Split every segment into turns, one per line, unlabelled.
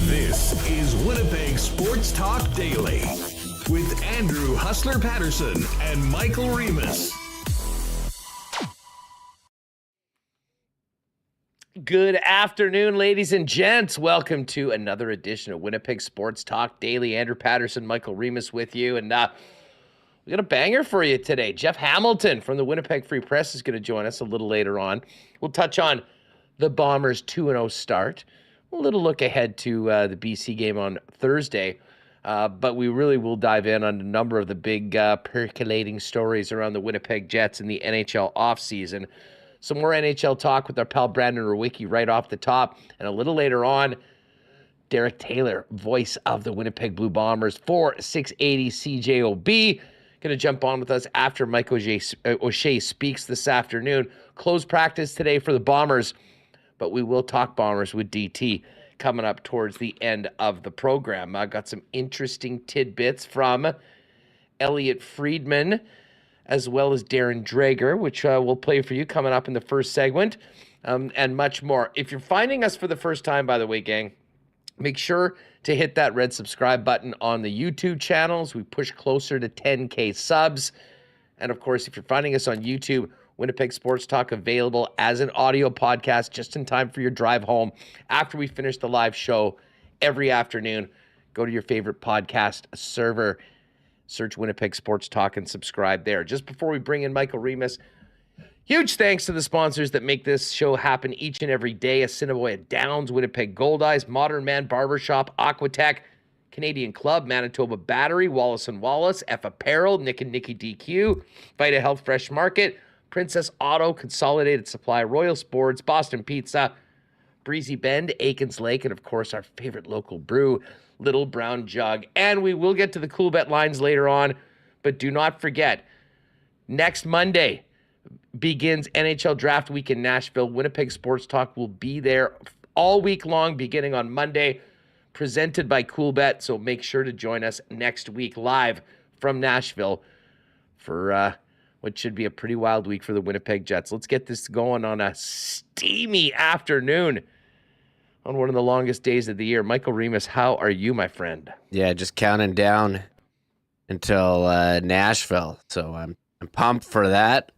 This is Winnipeg Sports Talk Daily with Andrew Hustler Paterson and Michael Remis.
Good afternoon, ladies and gents. Welcome to another edition of Winnipeg Sports Talk Daily. Andrew Paterson, Michael Remis with you. And we got a banger for you today. Jeff Hamilton from the Winnipeg Free Press is going to join us a little later on. We'll touch on the Bombers' 2-0 start. A little look ahead to the BC game on Thursday. But we really will dive in on a number of the big percolating stories around the Winnipeg Jets in the NHL offseason. Some more NHL talk with our pal Brandon Rewucki right off the top. And a little later on, Derek Taylor, voice of the Winnipeg Blue Bombers for 680 CJOB. Going to jump on with us after Mike O'Shea speaks this afternoon. Closed practice today for the Bombers, but we will talk Bombers with DT coming up towards the end of the program. I got some interesting tidbits from Elliot Friedman as well as Darren Drager, which we'll play for you coming up in the first segment, and much more. If you're finding us for the first time, by the way, gang, make sure to hit that red subscribe button on the YouTube channels. We push closer to 10K subs. And of course, if you're finding us on YouTube, Winnipeg Sports Talk available as an audio podcast just in time for your drive home after we finish the live show every afternoon. Go to your favorite podcast server, search Winnipeg Sports Talk, and subscribe there. Just before we bring in Michael Remis, huge thanks to the sponsors that make this show happen each and every day. Assiniboia Downs, Winnipeg Gold Eyes, Modern Man Barbershop, Aquatech, Canadian Club, Manitoba Battery, Wallace & Wallace, F Apparel, Nick and Nicky DQ, Vita Health Fresh Market, Princess Auto, Consolidated Supply, Royal Sports, Boston Pizza, Breezy Bend, Aikens Lake, and of course our favorite local brew, Little Brown Jug. And we will get to the Coolbet Lines later on, but do not forget, next Monday begins NHL Draft Week in Nashville. Winnipeg Sports Talk will be there all week long, beginning on Monday, presented by Coolbet. So make sure to join us next week live from Nashville for what should be a pretty wild week for the Winnipeg Jets. Let's get this going on a steamy afternoon on one of the longest days of the year. Michael Remis, how are you, my friend?
Yeah, just counting down until Nashville. So I'm pumped for that.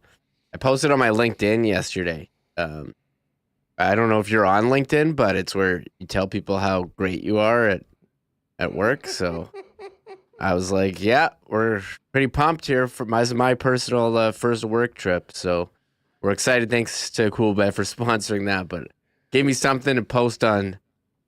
I posted on my LinkedIn yesterday. I don't know if you're on LinkedIn, but it's where you tell people how great you are at work. So I was like, yeah, we're pretty pumped here for my personal first work trip. So we're excited. Thanks to Coolbet for sponsoring that. But gave me something to post on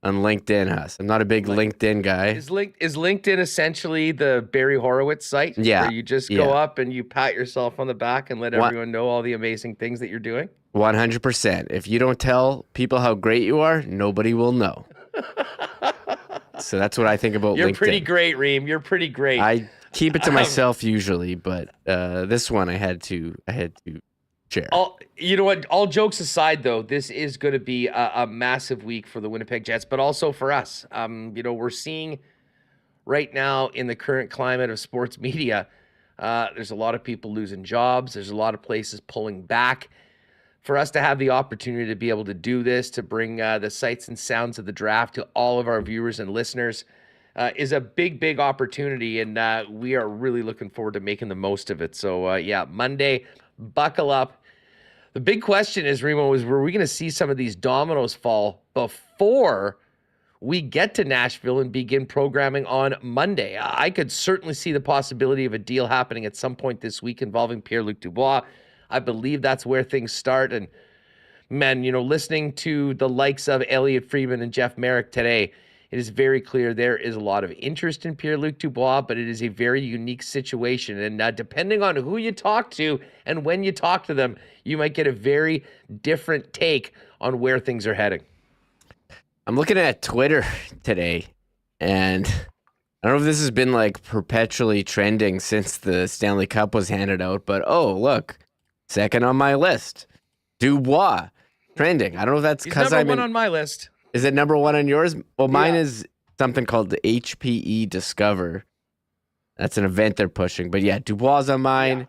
LinkedIn, Huss. I'm not a big LinkedIn guy.
Is LinkedIn essentially the Barry Horowitz site?
Yeah.
Where you just go up and you pat yourself on the back and let everyone know all the amazing things that you're doing?
100%. If you don't tell people how great you are, nobody will know. So that's what I think about LinkedIn.
You're pretty great, Reem. You're pretty great.
I keep it to myself usually, but this one I had to share.
You know what? All jokes aside, though, this is going to be a massive week for the Winnipeg Jets, but also for us. We're seeing right now in the current climate of sports media, there's a lot of people losing jobs. There's a lot of places pulling back. For us to have the opportunity to be able to do this, to bring the sights and sounds of the draft to all of our viewers and listeners is a big, big opportunity, and we are really looking forward to making the most of it. So, Monday, buckle up. The big question is, Remo, were we going to see some of these dominoes fall before we get to Nashville and begin programming on Monday? I could certainly see the possibility of a deal happening at some point this week involving Pierre-Luc Dubois. I believe that's where things start. And, man, listening to the likes of Elliot Friedman and Jeff Merrick today, it is very clear there is a lot of interest in Pierre-Luc Dubois, but it is a very unique situation. And depending on who you talk to and when you talk to them, you might get a very different take on where things are heading.
I'm looking at Twitter today, and I don't know if this has been like perpetually trending since the Stanley Cup was handed out, but oh, look, second on my list, Dubois trending. I don't know if that's because
I'm number one on my list.
Is it number one on yours? Well, mine
Yeah.
is something called the HPE Discover. That's an event they're pushing. But yeah, Dubois on mine. Yeah.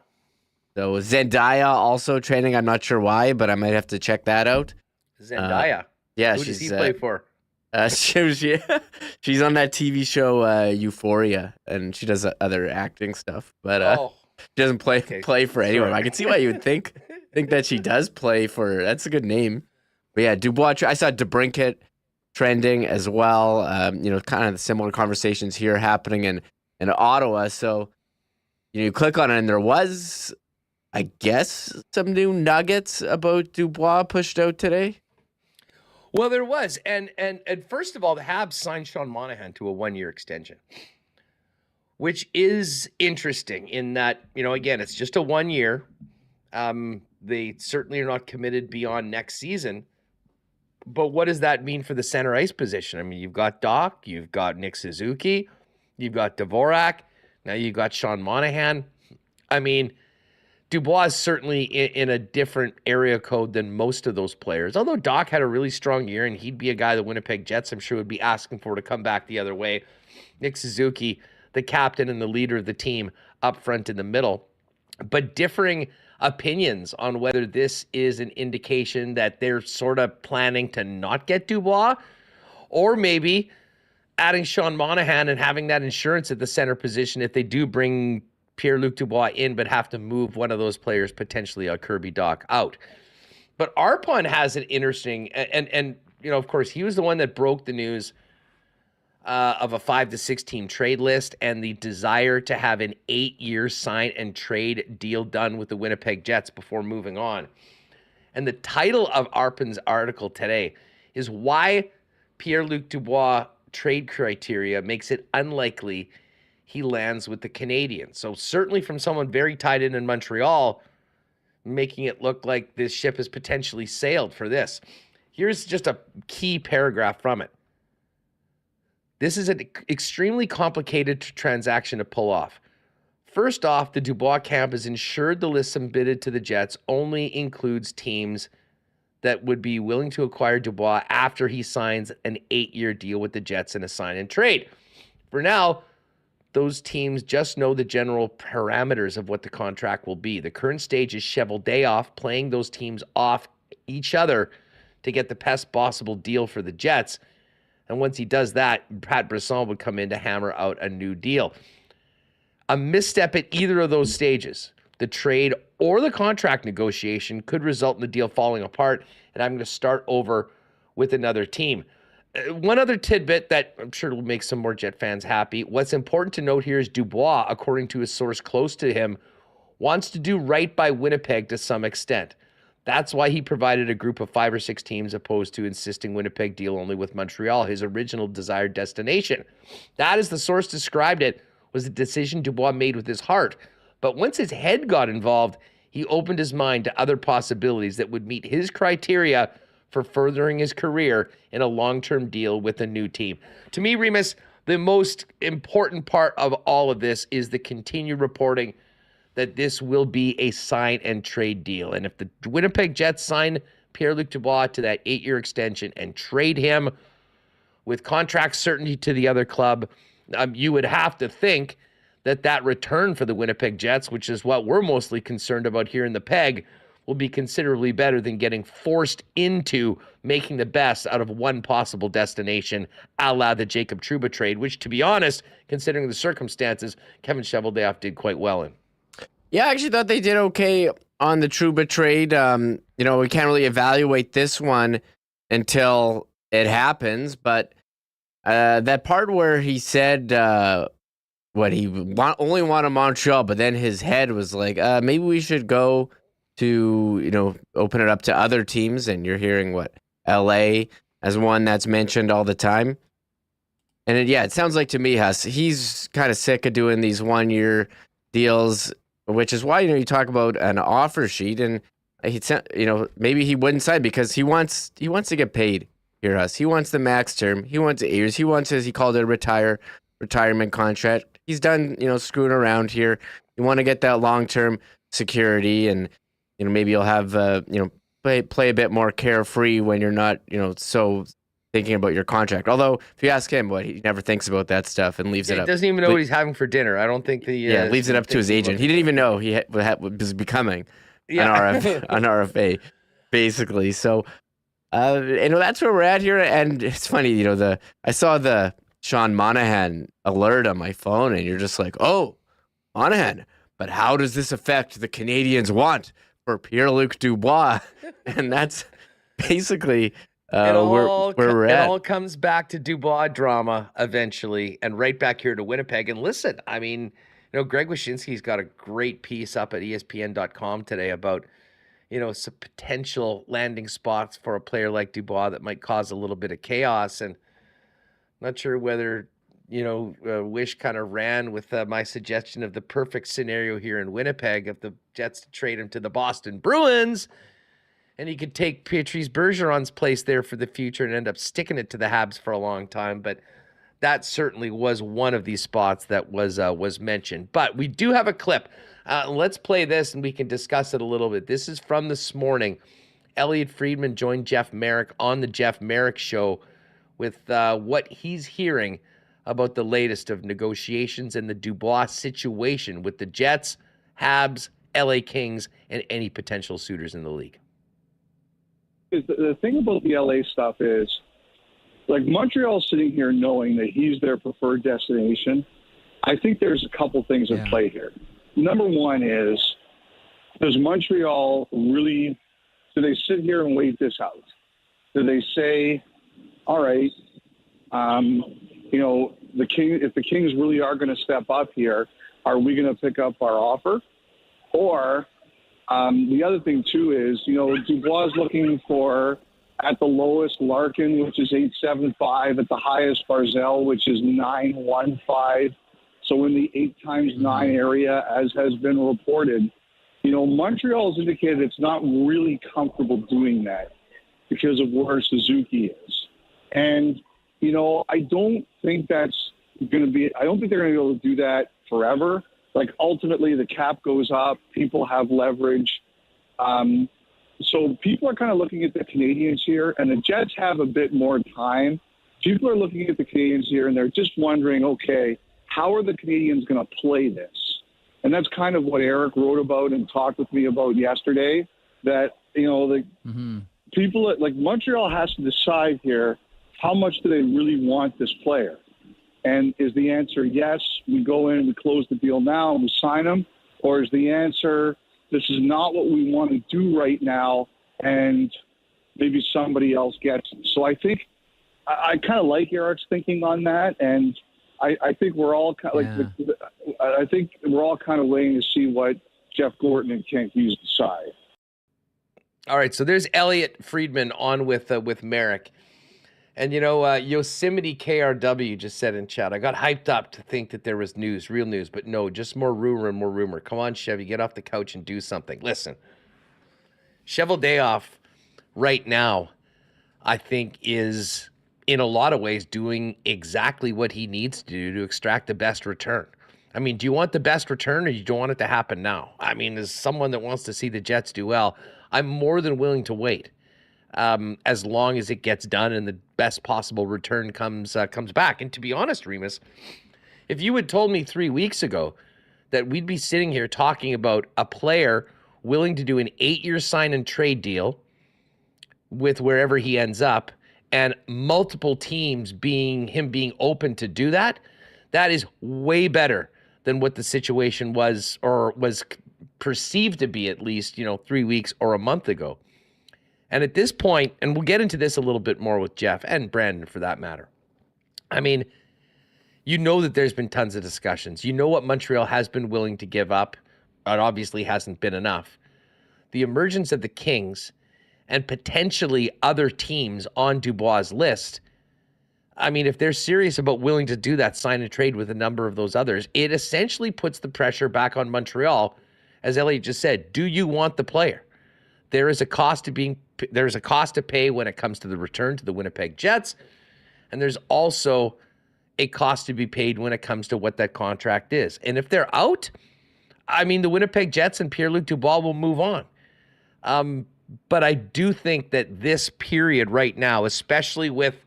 So Zendaya also training. I'm not sure why, but I might have to check that out.
Zendaya.
Yeah,
Who does he play for?
She's on that TV show Euphoria, and she does other acting stuff. But she doesn't play for anyone. I can see why you would think that she does play for. That's a good name. But yeah, Dubois. I saw DeBrincat trending as well. Kind of similar conversations here happening in Ottawa. So you click on it, and there was, I guess, some new nuggets about Dubois pushed out today.
Well, there was, and first of all, the Habs signed Sean Monahan to a 1-year extension, which is interesting in that, again, it's just a 1 year. They certainly are not committed beyond next season. But what does that mean for the center ice position? I mean, you've got Doc, you've got Nick Suzuki, you've got Dvorak, now you've got Sean Monahan. I mean, Dubois is certainly in a different area code than most of those players. Although Doc had a really strong year, and he'd be a guy the Winnipeg Jets, I'm sure, would be asking for to come back the other way. Nick Suzuki, the captain and the leader of the team, up front in the middle. But differing opinions on whether this is an indication that they're sort of planning to not get Dubois, or maybe adding Sean Monahan and having that insurance at the center position if they do bring Pierre-Luc Dubois in, but have to move one of those players, potentially a Kirby Doc, out. But Arpon has an interesting, and of course, he was the one that broke the news of a 5 to 6 team trade list and the desire to have an 8-year sign and trade deal done with the Winnipeg Jets before moving on. And the title of Arpon's article today is why Pierre-Luc Dubois trade criteria makes it unlikely he lands with the Canadiens. So certainly from someone very tied in Montreal, making it look like this ship has potentially sailed for this. Here's just a key paragraph from it. This is an extremely complicated transaction to pull off. First off, the Dubois camp has ensured the list submitted to the Jets only includes teams that would be willing to acquire Dubois after he signs an 8-year deal with the Jets in a sign and trade. For now, those teams just know the general parameters of what the contract will be. The current stage is Cheveldayoff playing those teams off each other to get the best possible deal for the Jets. And once he does that, Pat Brisson would come in to hammer out a new deal. A misstep at either of those stages, the trade or the contract negotiation, could result in the deal falling apart, and I'm going to start over with another team. One other tidbit that I'm sure will make some more Jet fans happy. What's important to note here is Dubois, according to a source close to him, wants to do right by Winnipeg to some extent. That's why he provided a group of 5 or 6 teams opposed to insisting Winnipeg deal only with Montreal, his original desired destination. That, as the source described it, was a decision Dubois made with his heart. But once his head got involved, he opened his mind to other possibilities that would meet his criteria for furthering his career in a long-term deal with a new team. To me, Remis, the most important part of all of this is the continued reporting that this will be a sign and trade deal. And if the Winnipeg Jets sign Pierre-Luc Dubois to that 8-year extension and trade him with contract certainty to the other club, you would have to think that return for the Winnipeg Jets, which is what we're mostly concerned about here in the Peg, will be considerably better than getting forced into making the best out of one possible destination, a la the Jacob Trouba trade, which, to be honest, considering the circumstances, Kevin Cheveldayoff did quite well in.
Yeah, I actually thought they did okay on the Trouba trade. We can't really evaluate this one until it happens, but that part where he said he only wanted Montreal, but then his head was like, maybe we should go to, open it up to other teams, and you're hearing LA as one that's mentioned all the time. it sounds like to me, Huss, he's kind of sick of doing these 1-year deals, which is why, you talk about an offer sheet, and maybe he wouldn't sign because he wants to get paid here, Huss. He wants the max term. He wants 8 years. He wants, as he called it, a retirement contract. He's done, screwing around here. You want to get that long-term security, and, maybe you'll have, play a bit more carefree when you're not, so thinking about your contract. Although, if you ask him, he never thinks about that stuff and leaves it up.
He doesn't even know what he's having for dinner. I don't think
leaves it up to his agent. He didn't even know he was becoming an RFA, basically. So, that's where we're at here. And it's funny, I saw the Sean Monahan alert on my phone, and you're just like, oh, Monahan. But how does this affect the Canadians' want for Pierre-Luc Dubois? And that's basically where we're at.
It all comes back to Dubois drama eventually, and right back here to Winnipeg. And listen, I mean, Greg Wyshynski's got a great piece up at ESPN.com today about, some potential landing spots for a player like Dubois that might cause a little bit of chaos. And I'm not sure whether, Wish kind of ran with my suggestion of the perfect scenario here in Winnipeg of the Jets to trade him to the Boston Bruins. And he could take Patrice Bergeron's place there for the future and end up sticking it to the Habs for a long time. But that certainly was one of these spots that was mentioned. But we do have a clip. Let's play this and we can discuss it a little bit. This is from this morning. Elliot Friedman joined Jeff Merrick on the Jeff Merrick Show with what he's hearing about the latest of negotiations and the Dubois situation with the Jets, Habs, LA Kings, and any potential suitors in the league.
The thing about the LA stuff is, like, Montreal sitting here knowing that he's their preferred destination. I think there's a couple things at play here. Number one is, does Montreal really, do they sit here and wait this out? Do they say, all right, if the Kings really are going to step up here, are we going to pick up our offer? Or the other thing, too, is, Dubois is looking for, at the lowest, Larkin, which is 8.75, at the highest, Barzell, which is 9.15. So in the 8x9 area, as has been reported, Montreal's indicated it's not really comfortable doing that because of where Suzuki is. And, I don't think that's going to be, I don't think they're going to be able to do that forever. Like, ultimately, the cap goes up. People have leverage. So people are kind of looking at the Canadians here, and the Jets have a bit more time. People are looking at the Canadians here, and they're just wondering, okay, how are the Canadians going to play this? And that's kind of what Eric wrote about and talked with me about yesterday, that, people like Montreal has to decide here, how much do they really want this player? And is the answer, yes, we go in, we close the deal now, and we sign him? Or is the answer, this is not what we want to do right now, and maybe somebody else gets it? So I think I kind of like Eric's thinking on that, and I think we're all kind of I think we're all kind of waiting to see what Jeff Gorton and Kent Hughes decide.
All right, so there's Elliot Friedman on with Merrick. And, Yosemite KRW just said in chat, I got hyped up to think that there was news, real news, but no, just more rumor and more rumor. Come on, Chevy, get off the couch and do something. Listen, Cheveldayoff right now, I think, is in a lot of ways doing exactly what he needs to do to extract the best return. I mean, do you want the best return or you don't want it to happen now? I mean, as someone that wants to see the Jets do well, I'm more than willing to wait. As long as it gets done and the best possible return comes back. And to be honest, Remis, if you had told me 3 weeks ago that we'd be sitting here talking about a player willing to do an 8-year sign and trade deal with wherever he ends up, and multiple teams being open to do that, that is way better than what the situation was, or was perceived to be, at least, 3 weeks or a month ago. And at this point, and we'll get into this a little bit more with Jeff and Brandon for that matter. I mean, that there's been tons of discussions. What Montreal has been willing to give up. It obviously hasn't been enough. The emergence of the Kings and potentially other teams on Dubois' list I mean, if they're serious about willing to do that, sign and trade with a number of those others, it essentially puts the pressure back on Montreal. As Elliot just said, do you want the player? There is a cost to pay when it comes to the return to the Winnipeg Jets, and there's also a cost to be paid when it comes to what that contract is. And if they're out, I mean, the Winnipeg Jets and Pierre-Luc Dubois will move on. But I do think that this period right now, especially with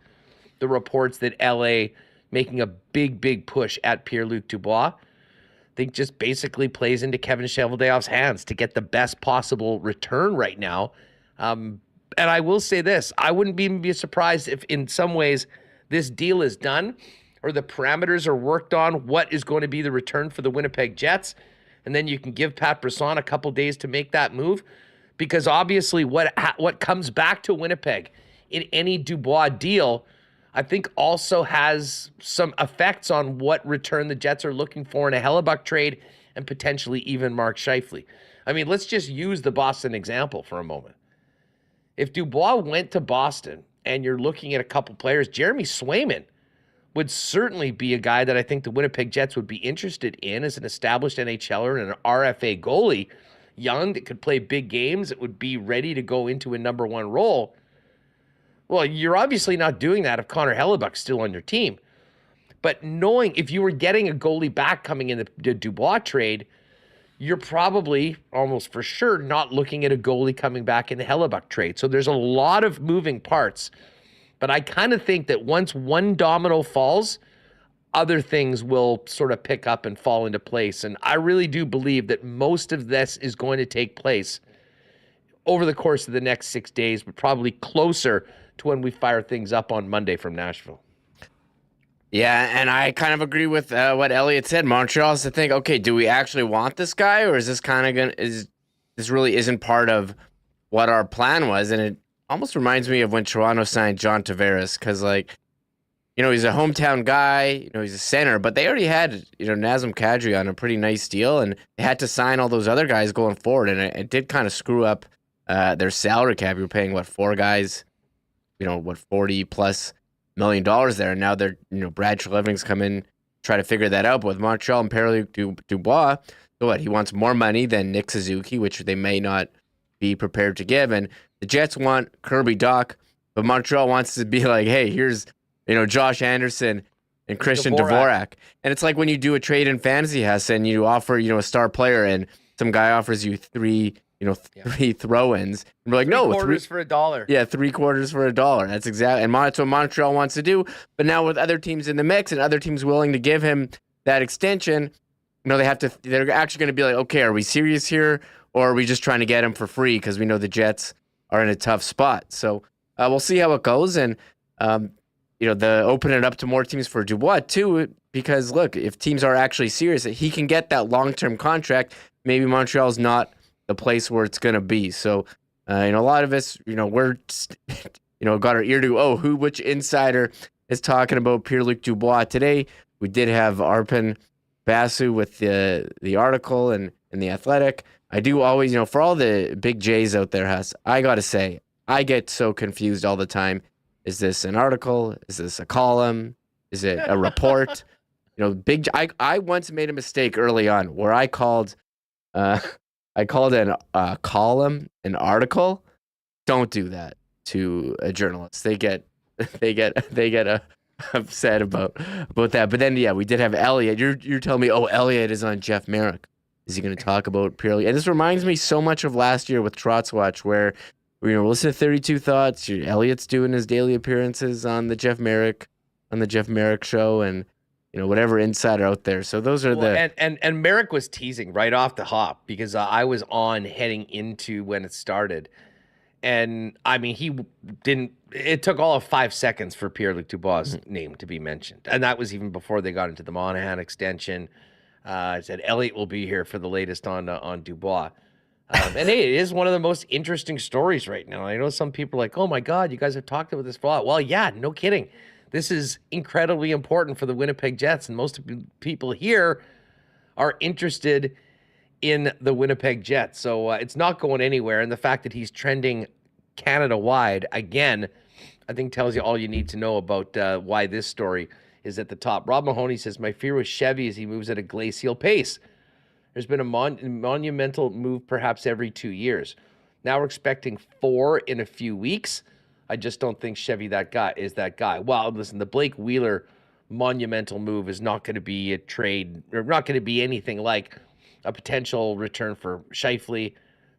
the reports that LA making a big push at Pierre-Luc Dubois, I think just basically plays into Kevin Cheveldayoff's hands to get the best possible return right now. And I will say this, I wouldn't even be surprised if in some ways this deal is done or the parameters are worked on what is going to be the return for the Winnipeg Jets. And then you can give Pat Brisson a couple days to make that move. Because obviously what comes back to Winnipeg in any Dubois deal, I think also has some effects on what return the Jets are looking for in a Hellebuck trade and potentially even Mark Scheifele. I mean, let's just use the Boston example for a moment. If Dubois went to Boston and you're looking at a couple players, Jeremy Swayman would certainly be a guy that I think the Winnipeg Jets would be interested in as an established NHLer and an RFA goalie, young, that could play big games, that would be ready to go into a number one role. Well, you're obviously not doing that if Connor Hellebuck's still on your team. But knowing if you were getting a goalie back coming in the Dubois trade, you're probably almost for sure not looking at a goalie coming back in the Hellebuck trade. So there's a lot of moving parts. But I kind of think that once one domino falls, other things will sort of pick up and fall into place. And I really do believe that most of this is going to take place over the course of the next 6 days, but probably closer to when we fire things up on Monday from Nashville.
Yeah, and I kind of agree with what Elliot said. Montreal has to think, okay, do we actually want this guy, or is this kind of this really isn't part of what our plan was? And it almost reminds me of when Toronto signed John Tavares, because he's a hometown guy, he's a center, but they already had Nazem Kadri on a pretty nice deal, and they had to sign all those other guys going forward, and it did kind of screw up their salary cap. You're paying four guys, $40+ million there, and now they're Brad Treliving's come in, try to figure that out. But with Montreal and Pierre-Luc Dubois, so he wants more money than Nick Suzuki, which they may not be prepared to give, and the Jets want Kirby Dach, but Montreal wants to be like, hey, here's Josh Anderson and Christian Dvorak. And it's like when you do a trade in Fantasy House and you offer a star player and some guy offers you three throw-ins. And we're like, no,
quarters for $1.
Yeah, 3/4 for $1. That's exactly, and that's what Montreal wants to do. But now with other teams in the mix and other teams willing to give him that extension, they're actually going to be like, okay, are we serious here, or are we just trying to get him for free because we know the Jets are in a tough spot? So we'll see how it goes, and open it up to more teams for Dubois too, because look, if teams are actually serious, he can get that long-term contract. Maybe Montreal's not the place where it's going to be. So, a lot of us, we're, got our ear to, which insider is talking about Pierre-Luc Dubois today. We did have Arpon Basu with the article and the Athletic. I do always, for all the big J's out there, I got to say, I get so confused all the time. Is this an article? Is this a column? Is it a report? I once made a mistake early on where I called a column an article. Don't do that to a journalist. They get upset about that. But then we did have Elliot. You're telling me, Elliot is on Jeff Merrick. Is he going to talk about Pierre-Luc? And this reminds me so much of last year with Trotz Watch, where we're listening to 32 Thoughts. Elliot's doing his daily appearances on the Jeff Merrick show, and whatever insider out there. So those are
and Merrick was teasing right off the hop because I was on heading into when it started, and I mean he didn't. It took all of 5 seconds for Pierre-Luc Dubois' name to be mentioned, and that was even before they got into the Monahan extension. I said Elliot will be here for the latest on Dubois. And hey, it is one of the most interesting stories right now. I know some people are like, oh my God, you guys have talked about this for a while. Well, yeah, no kidding. This is incredibly important for the Winnipeg Jets, and most people here are interested in the Winnipeg Jets. So it's not going anywhere. And the fact that he's trending Canada-wide, again, I think tells you all you need to know about why this story is at the top. Rob Mahoney says, my fear with Chevy is he moves at a glacial pace. There's been a monumental move perhaps every 2 years. Now we're expecting 4 in a few weeks. I just don't think Chevy is that guy. Well, listen, the Blake Wheeler monumental move is not going to be a trade, or not going to be anything like a potential return for Scheifele,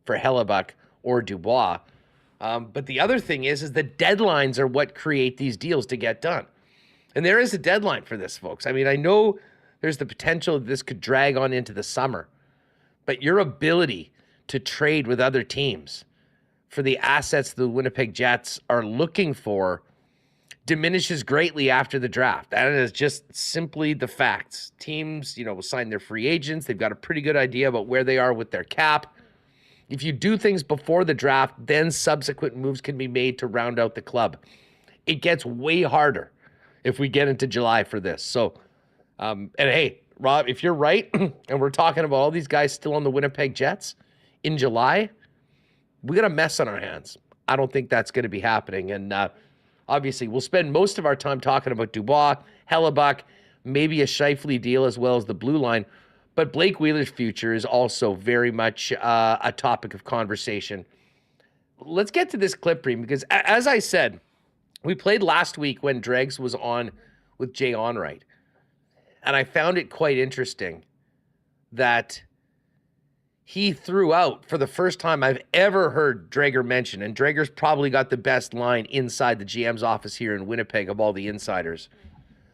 for Hellebuck, or Dubois. But the other thing is the deadlines are what create these deals to get done. And there is a deadline for this, folks. I mean, I know there's the potential that this could drag on into the summer, but your ability to trade with other teams for the assets the Winnipeg Jets are looking for diminishes greatly after the draft. That is just simply the facts. Teams, will sign their free agents. They've got a pretty good idea about where they are with their cap. If you do things before the draft, then subsequent moves can be made to round out the club. It gets way harder if we get into July for this. So, and hey, Rob, if you're right, and we're talking about all these guys still on the Winnipeg Jets in July, we got a mess on our hands. I don't think that's going to be happening. And obviously, we'll spend most of our time talking about Dubois, Hellebuck, maybe a Scheifele deal as well as the blue line. But Blake Wheeler's future is also very much a topic of conversation. Let's get to this clip, Reem, because as I said, we played last week when Dregs was on with Jay Onright. And I found it quite interesting that he threw out, for the first time I've ever heard Drager mention, and Drager's probably got the best line inside the GM's office here in Winnipeg of all the insiders,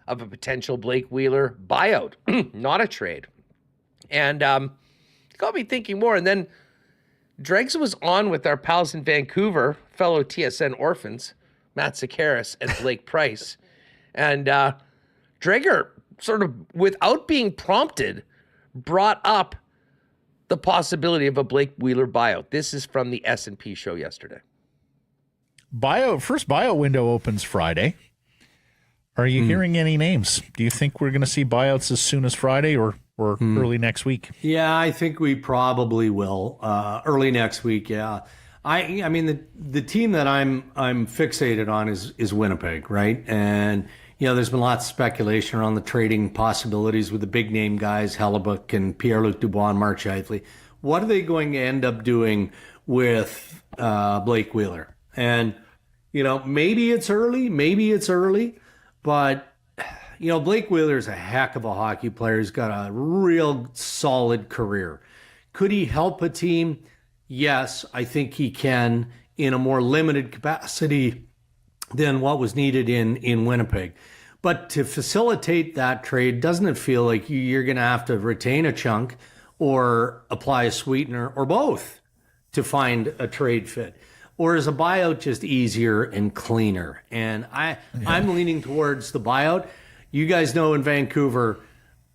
of a potential Blake Wheeler buyout, not a trade. And it got me thinking more. And then Dregs was on with our pals in Vancouver, fellow TSN orphans, Matt Sakaris and Blake Price. And Drager, sort of without being prompted, brought up the possibility of a Blake Wheeler buyout. This is from the S&P show yesterday.
First buyout window opens Friday. Are you hearing any names? Do you think we're going to see buyouts as soon as Friday or early next week?
Yeah, I think we probably will early next week. Yeah, I mean the team that I'm fixated on is Winnipeg, right? And there's been lots of speculation around the trading possibilities with the big name guys, Hellebuck and Pierre-Luc Dubois and Mark Scheifele. What are they going to end up doing with Blake Wheeler? And maybe it's early, but Blake Wheeler is a heck of a hockey player. He's got a real solid career. Could he help a team? Yes, I think he can in a more limited capacity than what was needed in Winnipeg. But to facilitate that trade, doesn't it feel like you're going to have to retain a chunk or apply a sweetener or both to find a trade fit? Or is a buyout just easier and cleaner? And I'm leaning towards the buyout. You guys know in Vancouver,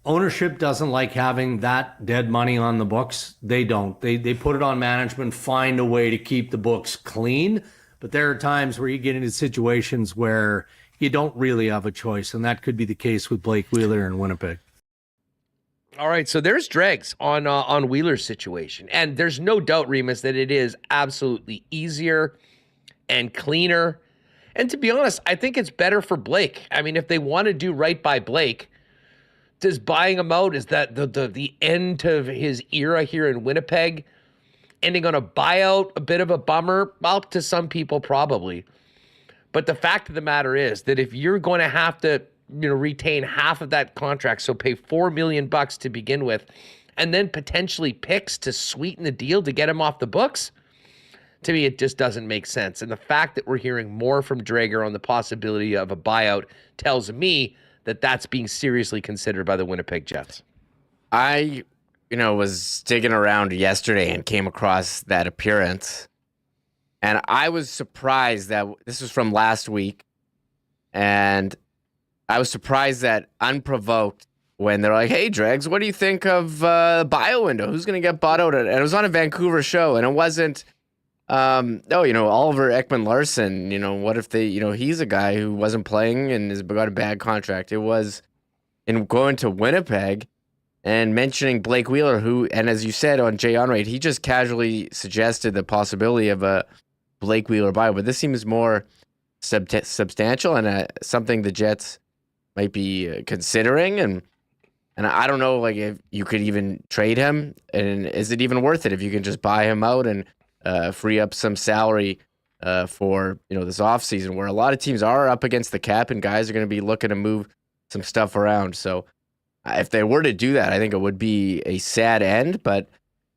ownership doesn't like having that dead money on the books. They don't. They put it on management, find a way to keep the books clean. But there are times where you get into situations where you don't really have a choice, and that could be the case with Blake Wheeler in Winnipeg.
All right, so there's Dregs on Wheeler's situation. And there's no doubt, Remis, that it is absolutely easier and cleaner. And to be honest, I think it's better for Blake. I mean, if they want to do right by Blake, does buying him out, is that the end of his era here in Winnipeg? Ending on a buyout, a bit of a bummer? Well, to some people, probably. But the fact of the matter is that if you're going to have to retain half of that contract, so pay $4 million to begin with, and then potentially picks to sweeten the deal to get him off the books, to me, it just doesn't make sense. And the fact that we're hearing more from Drager on the possibility of a buyout tells me that that's being seriously considered by the Winnipeg Jets.
I, was digging around yesterday and came across that appearance. And I was surprised that this was from last week. And I was surprised that unprovoked when they're like, hey, Dregs, what do you think of buyout window? Who's going to get bought out? And it was on a Vancouver show. And it wasn't, Oliver Ekman-Larsson, what if they, he's a guy who wasn't playing and has got a bad contract. It was in going to Winnipeg and mentioning Blake Wheeler, who, and as you said on Jay Onright, he just casually suggested the possibility of a Blake Wheeler buyout. But this seems more substantial and something the Jets might be considering. And I don't know, like, if you could even trade him, and is it even worth it if you can just buy him out and free up some salary for this offseason, where a lot of teams are up against the cap and guys are going to be looking to move some stuff around. So if they were to do that, I think it would be a sad end. But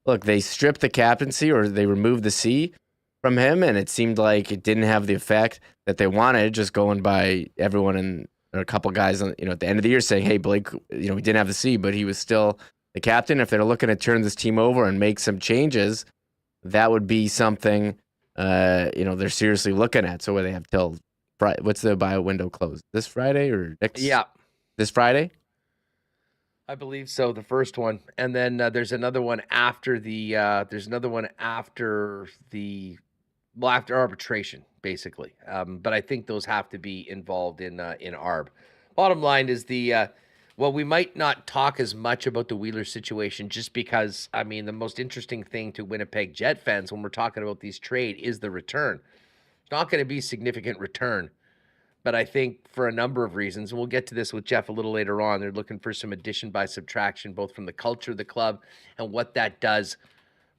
look, they stripped the captaincy, or they removed the C from him, and it seemed like it didn't have the effect that they wanted, just going by everyone and a couple guys at the end of the year saying, hey, Blake, he didn't have the C, but he was still the captain. If they're looking to turn this team over and make some changes, that would be something they're seriously looking at. So they have till Friday. What's the buyout window closed? This Friday or next?
Yeah.
This Friday?
I believe so, the first one. And then there's another one after after arbitration, basically. But I think those have to be involved in ARB. Bottom line is we might not talk as much about the Wheeler situation, just because, the most interesting thing to Winnipeg Jet fans when we're talking about these trade is the return. It's not going to be significant return, but I think for a number of reasons, and we'll get to this with Jeff a little later on, they're looking for some addition by subtraction, both from the culture of the club and what that does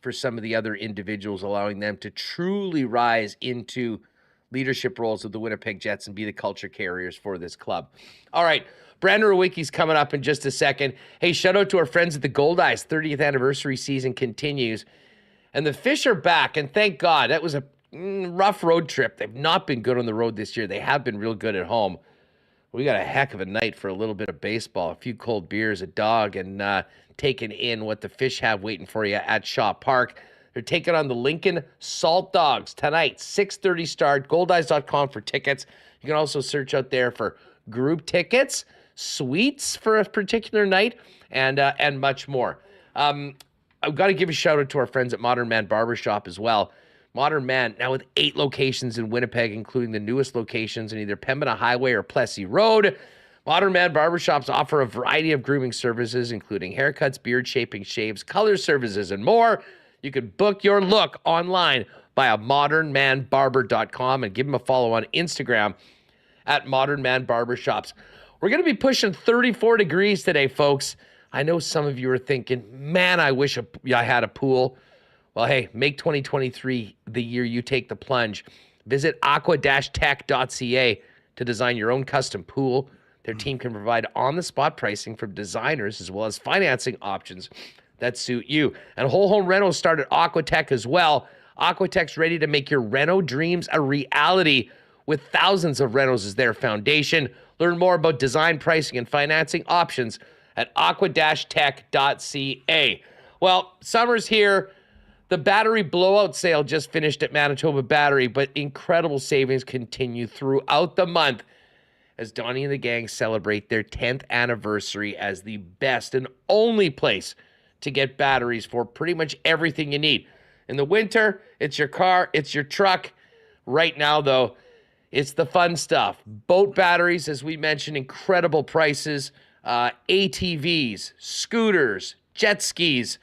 for some of the other individuals, allowing them to truly rise into leadership roles of the Winnipeg Jets and be the culture carriers for this club. All right, Brandon Rewucki's coming up in just a second. Hey, shout out to our friends at the Gold Eyes. 30th anniversary season continues, and the Fish are back, and thank God. That was a rough road trip. They've not been good on the road this year. They have been real good at home. We got a heck of a night for a little bit of baseball, a few cold beers, a dog, and taking in what the Fish have waiting for you at Shaw Park. They're taking on the Lincoln Salt Dogs tonight, 6:30 start, goldeyes.com for tickets. You can also search out there for group tickets, suites for a particular night, and much more. I've got to give a shout out to our friends at Modern Man Barbershop as well. Modern Man, now with 8 locations in Winnipeg, including the newest locations in either Pembina Highway or Plessis Road. Modern Man Barbershops offer a variety of grooming services, including haircuts, beard shaping, shaves, color services, and more. You can book your look online via modernmanbarber.com and give them a follow on Instagram at Modern Man Barbershops. We're going to be pushing 34 degrees today, folks. I know some of you are thinking, man, I wish I had a pool. Well, hey, make 2023 the year you take the plunge. Visit aqua-tech.ca to design your own custom pool. Their team can provide on-the-spot pricing from designers as well as financing options that suit you. And whole home rentals start at Aquatech as well. Aquatech's ready to make your reno dreams a reality with thousands of rentals as their foundation. Learn more about design, pricing, and financing options at aqua-tech.ca. Well, summer's here. The battery blowout sale just finished at Manitoba Battery, but incredible savings continue throughout the month as Donnie and the gang celebrate their 10th anniversary as the best and only place to get batteries for pretty much everything you need. In the winter, it's your car, it's your truck. Right now, though, it's the fun stuff. Boat batteries, as we mentioned, incredible prices. ATVs, scooters, jet skis,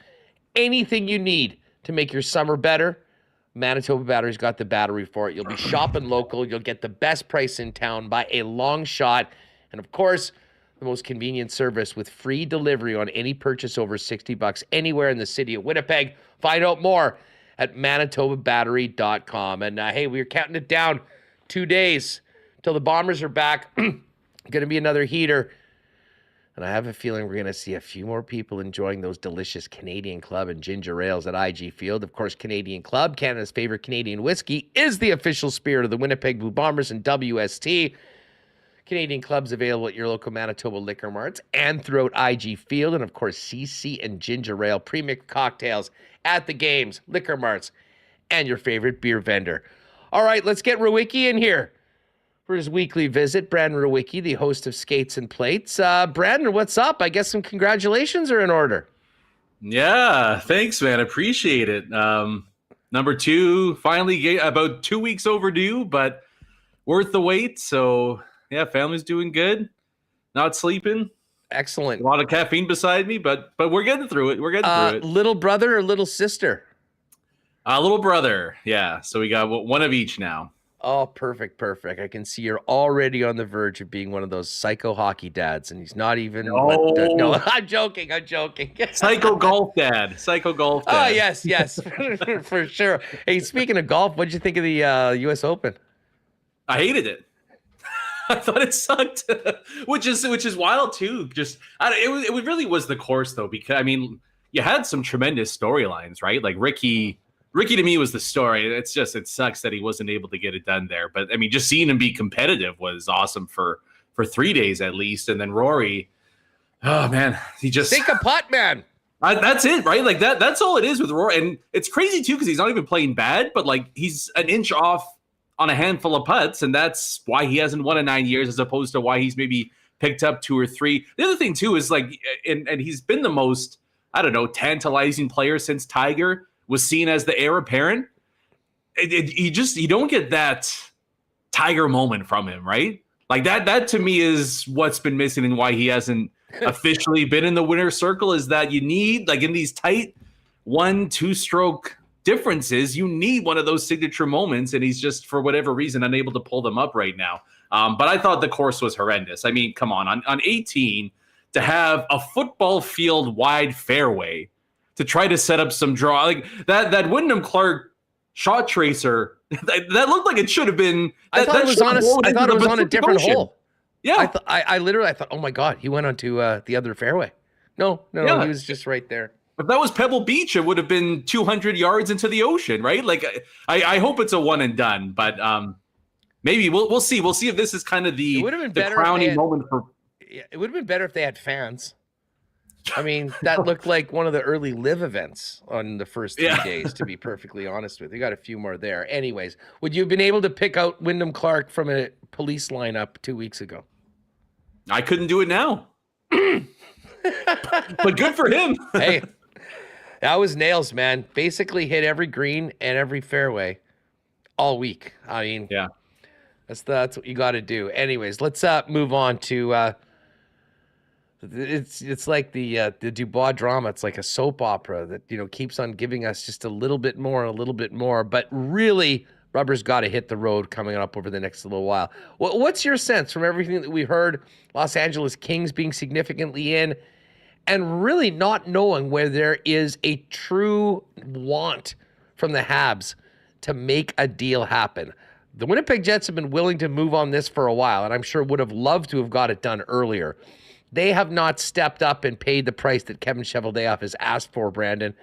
anything you need to make your summer better, Manitoba Battery's got the battery for it. You'll be shopping local. You'll get the best price in town by a long shot. And of course, the most convenient service with free delivery on any purchase over $60 anywhere in the city of Winnipeg. Find out more at manitobabattery.com. And hey, we're counting it down 2 days till the Bombers are back. Going to be another heater. And I have a feeling we're going to see a few more people enjoying those delicious Canadian Club and ginger ales at IG Field. Of course, Canadian Club, Canada's favorite Canadian whiskey, is the official spirit of the Winnipeg Blue Bombers and WST. Canadian Club's available at your local Manitoba liquor marts and throughout IG Field. And, of course, CC and ginger ale premixed cocktails at the games, liquor marts, and your favorite beer vendor. All right, let's get Rewucki in here for his weekly visit. Brandon Rewucki, the host of Skates and Plates. Brandon, what's up? I guess some congratulations are in order.
Yeah, thanks, man. Appreciate it. Number 2, finally about 2 weeks overdue, but worth the wait. So, yeah, family's doing good. Not sleeping.
Excellent.
A lot of caffeine beside me, but we're getting through it. We're getting through it.
Little brother or little sister?
Little brother. Yeah. So we got one of each now.
Oh, perfect. I can see you're already on the verge of being one of those psycho hockey dads, and he's not even. No, I'm joking.
Psycho golf dad.
Oh, yes, for sure. Hey, speaking of golf, what'd you think of the U.S. Open?
I hated it. I thought it sucked, which is wild too. It really was the course though, because I mean, you had some tremendous storylines, right? Like Ricky to me was the story. It sucks that he wasn't able to get it done there. But I mean, just seeing him be competitive was awesome for 3 days at least. And then Rory, oh man, he just
sink a putt, man.
That's it, right? Like that's all it is with Rory. And it's crazy too, because he's not even playing bad, but like he's an inch off on a handful of putts, and that's why he hasn't won in 9 years, as opposed to why he's maybe picked up 2 or 3. The other thing too is like, and he's been the most, I don't know, tantalizing player since Tiger was seen as the heir apparent. You don't get that Tiger moment from him, right? Like that to me is what's been missing, and why he hasn't officially been in the winner's circle, is that you need, like in these tight 1-2 stroke differences, you need one of those signature moments, and he's just, for whatever reason, unable to pull them up right now. But I thought the course was horrendous. I mean, come on 18, to have a football field wide fairway to try to set up some draw, like that Wyndham Clark shot tracer, that looked like it should have been.
I thought it was on a different hole.
Yeah,
I literally thought, oh my God, he went onto the other fairway. No, he was just right there.
If that was Pebble Beach, it would have been 200 yards into the ocean, right? Like, I hope it's a one and done, but maybe we'll see. We'll see if this is kind of the crowning moment for.
Yeah, it would have been better if they had fans. I mean, that looked like one of the early live events on the first 3 days, to be perfectly honest with you. Got a few more there. Anyways, would you have been able to pick out Wyndham Clark from a police lineup 2 weeks ago?
I couldn't do it now. But good for him.
Hey. That was nails, man. Basically hit every green and every fairway all week. I mean,
yeah,
that's what you got to do. Anyways, let's move on to it's like the Dubois drama. It's like a soap opera that keeps on giving us just a little bit more. But really, rubber's got to hit the road coming up over the next little while. What's your sense from everything that we heard? Los Angeles Kings being significantly in, and really not knowing where there is a true want from the Habs to make a deal happen. The Winnipeg Jets have been willing to move on this for a while, and I'm sure would have loved to have got it done earlier. They have not stepped up and paid the price that Kevin Cheveldayoff has asked for, Brandon.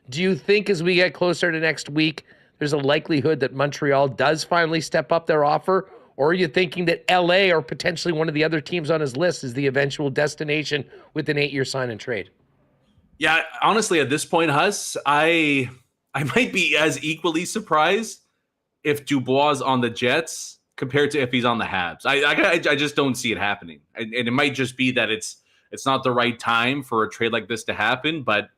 Do you think as we get closer to next week, there's a likelihood that Montreal does finally step up their offer? Or are you thinking that LA or potentially one of the other teams on his list is the eventual destination with an 8-year sign and trade?
Yeah, honestly, at this point, Huss, I might be as equally surprised if Dubois is on the Jets compared to if he's on the Habs. I just don't see it happening. And it might just be that it's not the right time for a trade like this to happen. But,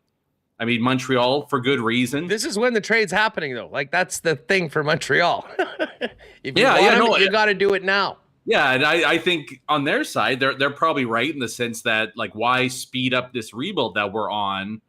I mean, Montreal, for good reason.
This is when the trade's happening, though. Like, that's the thing for Montreal. If you want him, you got to do it now.
Yeah, and I think on their side, they're probably right in the sense that, like, why speed up this rebuild that we're on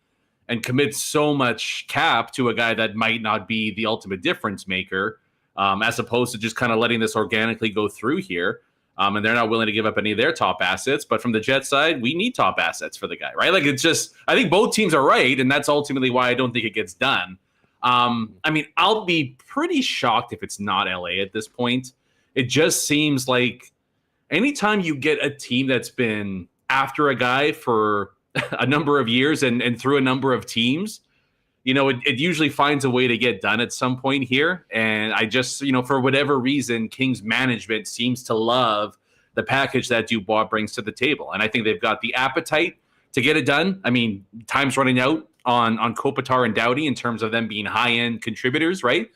and commit so much cap to a guy that might not be the ultimate difference maker, as opposed to just kind of letting this organically go through here. And they're not willing to give up any of their top assets. But from the Jets side, we need top assets for the guy, right? Like, it's just, I think both teams are right, and that's ultimately why I don't think it gets done. I mean, I'll be pretty shocked if it's not LA at this point. It just seems like anytime you get a team that's been after a guy for a number of years and through a number of teams, it usually finds a way to get done at some point here. And I just, for whatever reason, Kings management seems to love the package that Dubois brings to the table. And I think they've got the appetite to get it done. I mean, time's running out on Kopitar and Doughty in terms of them being high-end contributors, right?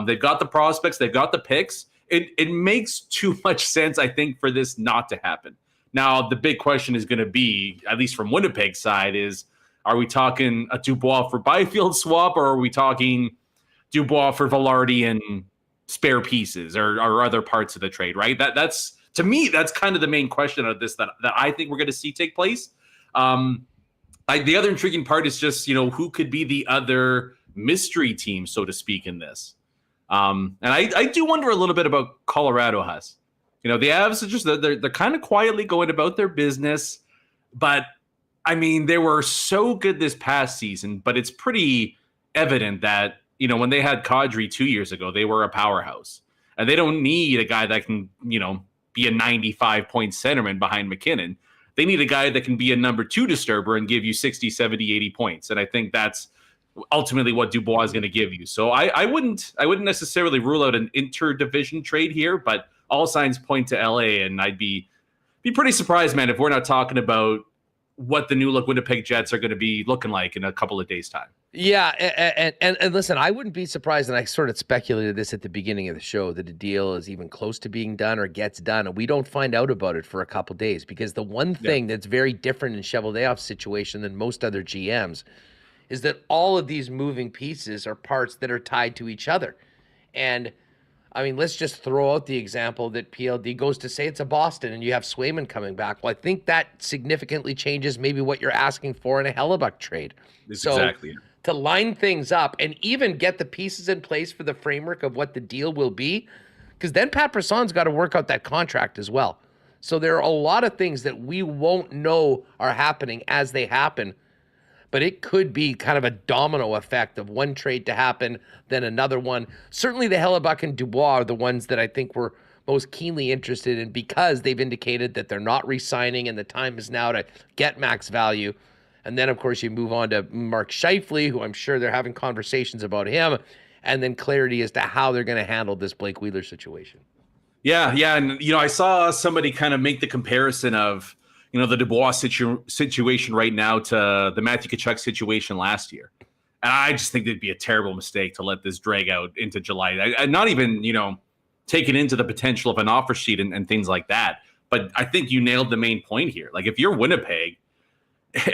They've got the prospects, they've got the picks. It makes too much sense, I think, for this not to happen. Now, the big question is going to be, at least from Winnipeg's side, is are we talking a Dubois for Byfield swap, or are we talking Dubois for Velarde and spare pieces or other parts of the trade, right? That's to me, that's kind of the main question of this that I think we're going to see take place. The other intriguing part is just, who could be the other mystery team, so to speak, in this. And I do wonder a little bit about Colorado, Huss. The Avs are just they're kind of quietly going about their business, but I mean, they were so good this past season, but it's pretty evident that, when they had Kadri 2 years ago, they were a powerhouse. And they don't need a guy that can, be a 95-point centerman behind McKinnon. They need a guy that can be a number 2 disturber and give you 60, 70, 80 points. And I think that's ultimately what Dubois is going to give you. So I wouldn't necessarily rule out an interdivision trade here, but all signs point to LA, and I'd be pretty surprised, man, if we're not talking about what the new look Winnipeg Jets are going to be looking like in a couple of days' time.
Yeah, and listen, I wouldn't be surprised, and I sort of speculated this at the beginning of the show, that a deal is even close to being done or gets done, and we don't find out about it for a couple days, because the one thing that's very different in Cheveldayoff's situation than most other GMs is that all of these moving pieces are parts that are tied to each other. And I mean, let's just throw out the example that PLD goes to say it's a Boston and you have Swayman coming back. Well, I think that significantly changes maybe what you're asking for in a Hellebuck trade.
Exactly.
To line things up and even get the pieces in place for the framework of what the deal will be, because then Paterson's got to work out that contract as well. So there are a lot of things that we won't know are happening as they happen, but it could be kind of a domino effect of one trade to happen, then another one. Certainly the Hellebuck and Dubois are the ones that I think we're most keenly interested in, because they've indicated that they're not re-signing and the time is now to get max value. And then, of course, you move on to Mark Scheifele, who I'm sure they're having conversations about him, and then clarity as to how they're going to handle this Blake Wheeler situation.
Yeah. And, I saw somebody kind of make the comparison of, the Dubois situation right now to the Matthew Tkachuk situation last year. And I just think it'd be a terrible mistake to let this drag out into July. I'm not even, taking into the potential of an offer sheet and things like that. But I think you nailed the main point here. Like, if you're Winnipeg,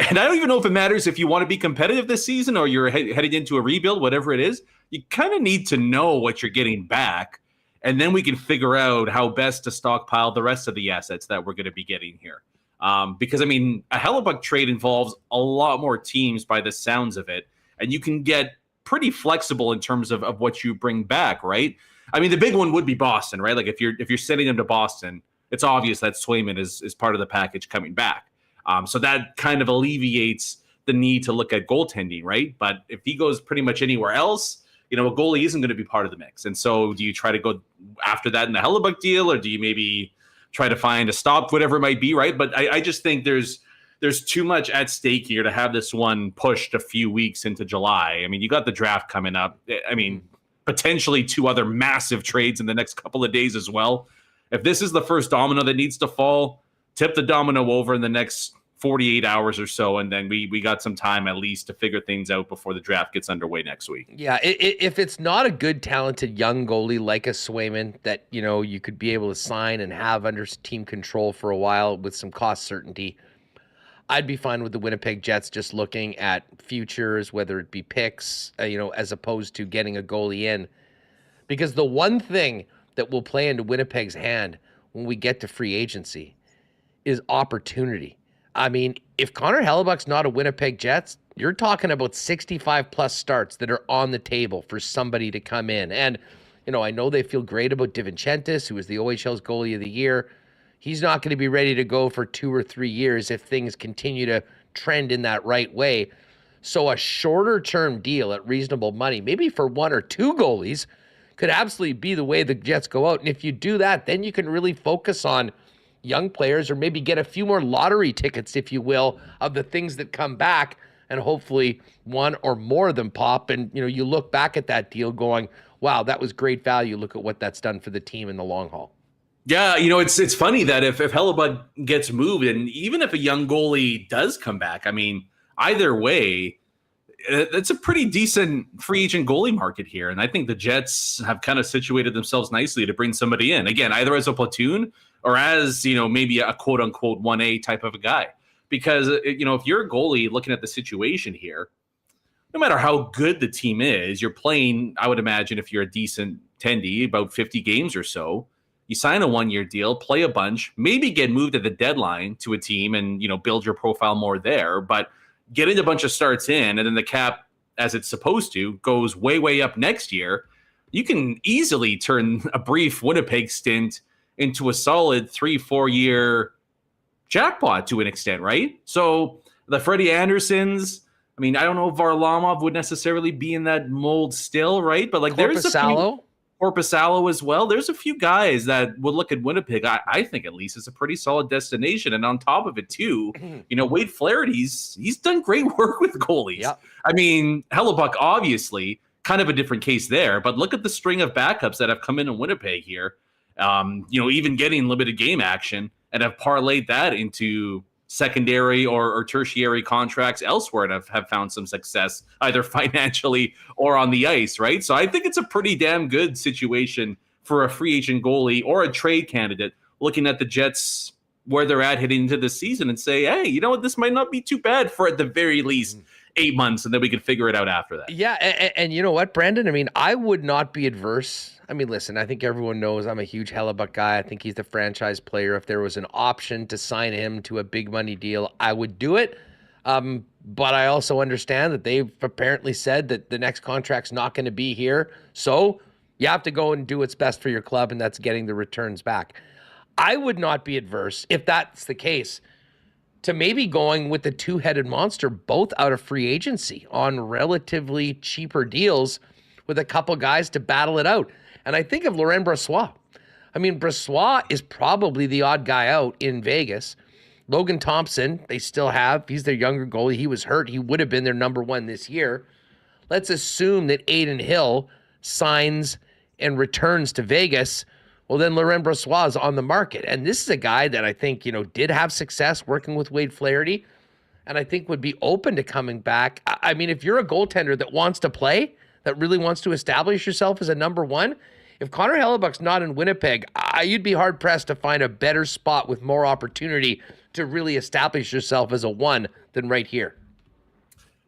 and I don't even know if it matters if you want to be competitive this season or you're headed into a rebuild, whatever it is, you kind of need to know what you're getting back. And then we can figure out how best to stockpile the rest of the assets that we're going to be getting here. Because, I mean, a Hellebuck trade involves a lot more teams by the sounds of it, and you can get pretty flexible in terms of what you bring back, right? I mean, the big one would be Boston, right? Like, if you're sending them to Boston, it's obvious that Swayman is part of the package coming back. So that kind of alleviates the need to look at goaltending, right? But if he goes pretty much anywhere else, a goalie isn't going to be part of the mix. And so do you try to go after that in the Hellebuck deal, or do you maybe try to find a stop, whatever it might be, right? But I just think there's too much at stake here to have this one pushed a few weeks into July. I mean, you got the draft coming up. I mean, potentially 2 other massive trades in the next couple of days as well. If this is the first domino that needs to fall, tip the domino over in the next 48 hours or so, and then we got some time at least to figure things out before the draft gets underway next week.
Yeah, if it's not a good, talented young goalie like a Swayman that, you could be able to sign and have under team control for a while with some cost certainty, I'd be fine with the Winnipeg Jets just looking at futures, whether it be picks, as opposed to getting a goalie in. Because the one thing that will play into Winnipeg's hand when we get to free agency is opportunity. I mean, if Connor Hellebuck's not a Winnipeg Jets, you're talking about 65-plus starts that are on the table for somebody to come in. And, I know they feel great about DiVincentis, who was the OHL's goalie of the year. He's not going to be ready to go for 2 or 3 years if things continue to trend in that right way. So a shorter-term deal at reasonable money, maybe for 1 or 2 goalies, could absolutely be the way the Jets go out. And if you do that, then you can really focus on young players, or maybe get a few more lottery tickets, if you will, of the things that come back, and hopefully one or more of them pop. And, you look back at that deal going, wow, that was great value. Look at what that's done for the team in the long haul.
Yeah, it's funny that if Hellebuck gets moved, and even if a young goalie does come back, I mean, either way, it's a pretty decent free agent goalie market here. And I think the Jets have kind of situated themselves nicely to bring somebody in, again, either as a platoon or as, maybe a quote unquote 1A type of a guy. Because, if you're a goalie looking at the situation here, no matter how good the team is, you're playing, I would imagine, if you're a decent tendy, about 50 games or so. You sign a 1-year deal, play a bunch, maybe get moved at the deadline to a team and, build your profile more there, but getting a bunch of starts in, and then the cap, as it's supposed to, goes way, way up next year. you can easily turn a brief Winnipeg stint into a solid 3-4 year jackpot to an extent, right? So the Freddie Andersons, I mean, I don't know if Varlamov would necessarily be in that mold still, right? But like there's a few, Korpisalo as well. There's a few guys that would look at Winnipeg, I think at least, as a pretty solid destination. And on top of it too, Wade Flaherty's, he's done great work with goalies.
Yep.
I mean, Hellebuck, obviously, kind of a different case there, but look at the string of backups that have come in Winnipeg here. Even getting limited game action and have parlayed that into secondary or tertiary contracts elsewhere and have found some success either financially or on the ice, right? So I think it's a pretty damn good situation for a free agent goalie or a trade candidate looking at the Jets where they're at heading into the season and say, hey, you know what, this might not be too bad for at the very least 8 months, and then we can figure it out after that.
Yeah, and you know what, Brandon? I mean, I would not be adverse. I mean, listen, I think everyone knows I'm a huge Hellebuck guy. I think he's the franchise player. If there was an option to sign him to a big money deal, I would do it. But I also understand that they've apparently said that the next contract's not going to be here. So you have to go and do what's best for your club, and that's getting the returns back. I would not be adverse, if that's the case, to maybe going with the two-headed monster, both out of free agency on relatively cheaper deals with a couple guys to battle it out. And I think of Laurent Brossoit. I mean, Brossoit is probably the odd guy out in Vegas. Logan Thompson, they still have. He's their younger goalie. He was hurt. He would have been their number one this year. Let's assume that Aiden Hill signs and returns to Vegas. Well, then Laurent Brossoit is on the market. And this is a guy that I think, did have success working with Wade Flaherty, and I think would be open to coming back. I mean, if you're a goaltender that wants to play, that really wants to establish yourself as a number one, if Connor Hellebuck's not in Winnipeg, you'd be hard-pressed to find a better spot with more opportunity to really establish yourself as a one than right here.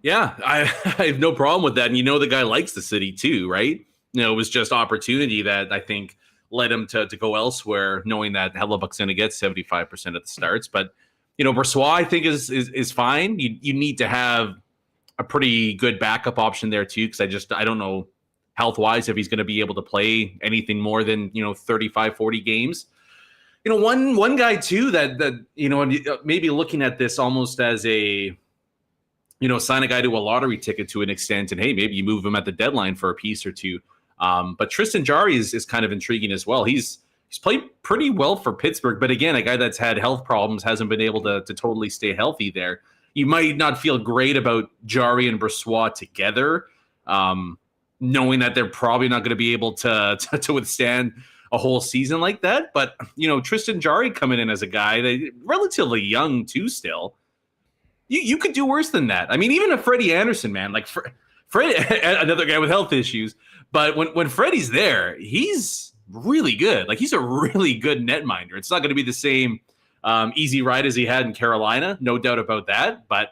Yeah, I have no problem with that. And the guy likes the city too, right? It was just opportunity that I think led him to go elsewhere, knowing that Hellebuck's going to get 75% of the starts. But, Brossoit, I think, is fine. You need to have a pretty good backup option there, too, because I don't know health-wise if he's going to be able to play anything more than, 35, 40 games. One guy, too, that maybe looking at this almost as a, sign a guy to a lottery ticket to an extent, and, hey, maybe you move him at the deadline for a piece or two. But Tristan Jarry is kind of intriguing as well. He's played pretty well for Pittsburgh, but again, a guy that's had health problems, hasn't been able to totally stay healthy there. You might not feel great about Jarry and Brossoit together, knowing that they're probably not going to be able to withstand a whole season like that. But, Tristan Jarry coming in as a guy that relatively young too still, you could do worse than that. I mean, even a Freddie Anderson, man, like Freddie, another guy with health issues. But when Freddie's there, he's really good. Like, he's a really good netminder. It's not going to be the same easy ride as he had in Carolina, no doubt about that. But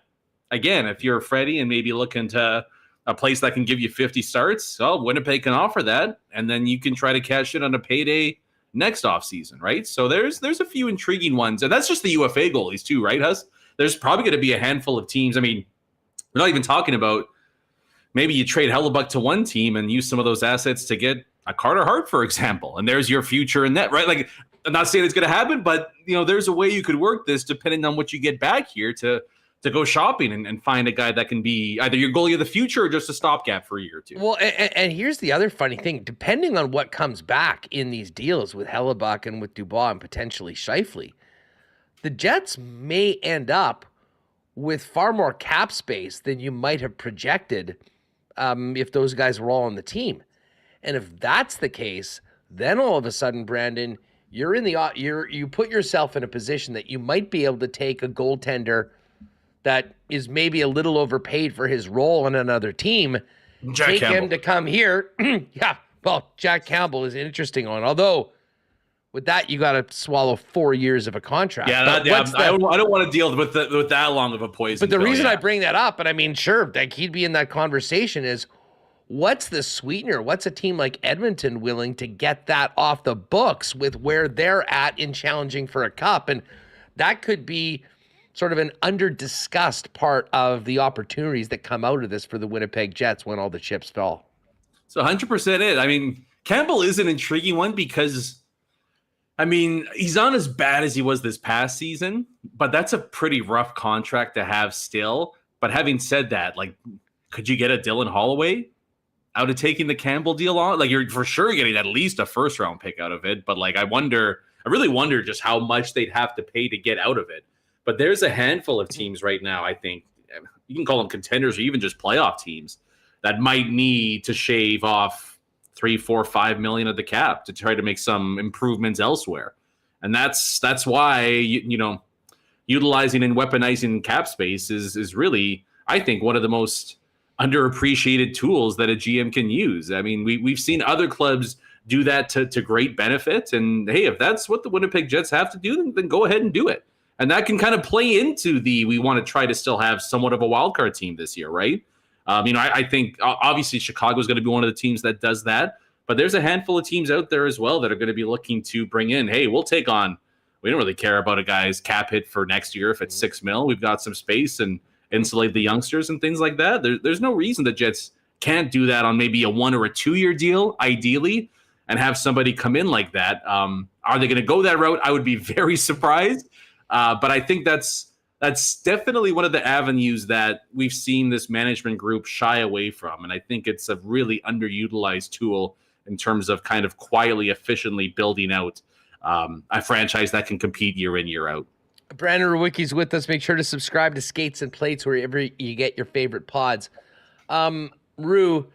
again, if you're Freddie and maybe looking to a place that can give you 50 starts, well, Winnipeg can offer that, and then you can try to cash it on a payday next offseason, right? So there's a few intriguing ones, and that's just the UFA goalies too, right, Huss? There's probably going to be a handful of teams. I mean, we're not even talking about maybe you trade Hellebuck to one team and use some of those assets to get a Carter Hart, for example, and there's your future in that, right? Like, I'm not saying it's going to happen, but, there's a way you could work this depending on what you get back here to go shopping and find a guy that can be either your goalie of the future or just a stopgap for a year or two.
Well, and here's the other funny thing. Depending on what comes back in these deals with Hellebuck and with Dubois and potentially Scheifele, the Jets may end up with far more cap space than you might have projected if those guys were all on the team. And if that's the case, then all of a sudden, Brandon, you put yourself in a position that you might be able to take a goaltender that is maybe a little overpaid for his role on another team, take him to come here. Yeah, well, Jack Campbell is an interesting one. Although, with that, you got to swallow 4 years of a contract.
Yeah, I don't want to deal with that long of a poison.
But the reason I bring that up, and I mean, sure, like he'd be in that conversation, is what's the sweetener? What's a team like Edmonton willing to get that off the books with where they're at in challenging for a cup? And that could be sort of an under-discussed part of the opportunities that come out of this for the Winnipeg Jets when all the chips fall.
So 100% it. I mean, Campbell is an intriguing one because, I mean, he's not as bad as he was this past season, but that's a pretty rough contract to have still. But having said that, like, could you get a Dylan Holloway out of taking the Campbell deal on? Like, you're for sure getting at least a first-round pick out of it. But, like, I really wonder just how much they'd have to pay to get out of it. But there's a handful of teams right now, I think, you can call them contenders or even just playoff teams, that might need to shave off $3, $4, $5 million of the cap to try to make some improvements elsewhere. And that's why, you know, utilizing and weaponizing cap space is really, I think, one of the most underappreciated tools that a GM can use. I mean, we've seen other clubs do that to great benefit. And hey, if that's what the Winnipeg Jets have to do, then go ahead and do it. And that can kind of play into we want to try to still have somewhat of a wild card team this year, right? You know, I think obviously Chicago is going to be one of the teams that does that, but there's a handful of teams out there as well that are going to be looking to bring in, hey, we don't really care about a guy's cap hit for next year if it's $6 million. We've got some space and insulate the youngsters and things like that. There's no reason the Jets can't do that on maybe a 1 or a 2 year deal, ideally, and have somebody come in like that. Are they going to go that route? I would be very surprised. But I think that's definitely one of the avenues that we've seen this management group shy away from. And I think it's a really underutilized tool in terms of kind of quietly, efficiently building out a franchise that can compete year in, year out.
Brandon Rewucki's with us. Make sure to subscribe to Skates and Plates wherever you get your favorite pods. Rue,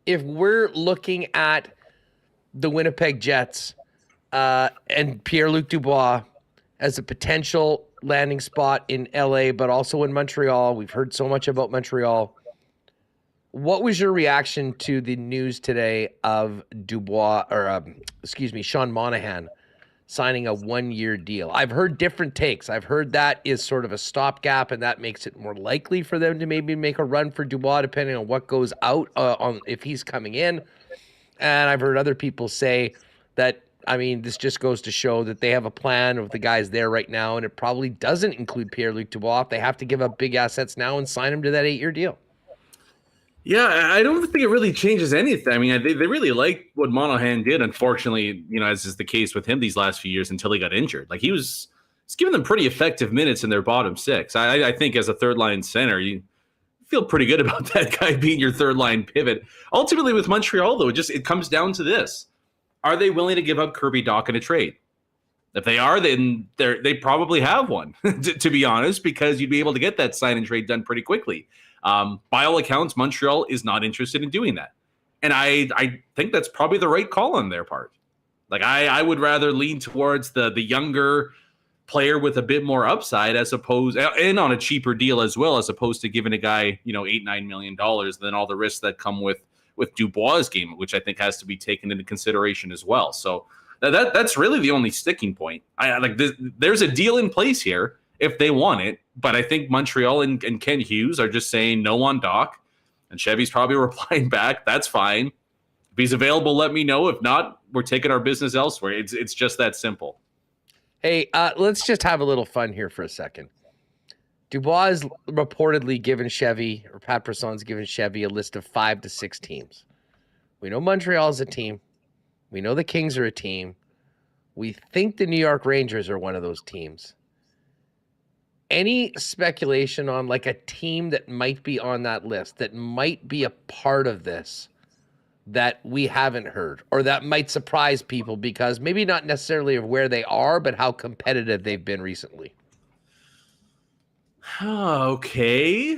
if we're looking at the Winnipeg Jets and Pierre-Luc Dubois as a potential landing spot in LA, but also in Montreal. We've heard so much about Montreal. What was your reaction to the news today of Sean Monahan signing a 1 year deal? I've heard different takes. I've heard that is sort of a stopgap, and that makes it more likely for them to maybe make a run for Dubois, depending on what goes out on if he's coming in. And I've heard other people say that, I mean, this just goes to show that they have a plan of the guys there right now, and it probably doesn't include Pierre-Luc Dubois. They have to give up big assets now and sign him to that 8 year deal.
Yeah, I don't think it really changes anything. I mean, they really like what Monahan did. Unfortunately, you know, as is the case with him these last few years until he got injured. Like he's giving them pretty effective minutes in their bottom six. I think as a third line center, you feel pretty good about that guy being your third line pivot. Ultimately, with Montreal, though, it comes down to this. Are they willing to give up Kirby Dach in a trade? If they are, then they probably have one, to be honest, because you'd be able to get that sign and trade done pretty quickly. By all accounts, Montreal is not interested in doing that. And I think that's probably the right call on their part. Like I would rather lean towards the younger player with a bit more upside as opposed, and on a cheaper deal as well, as opposed to giving a guy, $8-9 million, then all the risks that come with Dubois' game, which I think has to be taken into consideration as well. So that's really the only sticking point. There's a deal in place here if they want it, but I think Montreal and Ken Hughes are just saying no on Dach, and Chevy's probably replying back, that's fine. If he's available, let me know. If not, we're taking our business elsewhere. It's just that simple.
Hey, let's just have a little fun here for a second. Dubois has reportedly given Chevy, or Paterson's given Chevy, a list of 5 to 6 teams. We know Montreal's a team. We know the Kings are a team. We think the New York Rangers are one of those teams. Any speculation on like a team that might be on that list, that might be a part of this, that we haven't heard, or that might surprise people because maybe not necessarily of where they are, but how competitive they've been recently?
Okay.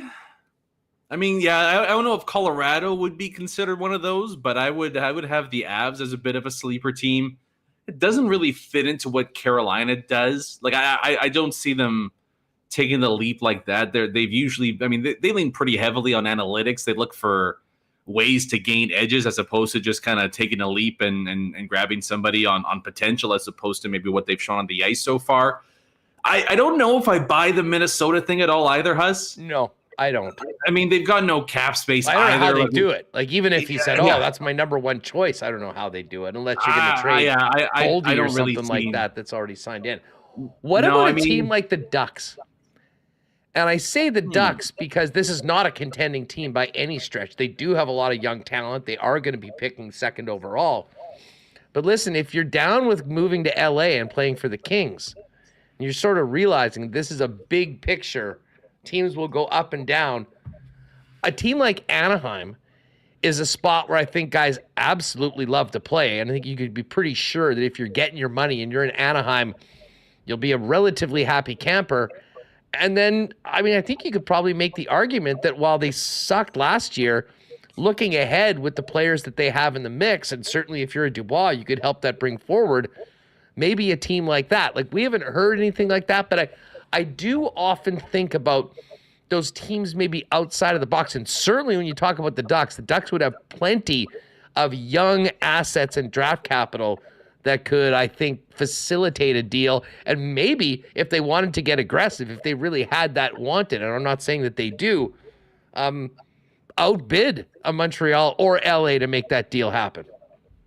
I mean, yeah, I don't know if Colorado would be considered one of those, but I would have the Avs as a bit of a sleeper team. It doesn't really fit into what Carolina does. Like I don't see them taking the leap like that. They've usually, I mean, they lean pretty heavily on analytics. They look for ways to gain edges as opposed to just kind of taking a leap and grabbing somebody on potential as opposed to maybe what they've shown on the ice so far. I don't know if I buy the Minnesota thing at all either, Huss.
No, I don't.
I mean, they've got no cap space
I don't know how they
either.
do it. Like, even if he said, that's my number one choice, I don't know how they do it unless you're going to trade Goldie or something like that that's already signed in. What about a team like the Ducks? And I say the Ducks because this is not a contending team by any stretch. They do have a lot of young talent. They are going to be picking second overall. But listen, if you're down with moving to LA and playing for the Kings, and you're sort of realizing this is a big picture, teams will go up and down. A team like Anaheim is a spot where I think guys absolutely love to play. And I think you could be pretty sure that if you're getting your money and you're in Anaheim, you'll be a relatively happy camper. And then, I mean, I think you could probably make the argument that while they sucked last year, looking ahead with the players that they have in the mix, and certainly if you're a Dubois, you could help that bring forward maybe a team like that. Like, we haven't heard anything like that, but I do often think about those teams maybe outside of the box. And certainly when you talk about the Ducks would have plenty of young assets and draft capital that could, I think, facilitate a deal. And maybe if they wanted to get aggressive, if they really had that wanted, and I'm not saying that they do, outbid a Montreal or LA to make that deal happen.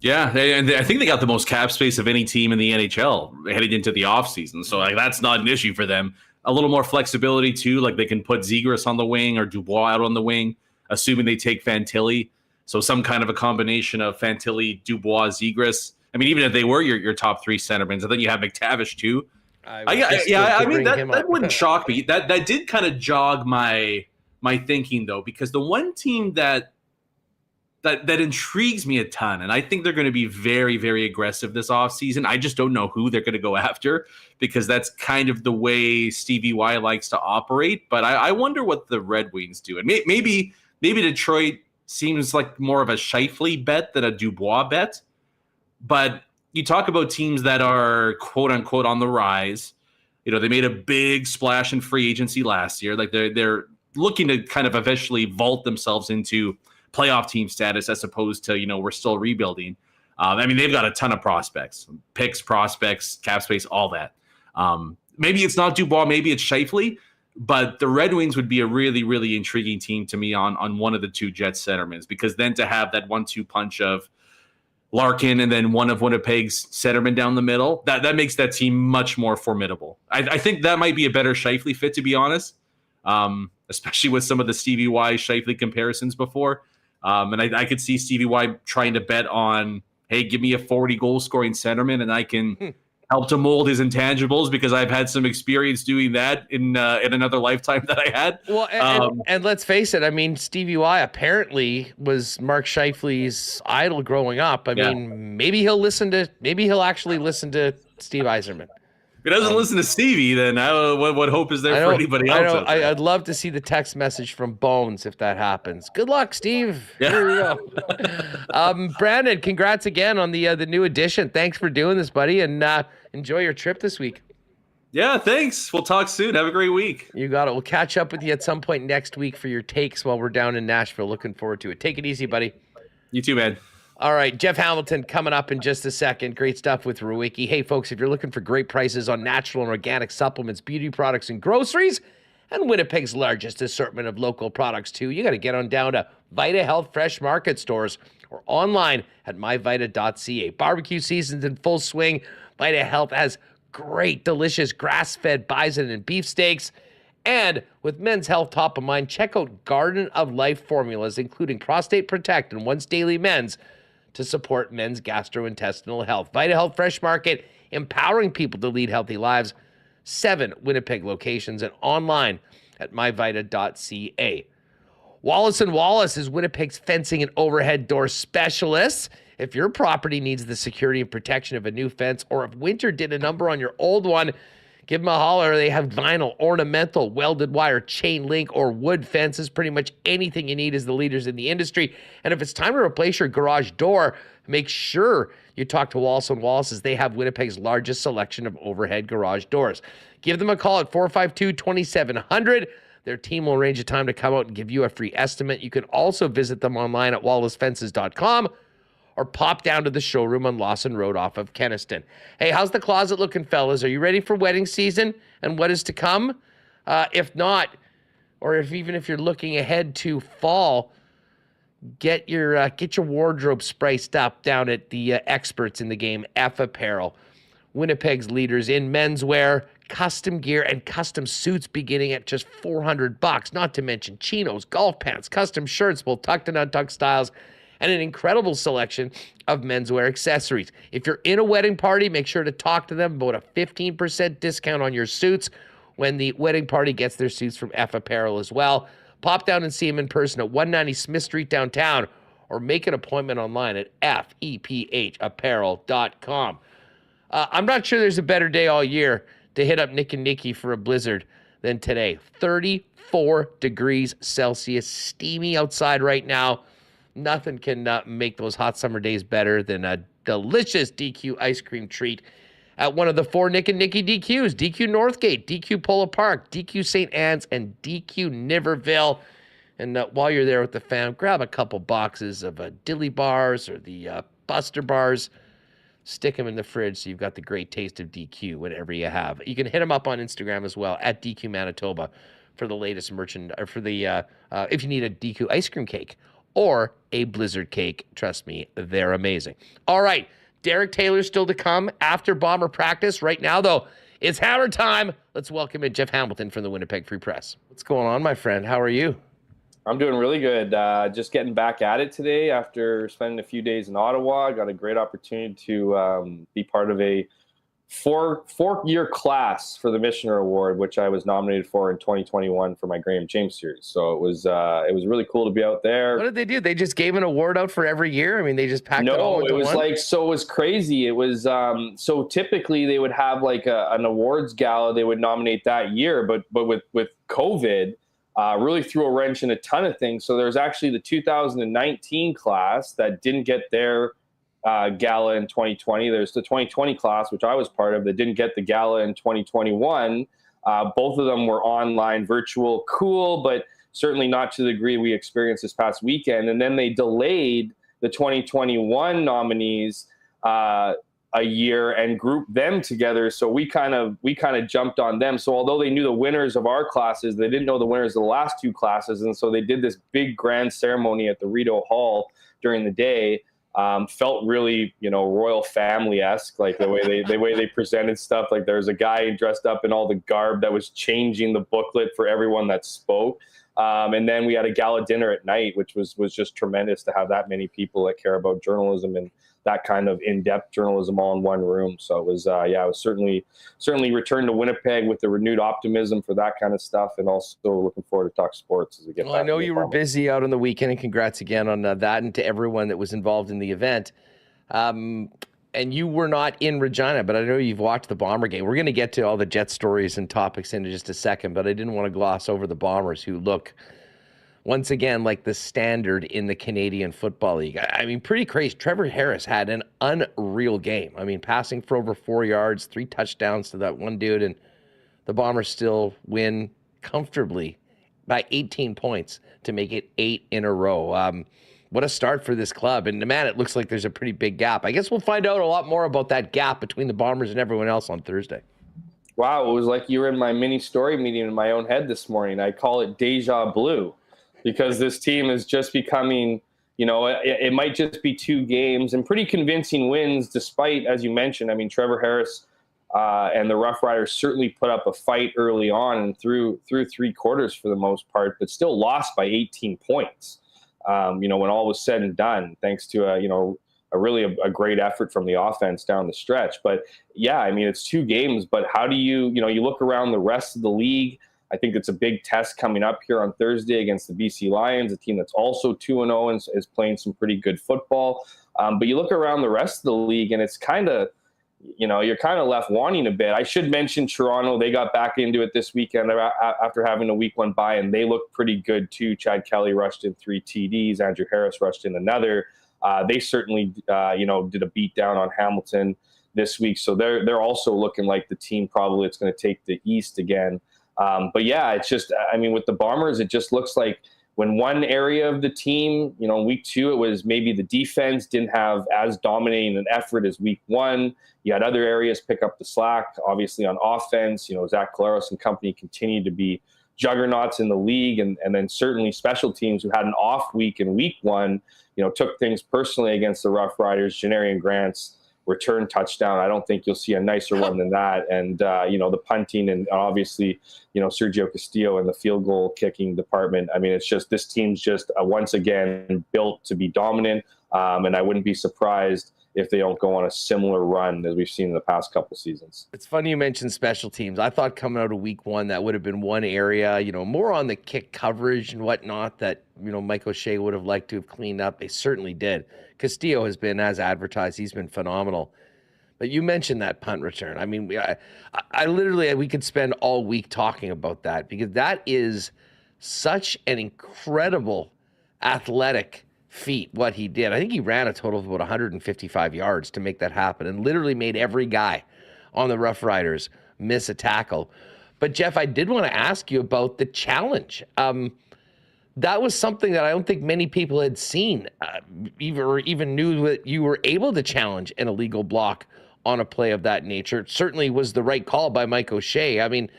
Yeah, and I think they got the most cap space of any team in the NHL heading into the offseason. So like, that's not an issue for them. A little more flexibility too, like they can put Zegras on the wing or Dubois out on the wing, assuming they take Fantilli. So some kind of a combination of Fantilli, Dubois, Zegras. I mean, even if they were your top three centermen, and then you have McTavish too. I mean that wouldn't shock me. That did kind of jog my thinking though, because the one team that intrigues me a ton, and I think they're going to be very, very aggressive this offseason. I just don't know who they're going to go after, because that's kind of the way Stevie Y likes to operate. But I wonder what the Red Wings do. And maybe Detroit seems like more of a Scheifele bet than a Dubois bet. But you talk about teams that are quote unquote on the rise. You know, they made a big splash in free agency last year. Like they're looking to kind of eventually vault themselves into playoff team status, as opposed to, we're still rebuilding. I mean, they've got a ton of prospects, picks, prospects, cap space, all that. Maybe it's not Dubois, maybe it's Scheifele, but the Red Wings would be a really, really intriguing team to me on one of the two Jets centermen, because then to have that 1-2 punch of Larkin and then one of Winnipeg's centermen down the middle, that makes that team much more formidable. I think that might be a better Scheifele fit, to be honest, especially with some of the Stevie Y Scheifele comparisons before. And I could see Stevie Y trying to bet on, hey, give me a 40 goal scoring centerman and I can help to mold his intangibles, because I've had some experience doing that in another lifetime that I had.
Well, and let's face it, I mean, Stevie Y apparently was Mark Scheifele's idol growing up. I mean, maybe he'll actually listen to Steve Yzerman.
If he doesn't listen to Stevie, then what hope is there for anybody else?
I'd love to see the text message from Bones if that happens. Good luck, Steve. Yeah. Here we go. Brandon, congrats again on the new edition. Thanks for doing this, buddy, and enjoy your trip this week.
Yeah, thanks. We'll talk soon. Have a great week.
You got it. We'll catch up with you at some point next week for your takes while we're down in Nashville. Looking forward to it. Take it easy, buddy.
You too, man.
All right, Jeff Hamilton coming up in just a second. Great stuff with Rewucki. Hey, folks, if you're looking for great prices on natural and organic supplements, beauty products, and groceries, and Winnipeg's largest assortment of local products, too, you got to get on down to Vita Health Fresh Market stores or online at myvita.ca. Barbecue season's in full swing. Vita Health has great, delicious grass-fed bison and beef steaks. And with men's health top of mind, check out Garden of Life formulas, including Prostate Protect and Once Daily Men's, to support men's gastrointestinal health. Vita Health Fresh Market, empowering people to lead healthy lives. 7 Winnipeg locations and online at myvita.ca. Wallace & Wallace is Winnipeg's fencing and overhead door specialists. If your property needs the security and protection of a new fence, or if winter did a number on your old one, give them a holler. They have vinyl, ornamental, welded wire, chain link, or wood fences. Pretty much anything you need is the leaders in the industry. And if it's time to replace your garage door, make sure you talk to Wallace & Wallace, as they have Winnipeg's largest selection of overhead garage doors. Give them a call at 452-2700. Their team will arrange a time to come out and give you a free estimate. You can also visit them online at wallacefences.com. or pop down to the showroom on Lawson Road off of Kenniston. Hey, how's the closet looking, fellas? Are you ready for wedding season and what is to come? If not, or if you're looking ahead to fall, get your wardrobe spiced up down at the experts in the game, F Apparel. Winnipeg's leaders in menswear, custom gear and custom suits beginning at just $400, not to mention chinos, golf pants, custom shirts, both tucked and untucked styles, and an incredible selection of menswear accessories. If you're in a wedding party, make sure to talk to them about a 15% discount on your suits when the wedding party gets their suits from F Apparel as well. Pop down and see them in person at 190 Smith Street downtown, or make an appointment online at fephapparel.com. I'm not sure there's a better day all year to hit up Nick and Nikki for a blizzard than today. 34 degrees Celsius, steamy outside right now. Nothing can make those hot summer days better than a delicious DQ ice cream treat at one of the 4 Nick and Nikki DQs: DQ Northgate, DQ Polo Park, DQ St. Anne's, and DQ Niverville. And while you're there with the fam, grab a couple boxes of dilly bars or the Buster bars. Stick them in the fridge so you've got the great taste of DQ whenever you have. You can hit them up on Instagram as well at DQ Manitoba for the latest merchant, or for the if you need a DQ ice cream cake or a blizzard cake. Trust me, they're amazing. All right, Derek Taylor's still to come after Bomber practice. Right now, though, it's Hammer time. Let's welcome in Jeff Hamilton from the Winnipeg Free Press. What's going on, my friend? How are you?
I'm doing really good. Just getting back at it today after spending a few days in Ottawa. I got a great opportunity to be part of a four-year class for the Missioner Award, which I was nominated for in 2021 for my Graham James series. So it was really cool to be out there.
What did they do? They just gave an award out for every year? I mean, they just packed it all into one?
No, it was crazy. It was so typically they would have like an awards gala. They would nominate that year, but with COVID, really threw a wrench in a ton of things. So there's actually the 2019 class that didn't get their gala in 2020. There's the 2020 class, which I was part of, that didn't get the gala in 2021. Both of them were online, virtual, cool, but certainly not to the degree we experienced this past weekend. And then they delayed the 2021 nominees a year and grouped them together. So we kind of jumped on them. So although they knew the winners of our classes, they didn't know the winners of the last 2 classes. And so they did this big grand ceremony at the Rideau Hall during the day. Felt really, royal family-esque, like the way they presented stuff. Like there's a guy dressed up in all the garb that was changing the booklet for everyone that spoke. And then we had a gala dinner at night, which was just tremendous to have that many people that care about journalism and that kind of in-depth journalism all in one room. So it was, it was certainly returned to Winnipeg with the renewed optimism for that kind of stuff, and also looking forward to talk sports as we get back.
Well, I know you were busy out on the weekend, and congrats again on that, and to everyone that was involved in the event. And you were not in Regina, but I know you've watched the Bomber game. We're going to get to all the Jet stories and topics in just a second, but I didn't want to gloss over the Bombers, who look once again like the standard in the Canadian Football League. I mean, pretty crazy. Trevor Harris had an unreal game. I mean, passing for over 4 yards, 3 touchdowns to that one dude, and the Bombers still win comfortably by 18 points to make it 8 in a row. What a start for this club. And, man, it looks like there's a pretty big gap. I guess we'll find out a lot more about that gap between the Bombers and everyone else on Thursday.
Wow, it was like you were in my mini story meeting in my own head this morning. I call it deja blue, because this team is just becoming, it might just be 2 games and pretty convincing wins, despite, as you mentioned, I mean, Trevor Harris and the Rough Riders certainly put up a fight early on and through 3 quarters for the most part, but still lost by 18 points. When all was said and done, thanks to a great effort from the offense down the stretch. But yeah, I mean, it's 2 games, but how do you look around the rest of the league? I think it's a big test coming up here on Thursday against the BC Lions, a team that's also 2-0 and is playing some pretty good football. But you look around the rest of the league, and it's kind of, you're kind of left wanting a bit. I should mention Toronto. They got back into it this weekend after having a week 1 bye, and they looked pretty good too. Chad Kelly rushed in 3 TDs. Andrew Harris rushed in another. They certainly, did a beat down on Hamilton this week. So they're also looking like the team probably it's going to take the East again. But yeah, it's just, I mean, with the Bombers, it just looks like when one area of the team, week 2, it was maybe the defense didn't have as dominating an effort as week 1. You had other areas pick up the slack, obviously on offense. Zach Collaros and company continued to be juggernauts in the league. And then certainly special teams, who had an off week in week 1, took things personally against the Rough Riders. Janarian Grant's return touchdown. I don't think you'll see a nicer one than that. And, the punting and obviously, Sergio Castillo in the field goal kicking department. I mean, it's just, this team's just once again built to be dominant. And I wouldn't be surprised if they don't go on a similar run as we've seen in the past couple seasons.
It's funny you mentioned special teams. I thought coming out of week one, that would have been one area, more on the kick coverage and whatnot that, Mike O'Shea would have liked to have cleaned up. They certainly did. Castillo has been, as advertised, he's been phenomenal. But you mentioned that punt return. I mean, I literally, we could spend all week talking about that because that is such an incredible athletic feat, what he did. I think he ran a total of about 155 yards to make that happen and literally made every guy on the Rough Riders miss a tackle. But Jeff, I did want to ask you about the challenge. That was something that I don't think many people had seen, even knew that you were able to challenge an illegal block on a play of that nature. It certainly was the right call by Mike O'Shea. I mean,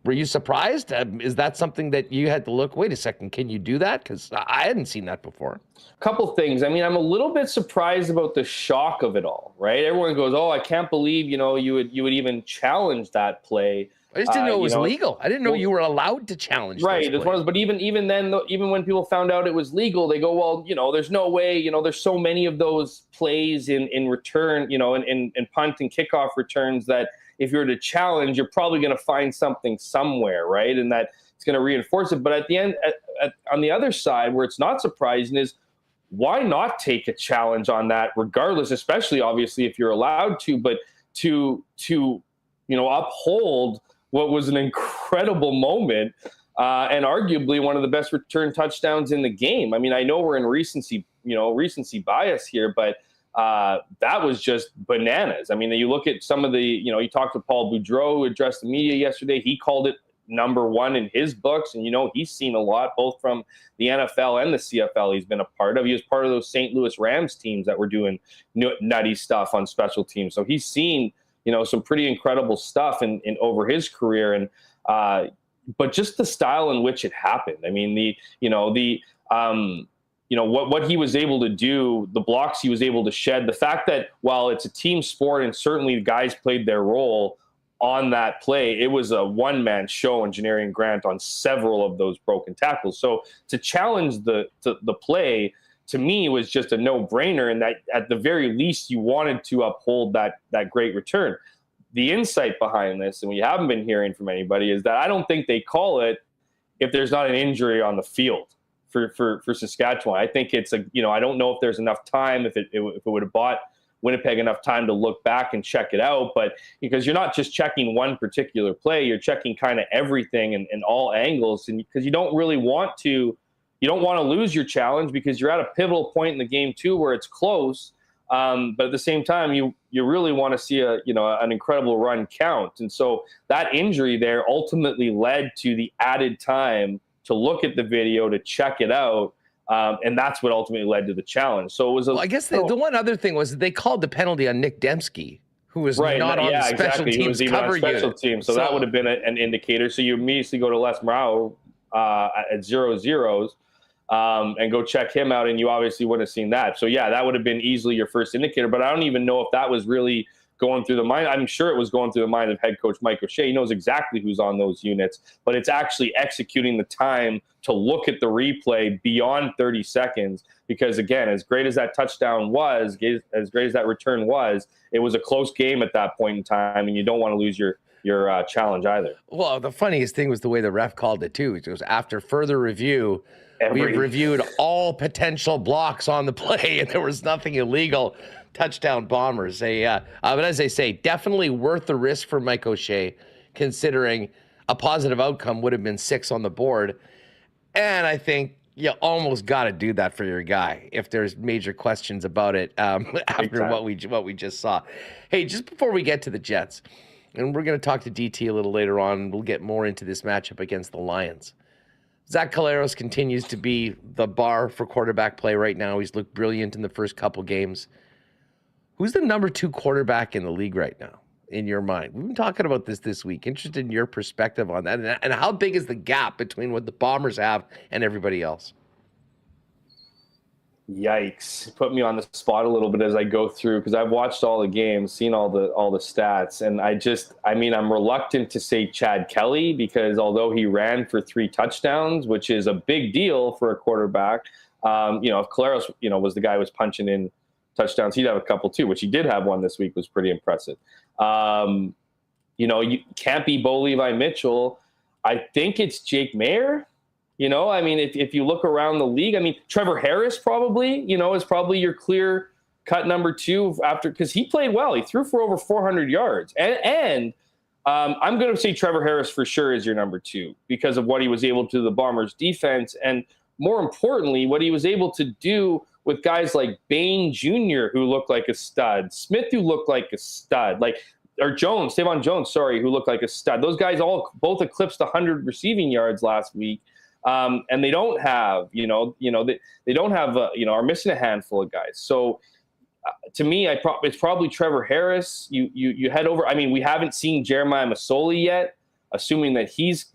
were you surprised? Is that something that you had to look, wait a second, can you do that? Because I hadn't seen that before.
A couple things. I mean, I'm a little bit surprised about the shock of it all, right? Everyone goes, oh, I can't believe, you would even challenge that play.
I just didn't know it was legal. I didn't know you were allowed to challenge.
Right. But even then, even when people found out it was legal, they go, well, there's no way, there's so many of those plays in return, in punt and kickoff returns that if you were to challenge, you're probably going to find something somewhere, right? And that it's going to reinforce it. But at the end, on the other side, where it's not surprising is why not take a challenge on that regardless, especially obviously if you're allowed to, but to uphold what was an incredible moment and arguably one of the best return touchdowns in the game. I mean, I know we're in recency bias here, but that was just bananas. I mean, you look at some of the, you talked to Paul Boudreau, who addressed the media yesterday. He called it number one in his books. And, he's seen a lot, both from the NFL and the CFL he's been a part of. He was part of those St. Louis Rams teams that were doing nutty stuff on special teams. So he's seen, some pretty incredible stuff in over his career. And, but just the style in which it happened. I mean, what he was able to do, the blocks he was able to shed, the fact that while it's a team sport and certainly the guys played their role on that play, it was a one-man show in Janarian Grant on several of those broken tackles. So to challenge the play, to me, was just a no-brainer, and that at the very least you wanted to uphold that great return. The insight behind this, and we haven't been hearing from anybody, is that I don't think they call it if there's not an injury on the field. For Saskatchewan, I think it's I don't know if there's enough time, if it would have bought Winnipeg enough time to look back and check it out, but because you're not just checking one particular play, you're checking kind of everything and all angles, and because you don't want to lose your challenge because you're at a pivotal point in the game too where it's close, but at the same time you really want to see an incredible run count, and so that injury there ultimately led to the added time to look at the video, to check it out, and that's what ultimately led to the challenge. So it was
I guess the one other thing was they called the penalty on Nick Dembski, who was not on the special teams cover unit.
Team, so that would have been an indicator. So you immediately go to Les Moraux at 0-0s and go check him out, and you obviously wouldn't have seen that. So, yeah, that would have been easily your first indicator, but I don't even know if that was really going through the mind. I'm sure it was going through the mind of head coach Mike O'Shea. He knows exactly who's on those units, but it's actually executing the time to look at the replay beyond 30 seconds. Because again, as great as that touchdown was, as great as that return was, it was a close game at that point in time, and you don't want to lose your challenge either.
Well, the funniest thing was the way the ref called it too. It was after further review, we've reviewed all potential blocks on the play, and there was nothing illegal. Touchdown Bombers. But as I say, definitely worth the risk for Mike O'Shea, considering a positive outcome would have been 6 on the board. And I think you almost got to do that for your guy if there's major questions about it after what we just saw. Hey, just before we get to the Jets, and we're going to talk to DT a little later on, and we'll get more into this matchup against the Lions. Zach Collaros continues to be the bar for quarterback play right now. He's looked brilliant in the first couple games. Who's the number 2 quarterback in the league right now, in your mind? We've been talking about this week. Interested in your perspective on that. And how big is the gap between what the Bombers have and everybody else?
Yikes. Put me on the spot a little bit as I go through, because I've watched all the games, seen all the stats, and I'm reluctant to say Chad Kelly, because although he ran for 3 touchdowns, which is a big deal for a quarterback, if Collaros, was the guy who was punching in touchdowns, he'd have a couple too, which he did have one this week, was pretty impressive. You can't be Bo Levi Mitchell. I think it's Jake Mayer. If you look around the league, Trevor Harris probably, is probably your clear cut number 2 after, because he played well. He threw for over 400 yards. And I'm going to say Trevor Harris for sure is your number 2 because of what he was able to do to the Bombers defense. And more importantly, what he was able to do with guys like Bain Jr., who looked like a stud, Smith, who looked like a stud, Tavon Jones, who looked like a stud. Those guys both eclipsed 100 receiving yards last week. And they don't have, they don't have, are missing a handful of guys. So to me, it's probably Trevor Harris. You head over. We haven't seen Jeremiah Masoli yet, assuming that he's,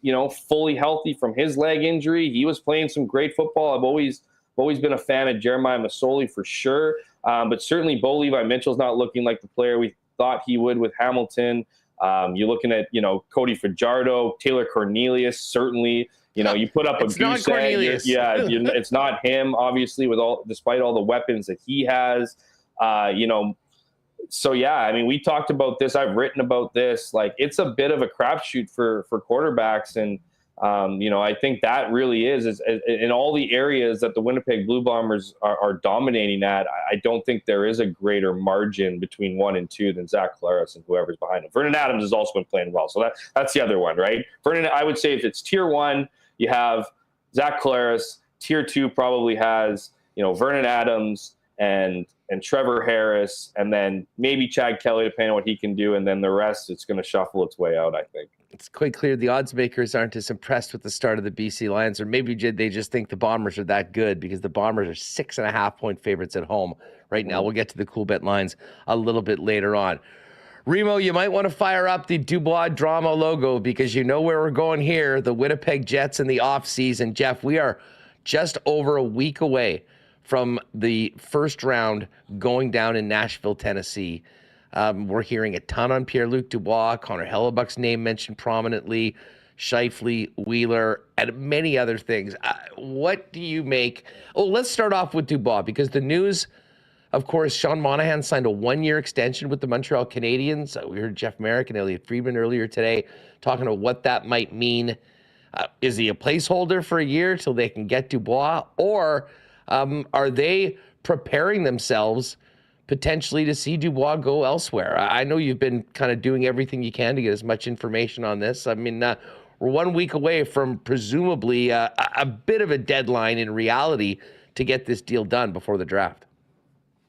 fully healthy from his leg injury. He was playing some great football. I've always been a fan of Jeremiah Masoli for sure. But certainly Bo Levi Mitchell's not looking like the player we thought he would with Hamilton. You're looking at, Cody Fajardo, Taylor Cornelius, certainly. You put up a goose egg. It's not him, obviously, despite all the weapons that he has. So we talked about this. I've written about this. It's a bit of a crapshoot for quarterbacks, and I think that really is in all the areas that the Winnipeg Blue Bombers are dominating at. I don't think there is a greater margin between 1 and 2 than Zach Collaros and whoever's behind him. Vernon Adams has also been playing well, so that's the other one, right? Vernon, I would say if it's tier 1. You have Zach Collaros. Tier 2 probably has, Vernon Adams and Trevor Harris, and then maybe Chad Kelly, depending on what he can do, and then the rest, it's going to shuffle its way out, I think.
It's quite clear the odds makers aren't as impressed with the start of the BC Lions, or maybe they just think the Bombers are that good, because the Bombers are 6.5-point favorites at home right now. We'll get to the Coolbet Lines a little bit later on. Remo, you might want to fire up the Dubois Drama logo, because you know where we're going here, the Winnipeg Jets in the offseason. Jeff, we are just over a week away from the first round going down in Nashville, Tennessee. We're hearing a ton on Pierre-Luc Dubois, Connor Hellebuck's name mentioned prominently, Scheifele, Wheeler, and many other things. What do you make? Oh, let's start off with Dubois, because the news, of course, Sean Monahan signed a 1-year extension with the Montreal Canadiens. We heard Jeff Merrick and Elliot Friedman earlier today talking about what that might mean. Is he a placeholder for a year till they can get Dubois? Or are they preparing themselves potentially to see Dubois go elsewhere? I know you've been kind of doing everything you can to get as much information on this. We're 1 week away from presumably a bit of a deadline in reality to get this deal done before the draft.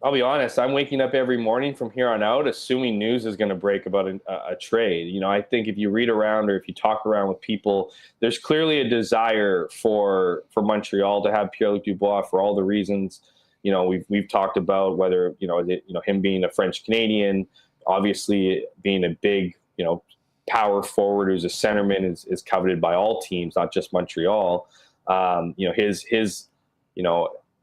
I'll be honest, I'm waking up every morning from here on out assuming news is going to break about a trade. I think if you read around or if you talk around with people, there's clearly a desire for Montreal to have Pierre-Luc Dubois for all the reasons, we've talked about, whether, him being a French Canadian, obviously being a big, power forward who's a centerman is coveted by all teams, not just Montreal. His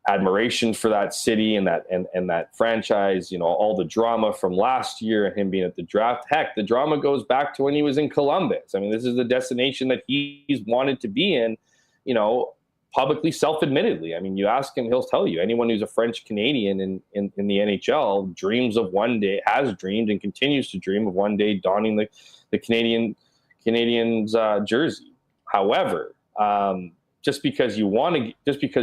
admiration for that city and that franchise, all the drama from last year and him being at the draft. Heck, the drama goes back to when he was in Columbus. This is the destination that he's wanted to be in, publicly, self-admittedly. You ask him, he'll tell you. Anyone who's a French Canadian in the NHL dreams of one day, has dreamed and continues to dream of one day donning the Canadians jersey. However, just because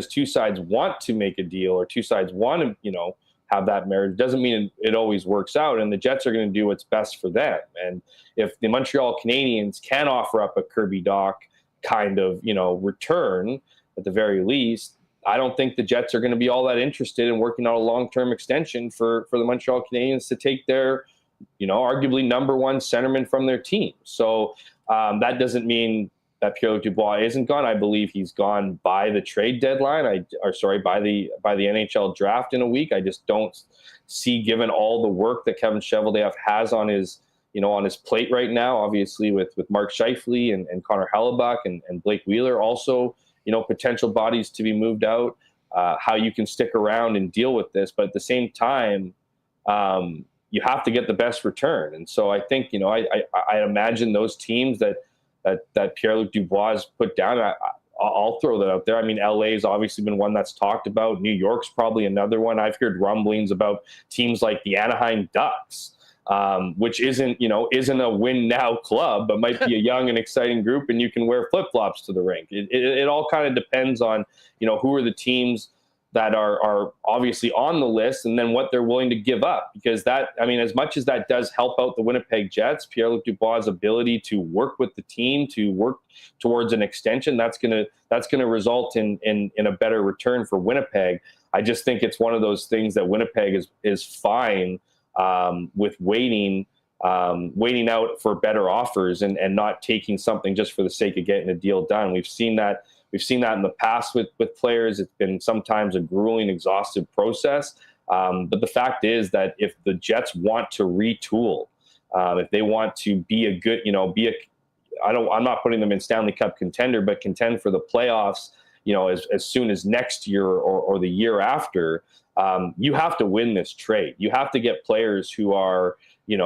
two sides want to make a deal or two sides want to, have that marriage doesn't mean it always works out. And the Jets are going to do what's best for them. And if the Montreal Canadiens can offer up a Kirby Dach kind of, return at the very least, I don't think the Jets are going to be all that interested in working on a long-term extension for the Montreal Canadiens to take their, arguably number one centerman from their team. So that doesn't mean that Pierre-Luc Dubois isn't gone. I believe he's gone by the trade deadline. By the NHL draft in a week. I just don't see, given all the work that Kevin Cheveldayoff has on his plate right now, obviously with Mark Scheifele and Connor Hellebuck and Blake Wheeler also, potential bodies to be moved out. how you can stick around and deal with this. But at the same time, you have to get the best return. And so I think, I imagine those teams that Pierre-Luc Dubois has put down, I'll throw that out there. I mean, LA has obviously been one that's talked about. New York's probably another one. I've heard rumblings about teams like the Anaheim Ducks, which isn't a win now club, but might be a young and exciting group, and you can wear flip-flops to the rink. It all kind of depends on, who are the teams that are obviously on the list, and then what they're willing to give up. Because as much as that does help out the Winnipeg Jets, Pierre-Luc Dubois' ability to work with the team, to work towards an extension, that's gonna result in a better return for Winnipeg. I just think it's one of those things that Winnipeg is fine with waiting out for better offers and not taking something just for the sake of getting a deal done. We've seen that in the past with players. It's been sometimes a grueling, exhaustive process. But the fact is that if the Jets want to retool, if they want to be a good, I'm not putting them in Stanley Cup contender, but contend for the playoffs, as soon as next year or the year after, you have to win this trade. You have to get players who are if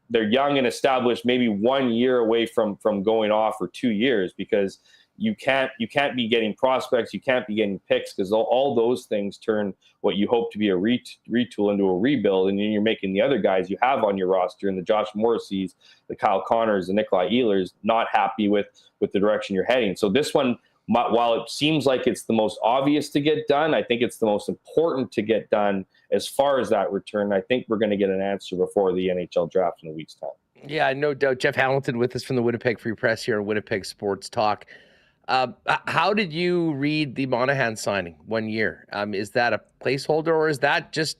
they're young and established, maybe 1 year away from going off, or 2 years, because you can't be getting prospects, you can't be getting picks, because all those things turn what you hope to be a retool into a rebuild, and then you're making the other guys you have on your roster, and the Josh Morrisseys, the Kyle Connors, the Nikolai Ehlers, not happy with the direction you're heading. So this one, while it seems like it's the most obvious to get done, I think it's the most important to get done as far as that return. I think we're going to get an answer before the NHL draft in a week's time.
Yeah, no doubt. Jeff Hamilton with us from the Winnipeg Free Press here on Winnipeg Sports Talk. How did you read the Monahan signing 1 year? Is that a placeholder, or is that just,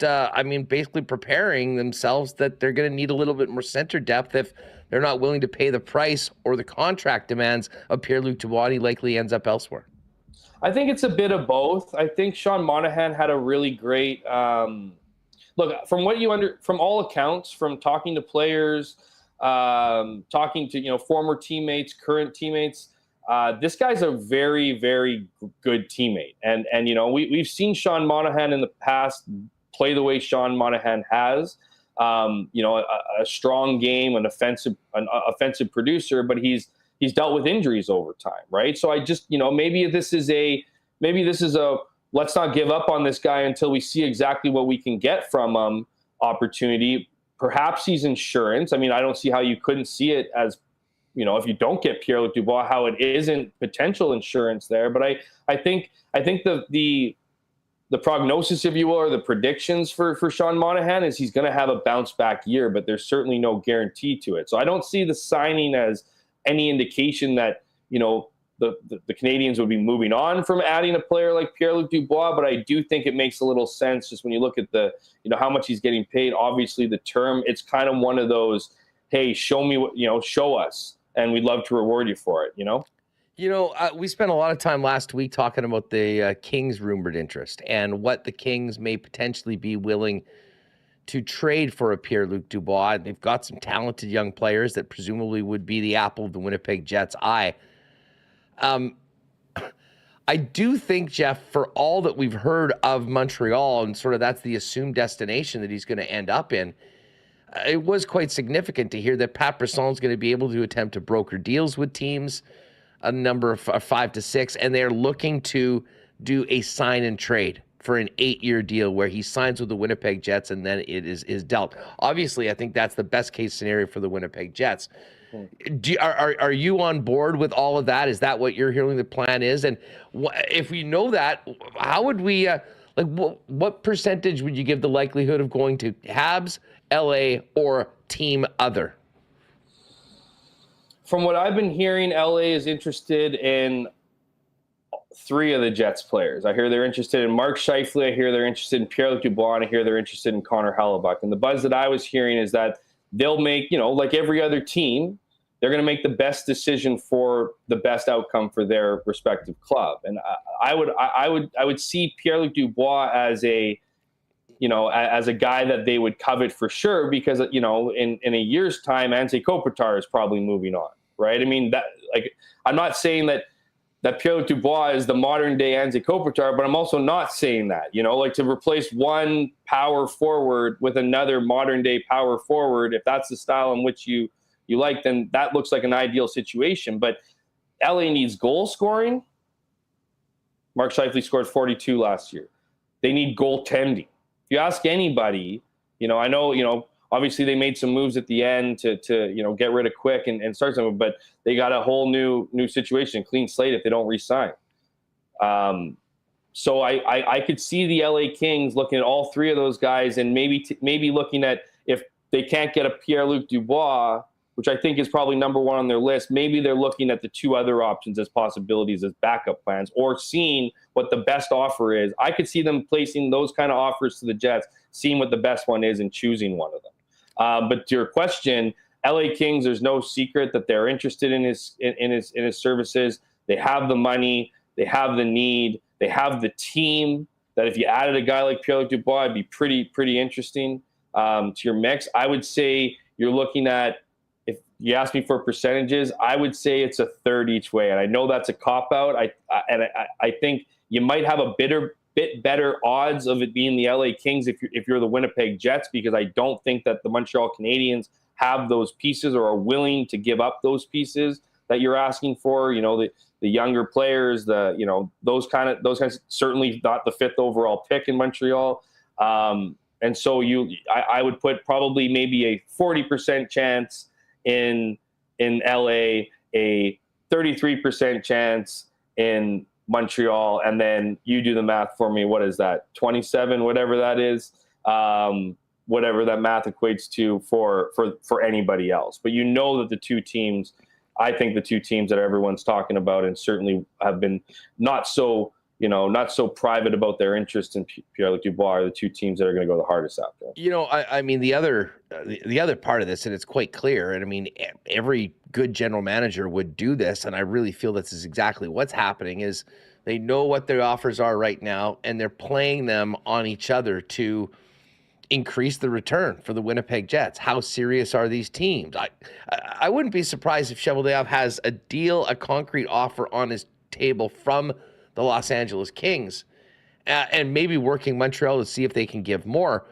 basically preparing themselves that they're going to need a little bit more center depth if they're not willing to pay the price or the contract demands of Pierre-Luc Dubois? He likely ends up elsewhere.
I think it's a bit of both. I think Sean Monahan had a really great look from all accounts, from talking to players, talking to former teammates, current teammates. This guy's a very, very good teammate, and we've seen Sean Monahan in the past play the way Sean Monahan has. A strong game, an offensive producer, but he's dealt with injuries over time, right? So I just, maybe this is a let's not give up on this guy until we see exactly what we can get from him opportunity. Perhaps he's insurance. I mean, I don't see how you couldn't see it as, if you don't get Pierre-Luc Dubois, how it isn't potential insurance there. But I think the prognosis, if you will, or the predictions for Sean Monahan is he's going to have a bounce back year, but there's certainly no guarantee to it. So I don't see the signing as any indication that, the Canadians would be moving on from adding a player like Pierre-Luc Dubois, but I do think it makes a little sense just when you look at the, how much he's getting paid. Obviously the term, it's kind of one of those, hey, show me what, show us, and we'd love to reward you for it,
we spent a lot of time last week talking about the Kings' rumored interest and what the Kings may potentially be willing to trade for a Pierre-Luc Dubois. They've got some talented young players that presumably would be the apple of the Winnipeg Jets' eye. I do think, Jeff, for all that we've heard of Montreal, and sort of that's the assumed destination that he's going to end up in, it was quite significant to hear that Paterson is going to be able to attempt to broker deals with teams, a number of 5 to 6, and they're looking to do a sign and trade for an 8-year deal where he signs with the Winnipeg Jets and then it is dealt. Obviously, I think that's the best case scenario for the Winnipeg Jets. Are you on board with all of that? Is that what you're hearing the plan is? And if we know that, how would we, what percentage would you give the likelihood of going to Habs, LA, or team other?
From what I've been hearing, LA is interested in 3 of the Jets players. I hear they're interested in Mark Scheifele. I hear they're interested in Pierre-Luc Dubois. And I hear they're interested in Connor Hellebuck. And the buzz that I was hearing is that they'll make, like every other team, they're going to make the best decision for the best outcome for their respective club. And I would see Pierre-Luc Dubois as a guy that they would covet for sure, because, in a year's time, Anze Kopitar is probably moving on, right? I mean, I'm not saying that that Pierre-Luc Dubois is the modern day Anze Kopitar, but I'm also not saying that, like to replace one power forward with another modern day power forward. If that's the style in which you like, then that looks like an ideal situation. But LA needs goal scoring. Mark Scheifele scored 42 last year. They need goaltending. If you ask anybody, I know, obviously they made some moves at the end to get rid of Quick and start something, but they got a whole new situation, clean slate if they don't re-sign. So I could see the LA Kings looking at all three of those guys and maybe looking at, if they can't get a Pierre-Luc Dubois, which I think is probably number one on their list, maybe they're looking at the two other options as possibilities as backup plans, or seeing what the best offer is. I could see them placing those kind of offers to the Jets, seeing what the best one is and choosing one of them. But to your question, LA Kings, there's no secret that they're interested in his services. They have the money, they have the need, they have the team. That if you added a guy like Pierre-Luc Dubois, it'd be pretty interesting to your mix. I would say you're looking at, if you ask me for percentages, I would say it's a third each way. And I know that's a cop out. I think you might have a bit better odds of it being the LA Kings if you're the Winnipeg Jets, because I don't think that the Montreal Canadiens have those pieces or are willing to give up those pieces that you're asking for. The younger players, those kinds, certainly not the 5th overall pick in Montreal. And so I would put probably maybe a 40% chance in LA, a 33% chance in Montreal, and then you do the math for me. What is that? 27, whatever that is, whatever that math equates to for anybody else. But that the two teams, I think the two teams that everyone's talking about and certainly have been not so private about their interest in Pierre-Luc Dubois are the two teams that are going to go the hardest after.
I mean, the other part of this, and it's quite clear, and I mean, every good general manager would do this, and I really feel this is exactly what's happening, is they know what their offers are right now, and they're playing them on each other to increase the return for the Winnipeg Jets. How serious are these teams? I wouldn't be surprised if Cheveldayoff has a concrete offer on his table from the Los Angeles Kings, and maybe working Montreal to see if they can give more.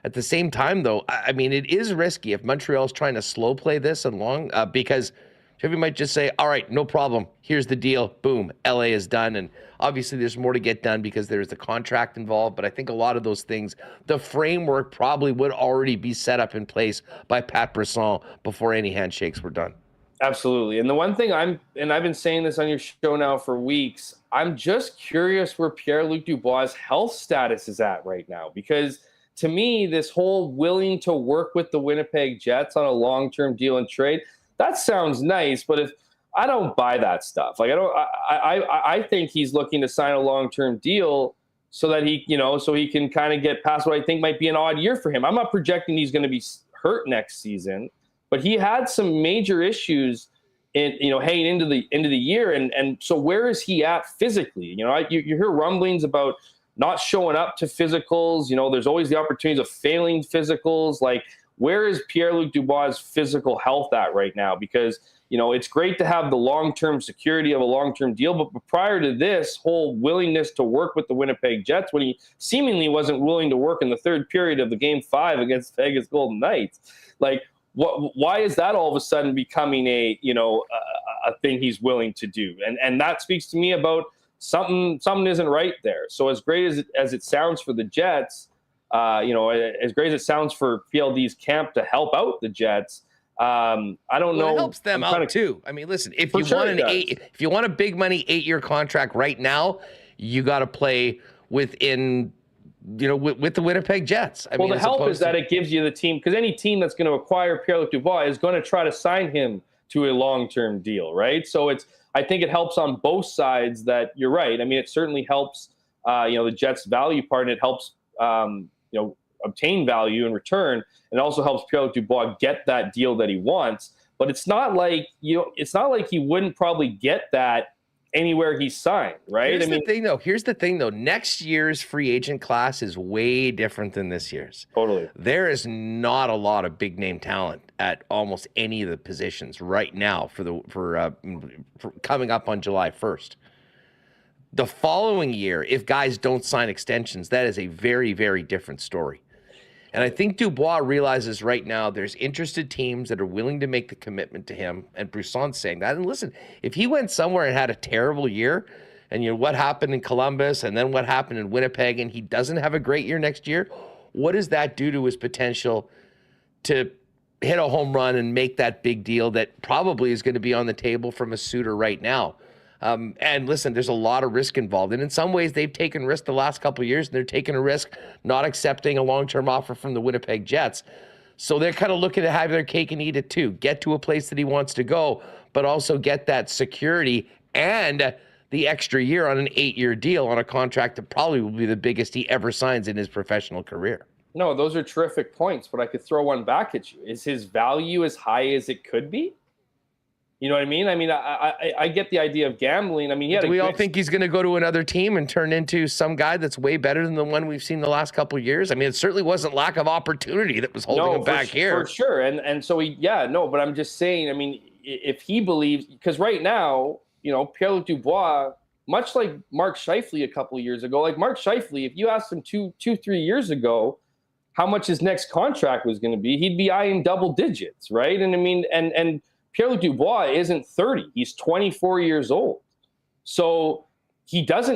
At the same time, though, I mean, it is risky if Montreal's trying to slow play this along, because Chevy might just say, all right, no problem. Here's the deal. Boom. LA is done. And obviously there's more to get done because there's the contract involved. But I think a lot of those things, the framework probably would already be set up in place by Pat Brisson before any handshakes were done.
Absolutely. And the one thing I've been saying this on your show now for weeks, I'm just curious where Pierre-Luc Dubois' health status is at right now, because to me, this whole willing to work with the Winnipeg Jets on a long-term deal and trade, that sounds nice, but if I don't buy that stuff, like I think he's looking to sign a long-term deal so that he can kind of get past what I think might be an odd year for him. I'm not projecting he's going to be hurt next season, but he had some major issues heading into the year, and so where is he at physically? You hear rumblings about not showing up to physicals. There's always the opportunities of failing physicals. Like, where is Pierre-Luc Dubois' physical health at right now? Because, it's great to have the long-term security of a long-term deal, but prior to this whole willingness to work with the Winnipeg Jets, when he seemingly wasn't willing to work in the third period of the Game 5 against Vegas Golden Knights, like, why is that all of a sudden becoming a thing he's willing to do? And that speaks to me about something isn't right there. So as great as it sounds for the Jets, as great as it sounds for PLD's camp to help out the Jets, I don't know.
It helps them out too. I mean, listen, if you want a big money 8-year contract right now, you got to play within, with the Winnipeg Jets.
The help is that it gives you the team, because any team that's going to acquire Pierre-Luc Dubois is going to try to sign him to a long-term deal, right? So I think it helps on both sides that you're right. I mean, it certainly helps, the Jets' value part, and it helps, obtain value in return, and it also helps Pierre-Luc Dubois get that deal that he wants. But it's not like he wouldn't probably get that anywhere he's signed, right?
Here's the thing though. Next year's free agent class is way different than this year's.
Totally.
There is not a lot of big name talent at almost any of the positions right now for coming up on July 1st. The following year, if guys don't sign extensions, that is a very, very different story. And I think Dubois realizes right now there's interested teams that are willing to make the commitment to him. And Brisson's saying that. And listen, if he went somewhere and had a terrible year, and you know what happened in Columbus and then what happened in Winnipeg, and he doesn't have a great year next year, what does that do to his potential to hit a home run and make that big deal that probably is going to be on the table from a suitor right now? And listen, there's a lot of risk involved. And in some ways, they've taken risk the last couple of years, and they're taking a risk not accepting a long-term offer from the Winnipeg Jets. So they're kind of looking to have their cake and eat it too. Get to a place that he wants to go, but also get that security and the extra year on an 8-year deal on a contract that probably will be the biggest he ever signs in his professional career.
No, those are terrific points, but I could throw one back at you. Is his value as high as it could be? You know what I mean? I mean, I get the idea of gambling. I mean,
do we all think he's going to go to another team and turn into some guy that's way better than the one we've seen the last couple of years? I mean, it certainly wasn't lack of opportunity that was holding him back here.
For sure. And so but I'm just saying, I mean, if he believes, because right now, you know, Pierre-Luc Dubois, much like Mark Scheifele a couple of years ago, like Mark Scheifele, if you asked him 3 years ago how much his next contract was going to be, he'd be eyeing double digits, right? And I mean, and Pierre-Luc Dubois isn't 30. He's 24 years old. So he does,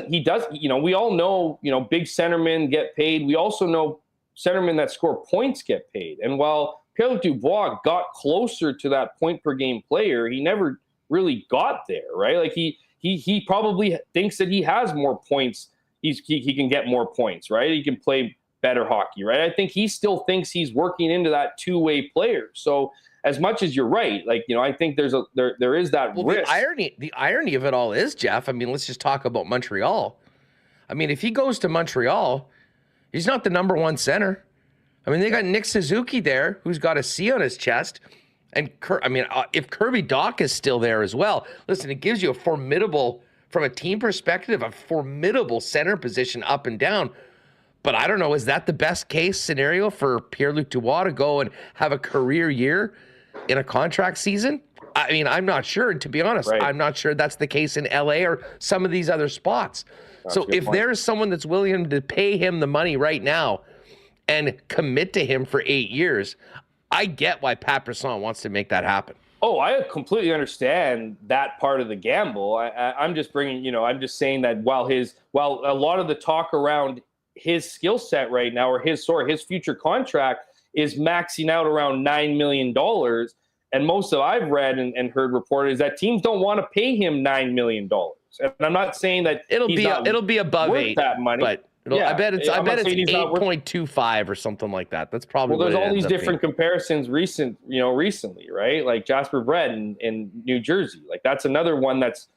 you know, we all know, you know, big centermen get paid. We also know centermen that score points get paid. And while Pierre-Luc Dubois got closer to that point per game player, he never really got there, right? Like he probably thinks that he has more points. He can get more points, right? He can play better hockey, right? I think he still thinks he's working into that two-way player. So as much as you're right, like, you know, I think there is that risk.
The irony of it all is, Jeff, I mean, let's just talk about Montreal. I mean, if he goes to Montreal, he's not the number one center. I mean, they got Nick Suzuki there, who's got a C on his chest. And if Kirby Dach is still there as well, listen, it gives you a formidable, from a team perspective, a formidable center position up and down. But I don't know, is that the best case scenario for Pierre-Luc Dubois to go and have a career year in a contract season? I mean, I'm not sure. And to be honest, right, I'm not sure that's the case in LA or some of these other spots. That's so if there's someone that's willing to pay him the money right now and commit to him for 8 years, I get why Paterson wants to make that happen.
Oh, I completely understand that part of the gamble. I'm just bringing, you know, I'm just saying that while a lot of the talk around his skill set right now, or his future contract is maxing out around $9 million. And most of I've read and heard reported is that teams don't want to pay him $9 million. And I'm not saying that
it'll be above
worth
8
that money,
but I bet it's 8.25 or something like that. That's probably
there's all these different comparisons recently, right? Like Jasper Brett in New Jersey. Like that's another one that's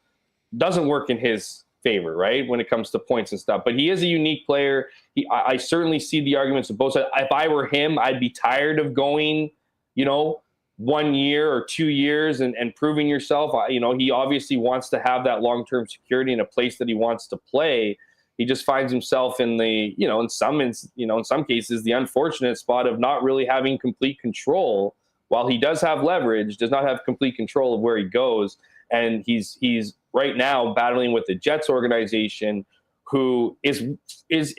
doesn't work in his favor, right, when it comes to points and stuff. But he is a unique player. I certainly see the arguments of both sides. If I were him, I'd be tired of going, 1 year or 2 years and proving yourself. He obviously wants to have that long-term security in a place that he wants to play. He just finds himself in the, in some cases, the unfortunate spot of not really having complete control. While he does have leverage, does not have complete control of where he goes. And he's right now battling with the Jets organization, who is,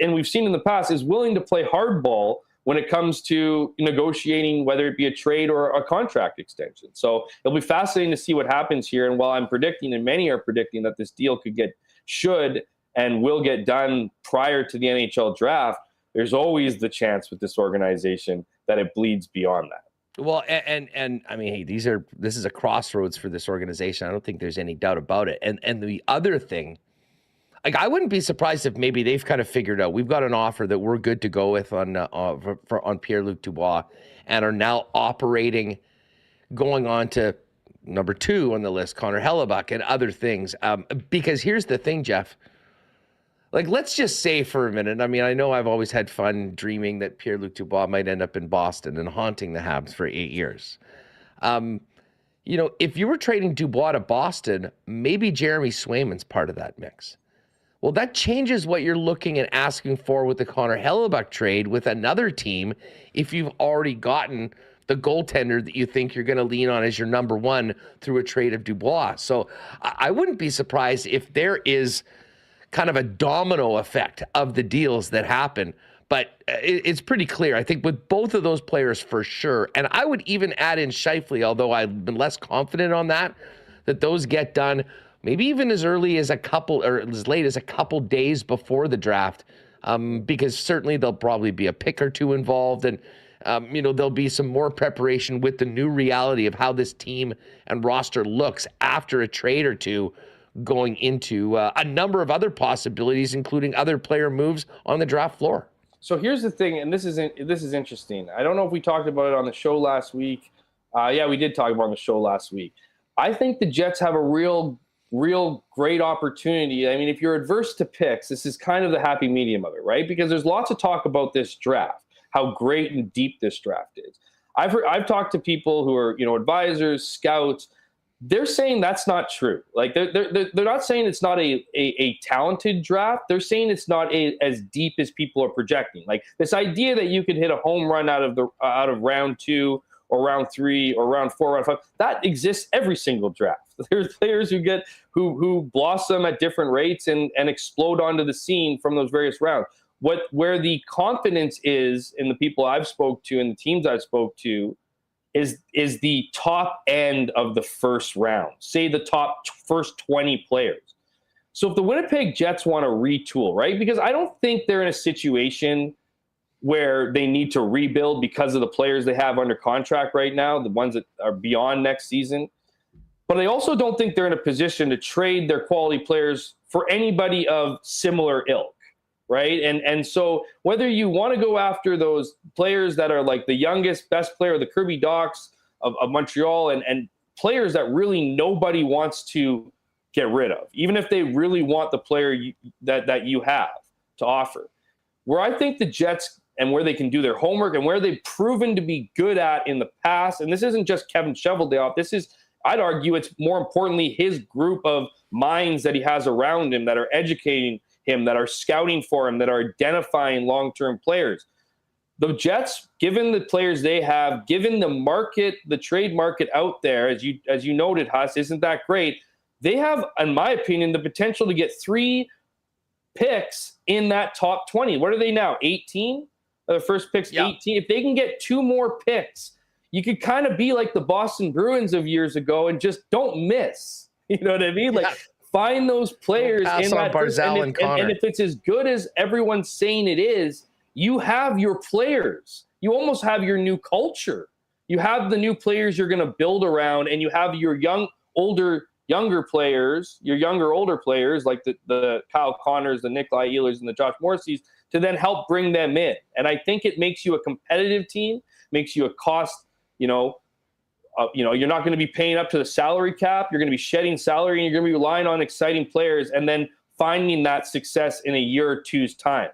and we've seen in the past, is willing to play hardball when it comes to negotiating, whether it be a trade or a contract extension. So it'll be fascinating to see what happens here. And while I'm predicting, and many are predicting, that this deal should and will get done prior to the NHL draft, there's always the chance with this organization that it bleeds beyond that.
Well, and I mean, hey, this is a crossroads for this organization. I don't think there's any doubt about it. And the other thing, like, I wouldn't be surprised if maybe they've kind of figured out, we've got an offer that we're good to go with on Pierre-Luc Dubois, and are now operating, going on to number 2 on the list, Connor Hellebuck, and other things. Because here's the thing, Jeff. Like, let's just say for a minute, I mean, I know I've always had fun dreaming that Pierre-Luc Dubois might end up in Boston and haunting the Habs for 8 years. If you were trading Dubois to Boston, maybe Jeremy Swayman's part of that mix. Well, that changes what you're looking and asking for with the Connor Hellebuck trade with another team if you've already gotten the goaltender that you think you're going to lean on as your number 1 through a trade of Dubois. So I wouldn't be surprised if there is kind of a domino effect of the deals that happen. But it's pretty clear, I think, with both of those players for sure. And I would even add in Scheifele, although I've been less confident on that those get done maybe even as early as a couple or as late as a couple days before the draft, because certainly there'll probably be a pick or two involved. And, there'll be some more preparation with the new reality of how this team and roster looks after a trade or two, going into a number of other possibilities, including other player moves on the draft floor.
So here's the thing, and this is interesting. I don't know if we talked about it on the show last week. Yeah, we did talk about it on the show last week. I think the Jets have a real great opportunity. I mean, if you're adverse to picks, this is kind of the happy medium of it, right? Because there's lots of talk about this draft, how great and deep this draft is. I've talked to people who are, advisors, scouts. They're saying that's not true. Like they're not saying it's not a talented draft. They're saying it's not as deep as people are projecting. Like this idea that you could hit a home run out of round 2 or round 3 or round 4, round 5, that exists every single draft. There's players who blossom at different rates and explode onto the scene from those various rounds. Where the confidence is in the people I've spoke to and the teams I've spoke to is the top end of the first round, say the first 20 players. So if the Winnipeg Jets want to retool, right? Because I don't think they're in a situation where they need to rebuild because of the players they have under contract right now, the ones that are beyond next season. But I also don't think they're in a position to trade their quality players for anybody of similar ilk, right? And so whether you want to go after those players that are like the youngest, best player, the Kirby Docs of Montreal, and players that really nobody wants to get rid of, even if they really want the player that you have to offer. Where I think the Jets and where they can do their homework and where they've proven to be good at in the past, and this isn't just Kevin Cheveldayoff, this is, I'd argue it's more importantly his group of minds that he has around him that are educating him, that are scouting for him, that are identifying long-term players. The Jets, given the players they have, given the market, the trade market out there, as you noted, Huss, isn't that great? They have, in my opinion, the potential to get 3 picks in that top 20. What are they now, 18? The first pick's 18. If they can get 2 more picks, you could kind of be like the Boston Bruins of years ago and just don't miss. You know what I mean? Like, find those players in that. And if it's as good as everyone's saying it is, you have your players. You almost have your new culture. You have the new players you're going to build around, and you have your younger players, your younger, older players like the Kyle Connors, the Nikolai Ehlers, and the Josh Morrisseys to then help bring them in. And I think it makes you a competitive team, makes you a cost, you're not going to be paying up to the salary cap. You're going to be shedding salary, and you're going to be relying on exciting players and then finding that success in a year or two's time.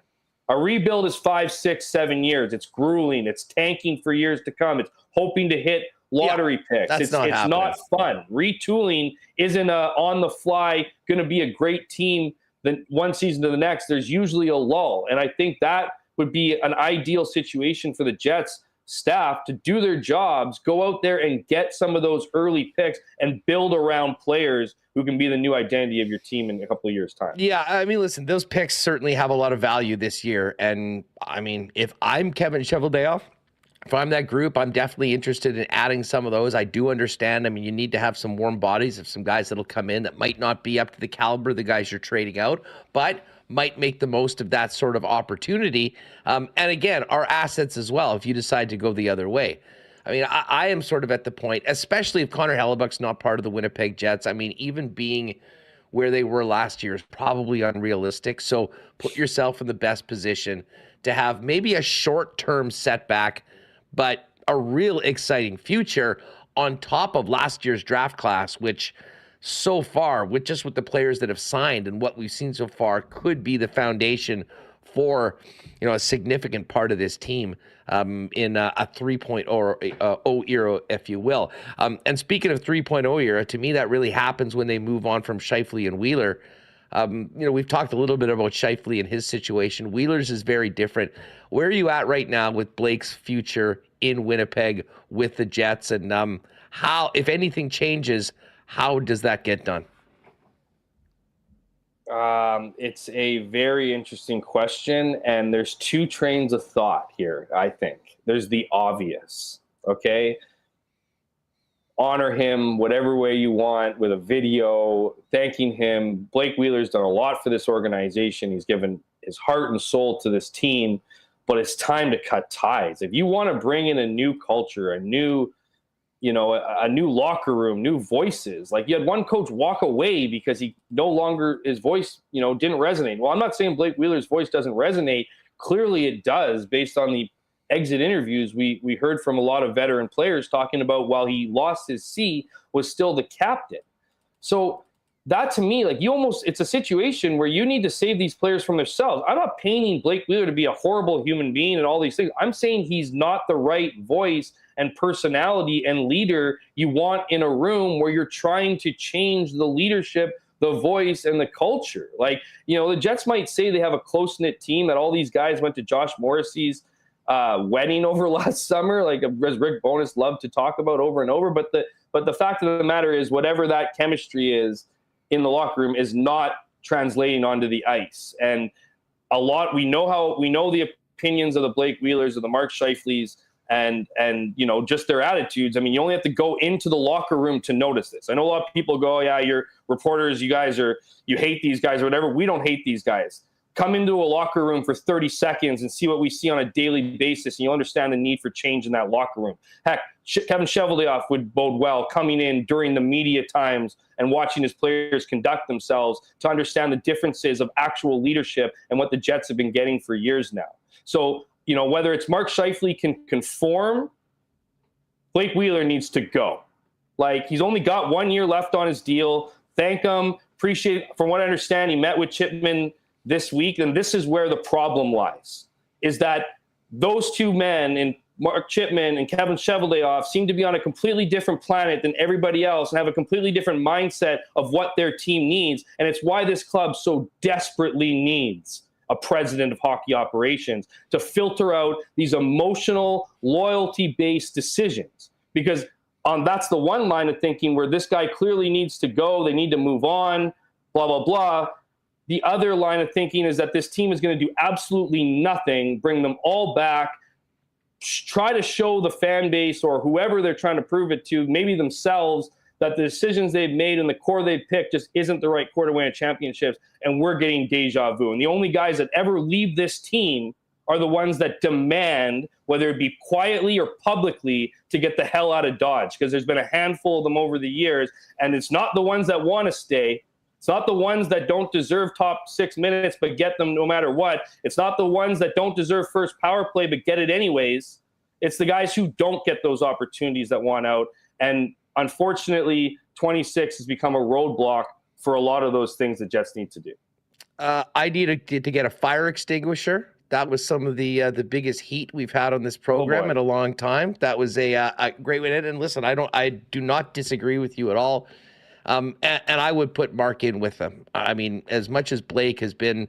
A rebuild is 5, 6, 7 years. It's grueling. It's tanking for years to come. It's hoping to hit lottery picks. It's not fun. Retooling isn't on the fly going to be a great team then one season to the next. There's usually a lull. And I think that would be an ideal situation for the Jets staff to do their jobs, go out there and get some of those early picks and build around players who can be the new identity of your team in a couple of years' time.
Yeah, I mean, listen, those picks certainly have a lot of value this year. And I mean, if I'm Kevin Cheveldayoff, if I'm that group, I'm definitely interested in adding some of those. I do understand. I mean, you need to have some warm bodies of some guys that'll come in that might not be up to the caliber of the guys you're trading out, but might make the most of that sort of opportunity. And again, our assets as well, if you decide to go the other way. I mean, I am sort of at the point, especially if Connor Hellebuck's not part of the Winnipeg Jets. I mean, even being where they were last year is probably unrealistic. So put yourself in the best position to have maybe a short-term setback, but a real exciting future on top of last year's draft class, which so far, with the players that have signed and what we've seen so far, could be the foundation for, a significant part of this team in a 3.0 era, if you will. And speaking of 3.0 era, to me, that really happens when they move on from Scheifele and Wheeler. We've talked a little bit about Scheifele and his situation. Wheeler's is very different. Where are you at right now with Blake's future in Winnipeg with the Jets? And how, if anything changes, how does that get done?
It's a very interesting question, and there's two trains of thought here, I think. There's the obvious, okay? Honor him whatever way you want with a video, thanking him. Blake Wheeler's done a lot for this organization. He's given his heart and soul to this team, but it's time to cut ties. If you want to bring in a new culture, a new locker room, new voices. Like, you had one coach walk away because he no longer, his voice, didn't resonate. Well, I'm not saying Blake Wheeler's voice doesn't resonate. Clearly it does, based on the exit interviews we heard from a lot of veteran players talking about, while he lost his seat, was still the captain. So that, to me, like, it's a situation where you need to save these players from themselves. I'm not painting Blake Wheeler to be a horrible human being and all these things. I'm saying he's not the right voice and personality and leader you want in a room where you're trying to change the leadership, the voice, and the culture. Like, the Jets might say they have a close-knit team, that all these guys went to Josh Morrissey's wedding over last summer, like, as Rick Bowness loved to talk about over and over. But the fact of the matter is, whatever that chemistry is in the locker room is not translating onto the ice. And we know the opinions of the Blake Wheelers, of the Mark Scheifele's, and just their attitudes. I mean, you only have to go into the locker room to notice this. I know a lot of people go, yeah, you're reporters, you hate these guys or whatever. We don't hate these guys. Come into a locker room for 30 seconds and see what we see on a daily basis, and you'll understand the need for change in that locker room. Heck, Kevin Cheveldayoff would bode well coming in during the media times and watching his players conduct themselves to understand the differences of actual leadership and what the Jets have been getting for years now. So, whether it's Mark Scheifele can conform, Blake Wheeler needs to go. Like, he's only got 1 year left on his deal. Thank him. Appreciate it. From what I understand, he met with Chipman this week, and this is where the problem lies, is that those two men, and Mark Chipman and Kevin Cheveldayoff, seem to be on a completely different planet than everybody else and have a completely different mindset of what their team needs. And it's why this club so desperately needs a president of hockey operations to filter out these emotional, loyalty-based decisions. Because that's the one line of thinking where this guy clearly needs to go, they need to move on, blah, blah, blah. The other line of thinking is that this team is going to do absolutely nothing, bring them all back, try to show the fan base or whoever they're trying to prove it to, maybe themselves, that the decisions they've made and the core they've picked just isn't the right core to win championships, and we're getting deja vu. And the only guys that ever leave this team are the ones that demand, whether it be quietly or publicly, to get the hell out of Dodge, because there's been a handful of them over the years, and it's not the ones that want to stay. It's not the ones that don't deserve top 6 minutes but get them no matter what. It's not the ones that don't deserve first power play but get it anyways. It's the guys who don't get those opportunities that want out. And unfortunately, 26 has become a roadblock for a lot of those things the Jets need to do.
I need to get a fire extinguisher. That was some of the biggest heat we've had on this program in a long time. That was a great way. And listen, I do not disagree with you at all. And I would put Mark in with them. I mean, as much as Blake has been,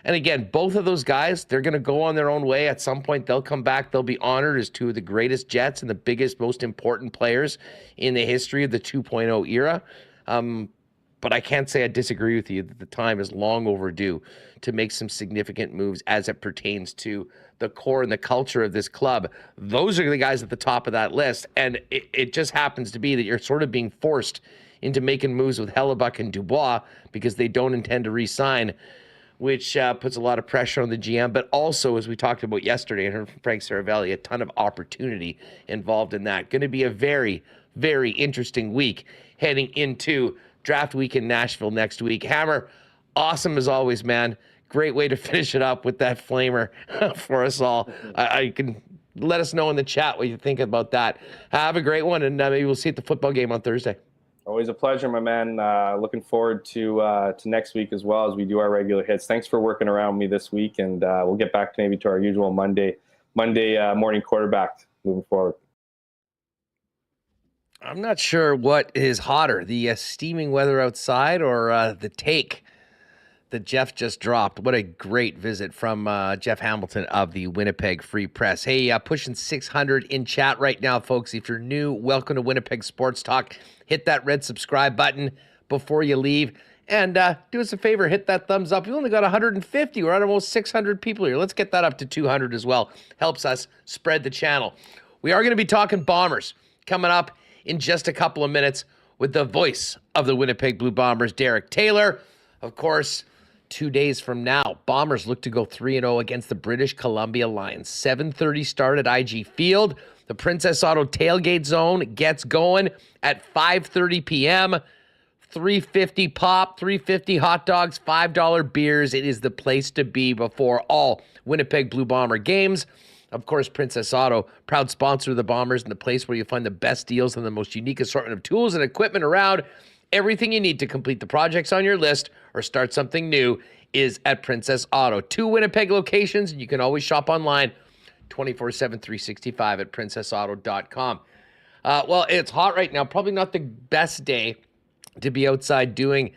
and again, both of those guys, they're going to go on their own way. At some point, they'll come back. They'll be honored as two of the greatest Jets and the biggest, most important players in the history of the 2.0 era. But I can't say I disagree with you that the time is long overdue to make some significant moves as it pertains to the core and the culture of this club. Those are the guys at the top of that list. And it just happens to be that you're sort of being forced into making moves with Hellebuck and Dubois because they don't intend to re-sign, which puts a lot of pressure on the GM. But also, as we talked about yesterday, and heard from Frank Saravelli, a ton of opportunity involved in that. Going to be a very, very interesting week heading into draft week in Nashville next week. Hammer, awesome as always, man. Great way to finish it up with that flamer for us all. I can let us know in the chat what you think about that. Have a great one, and maybe we'll see you at the football game on Thursday.
Always a pleasure, my man. Looking forward to next week as well as we do our regular hits. Thanks for working around me this week, and we'll get back maybe to our usual Monday morning quarterback moving forward.
I'm not sure what is hotter, the steaming weather outside or the take that Jeff just dropped. What a great visit from Jeff Hamilton of the Winnipeg Free Press. Hey, pushing 600 in chat right now, folks. If you're new, welcome to Winnipeg Sports Talk. Hit that red subscribe button before you leave. And do us a favor, hit that thumbs up. We only got 150. We're at almost 600 people here. Let's get that up to 200 as well. Helps us spread the channel. We are going to be talking Bombers coming up in just a couple of minutes with the voice of the Winnipeg Blue Bombers, Derek Taylor. Of course, 2 days from now, Bombers look to go 3-0 against the British Columbia Lions. 7:30 start at IG Field. The Princess Auto Tailgate Zone gets going at 5:30 p.m. $3.50 pop, $3.50 hot dogs, $5 beers. It is the place to be before all Winnipeg Blue Bomber games. Of course, Princess Auto, proud sponsor of the Bombers, and the place where you find the best deals and the most unique assortment of tools and equipment around. Everything you need to complete the projects on your list or start something new is at Princess Auto. 2 Winnipeg locations, and you can always shop online 24/7, 365 at princessauto.com. Well, it's hot right now. Probably not the best day to be outside doing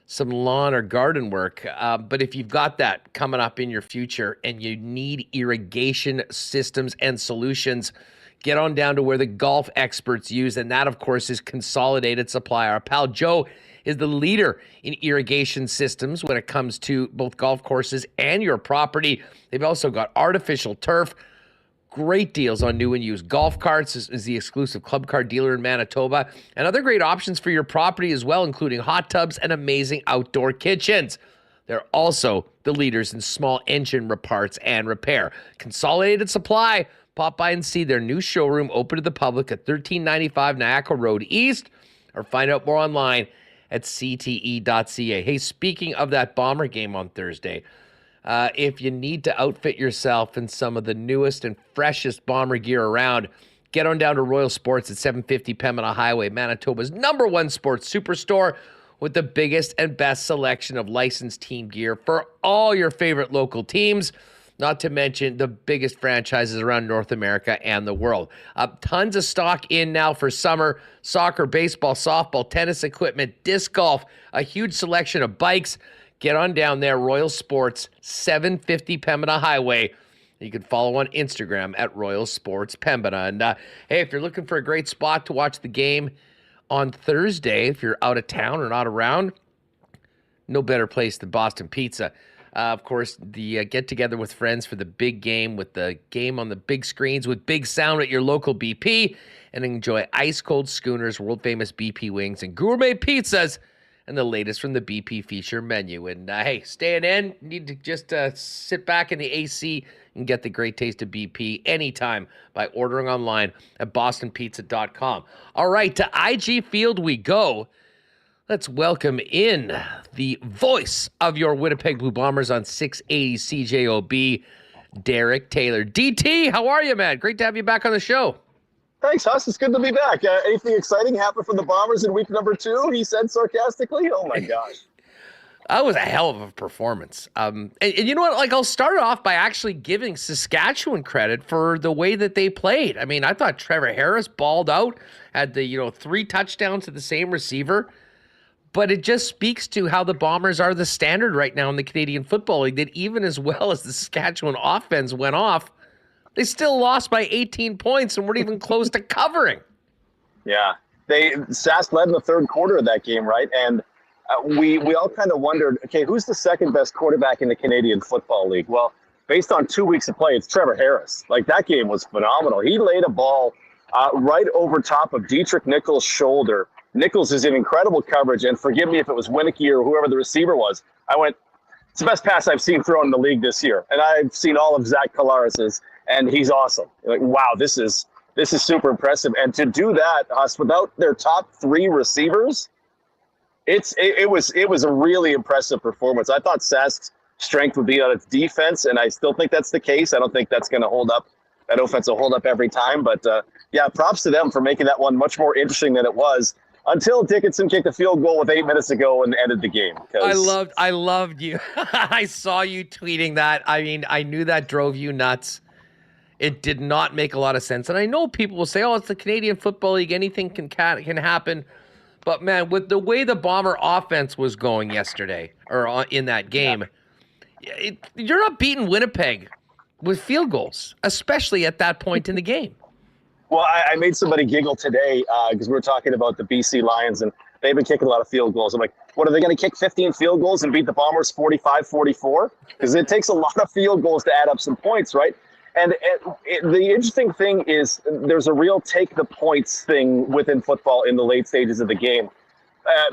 some lawn or garden work. But if you've got that coming up in your future and you need irrigation systems and solutions, get on down to where the golf experts use. And that, of course, is Consolidated Supply. Our pal Joe is the leader in irrigation systems when it comes to both golf courses and your property. They've also got artificial turf. Great deals on new and used golf carts, is the exclusive club car dealer in Manitoba. And other great options for your property as well, including hot tubs and amazing outdoor kitchens. They're also the leaders in small engine parts and repair. Consolidated Supply. Pop by and see their new showroom open to the public at 1395 Niagara Road East, or find out more online at cte.ca. Hey, speaking of that Bomber game on Thursday, if you need to outfit yourself in some of the newest and freshest Bomber gear around, get on down to Royal Sports at 750 Pembina Highway, Manitoba's #1 sports superstore, with the biggest and best selection of licensed team gear for all your favorite local teams, not to mention the biggest franchises around North America and the world. Tons of stock in now for summer: soccer, baseball, softball, tennis equipment, disc golf, a huge selection of bikes. Get on down there, Royal Sports, 750 Pembina Highway. You can follow on Instagram at Royal Sports Pembina. And hey, if you're looking for a great spot to watch the game on Thursday, if you're out of town or not around, no better place than Boston Pizza. Of course, the get-together with friends for the big game, with the game on the big screens, with big sound at your local BP, and enjoy ice-cold schooners, world-famous BP wings, and gourmet pizzas, and the latest from the BP feature menu. And hey, staying in, need to just sit back in the AC and get the great taste of BP anytime by ordering online at bostonpizza.com. All right, to IG Field we go. Let's welcome in the voice of your Winnipeg Blue Bombers on 680 CJOB, Derek Taylor. DT, how are you, man? Great to have you back on the show.
Thanks, Huss. It's good to be back. Anything exciting happened for the Bombers in week number 2? He said sarcastically. Oh, my gosh.
That was a hell of a performance. And you know what? Like, I'll start off by actually giving Saskatchewan credit for the way that they played. I mean, I thought Trevor Harris balled out, had the 3 touchdowns to the same receiver. But it just speaks to how the Bombers are the standard right now in the Canadian Football League, that even as well as the Saskatchewan offense went off, they still lost by 18 points and weren't even close to covering.
Yeah. Sask led in the third quarter of that game, right? And we all kind of wondered, okay, who's the second best quarterback in the Canadian Football League? Well, based on 2 weeks of play, it's Trevor Harris. Like, that game was phenomenal. He laid a ball right over top of Dietrich Nichols' shoulder. Nichols is in incredible coverage, and forgive me if it was Winicky or whoever the receiver was. I went, it's the best pass I've seen thrown in the league this year. And I've seen all of Zach Collaris's, and he's awesome. Like, wow, this is super impressive. And to do that, without their top 3 receivers, it was a really impressive performance. I thought Sask's strength would be on its defense, and I still think that's the case. I don't think that's going to hold up. That offense will hold up every time. But, yeah, props to them for making that one much more interesting than it was, until Dickinson kicked a field goal with 8 minutes to go and ended the game.
I loved you. I saw you tweeting that. I mean, I knew that drove you nuts. It did not make a lot of sense. And I know people will say, oh, it's the Canadian Football League. Anything can happen. But, man, with the way the Bomber offense was going yesterday, or in that game, you're not beating Winnipeg with field goals, especially at that point in the game.
Well, I made somebody giggle today because we were talking about the BC Lions, and they've been kicking a lot of field goals. I'm like, what, are they going to kick 15 field goals and beat the Bombers 45-44? Because it takes a lot of field goals to add up some points, right? And the interesting thing is there's a real take the points thing within football in the late stages of the game.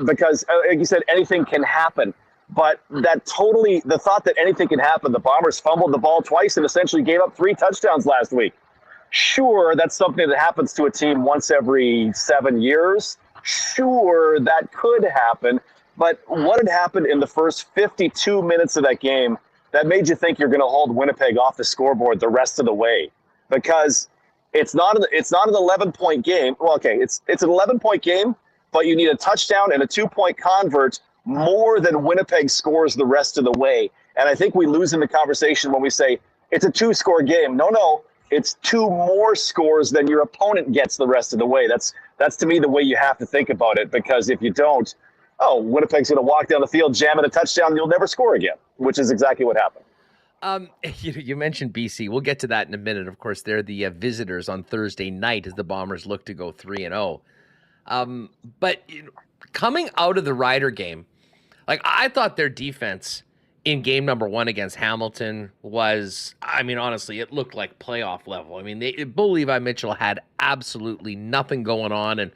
Because, like you said, anything can happen. But the thought that anything can happen, the Bombers fumbled the ball twice and essentially gave up 3 touchdowns last week. Sure, that's something that happens to a team once every 7 years. Sure, that could happen. But what had happened in the first 52 minutes of that game that made you think you're going to hold Winnipeg off the scoreboard the rest of the way? Because it's not an 11-point game. Well, okay, it's an 11-point game, but you need a touchdown and a 2-point convert more than Winnipeg scores the rest of the way. And I think we lose in the conversation when we say it's a 2-score game. No, it's 2 more scores than your opponent gets the rest of the way. That's to me the way you have to think about it, because if you don't, Winnipeg's going to walk down the field, jam in a touchdown, and you'll never score again, which is exactly what happened.
You mentioned BC. We'll get to that in a minute. Of course, they're the visitors on Thursday night as the Bombers look to go 3-0. But coming out of the Rider game, like, I thought their defense in game number 1 against Hamilton was, I mean, honestly, it looked like playoff level. I mean, Bo Levi Mitchell had absolutely nothing going on. And,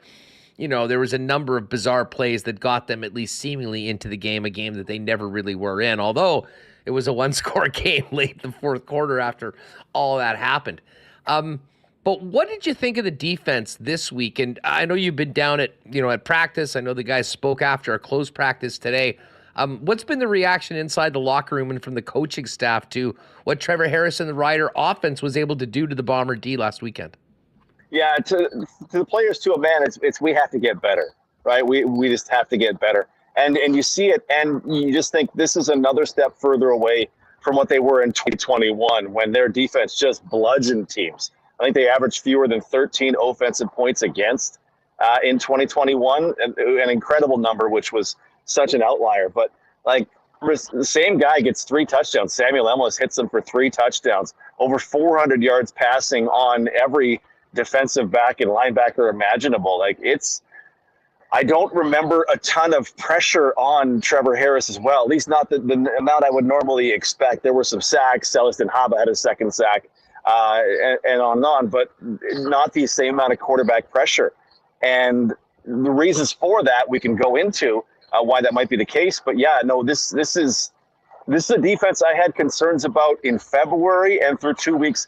there was a number of bizarre plays that got them at least seemingly into the game, a game that they never really were in, although it was a 1-score game late in the fourth quarter after all that happened. But what did you think of the defense this week? And I know you've been down at practice. I know the guys spoke after a closed practice today. What's been the reaction inside the locker room and from the coaching staff to what Trevor Harris and the Rider offense was able to do to the Bomber D last weekend?
Yeah, to the players, to a man, it's we have to get better, right? We just have to get better. And you see it, and you just think this is another step further away from what they were in 2021 when their defense just bludgeoned teams. I think they averaged fewer than 13 offensive points against in 2021, an incredible number, which was such an outlier. But like the same guy gets 3 touchdowns. Samuel Emlis hits them for 3 touchdowns, over 400 yards passing on every defensive back and linebacker imaginable. Like I don't remember a ton of pressure on Trevor Harris as well, at least not the amount I would normally expect. There were some sacks. Celestin Haba had a 2nd sack. And on, but not the same amount of quarterback pressure. And the reasons for that we can go into why that might be the case. But yeah, no, this is a defense I had concerns about in February and through 2 weeks.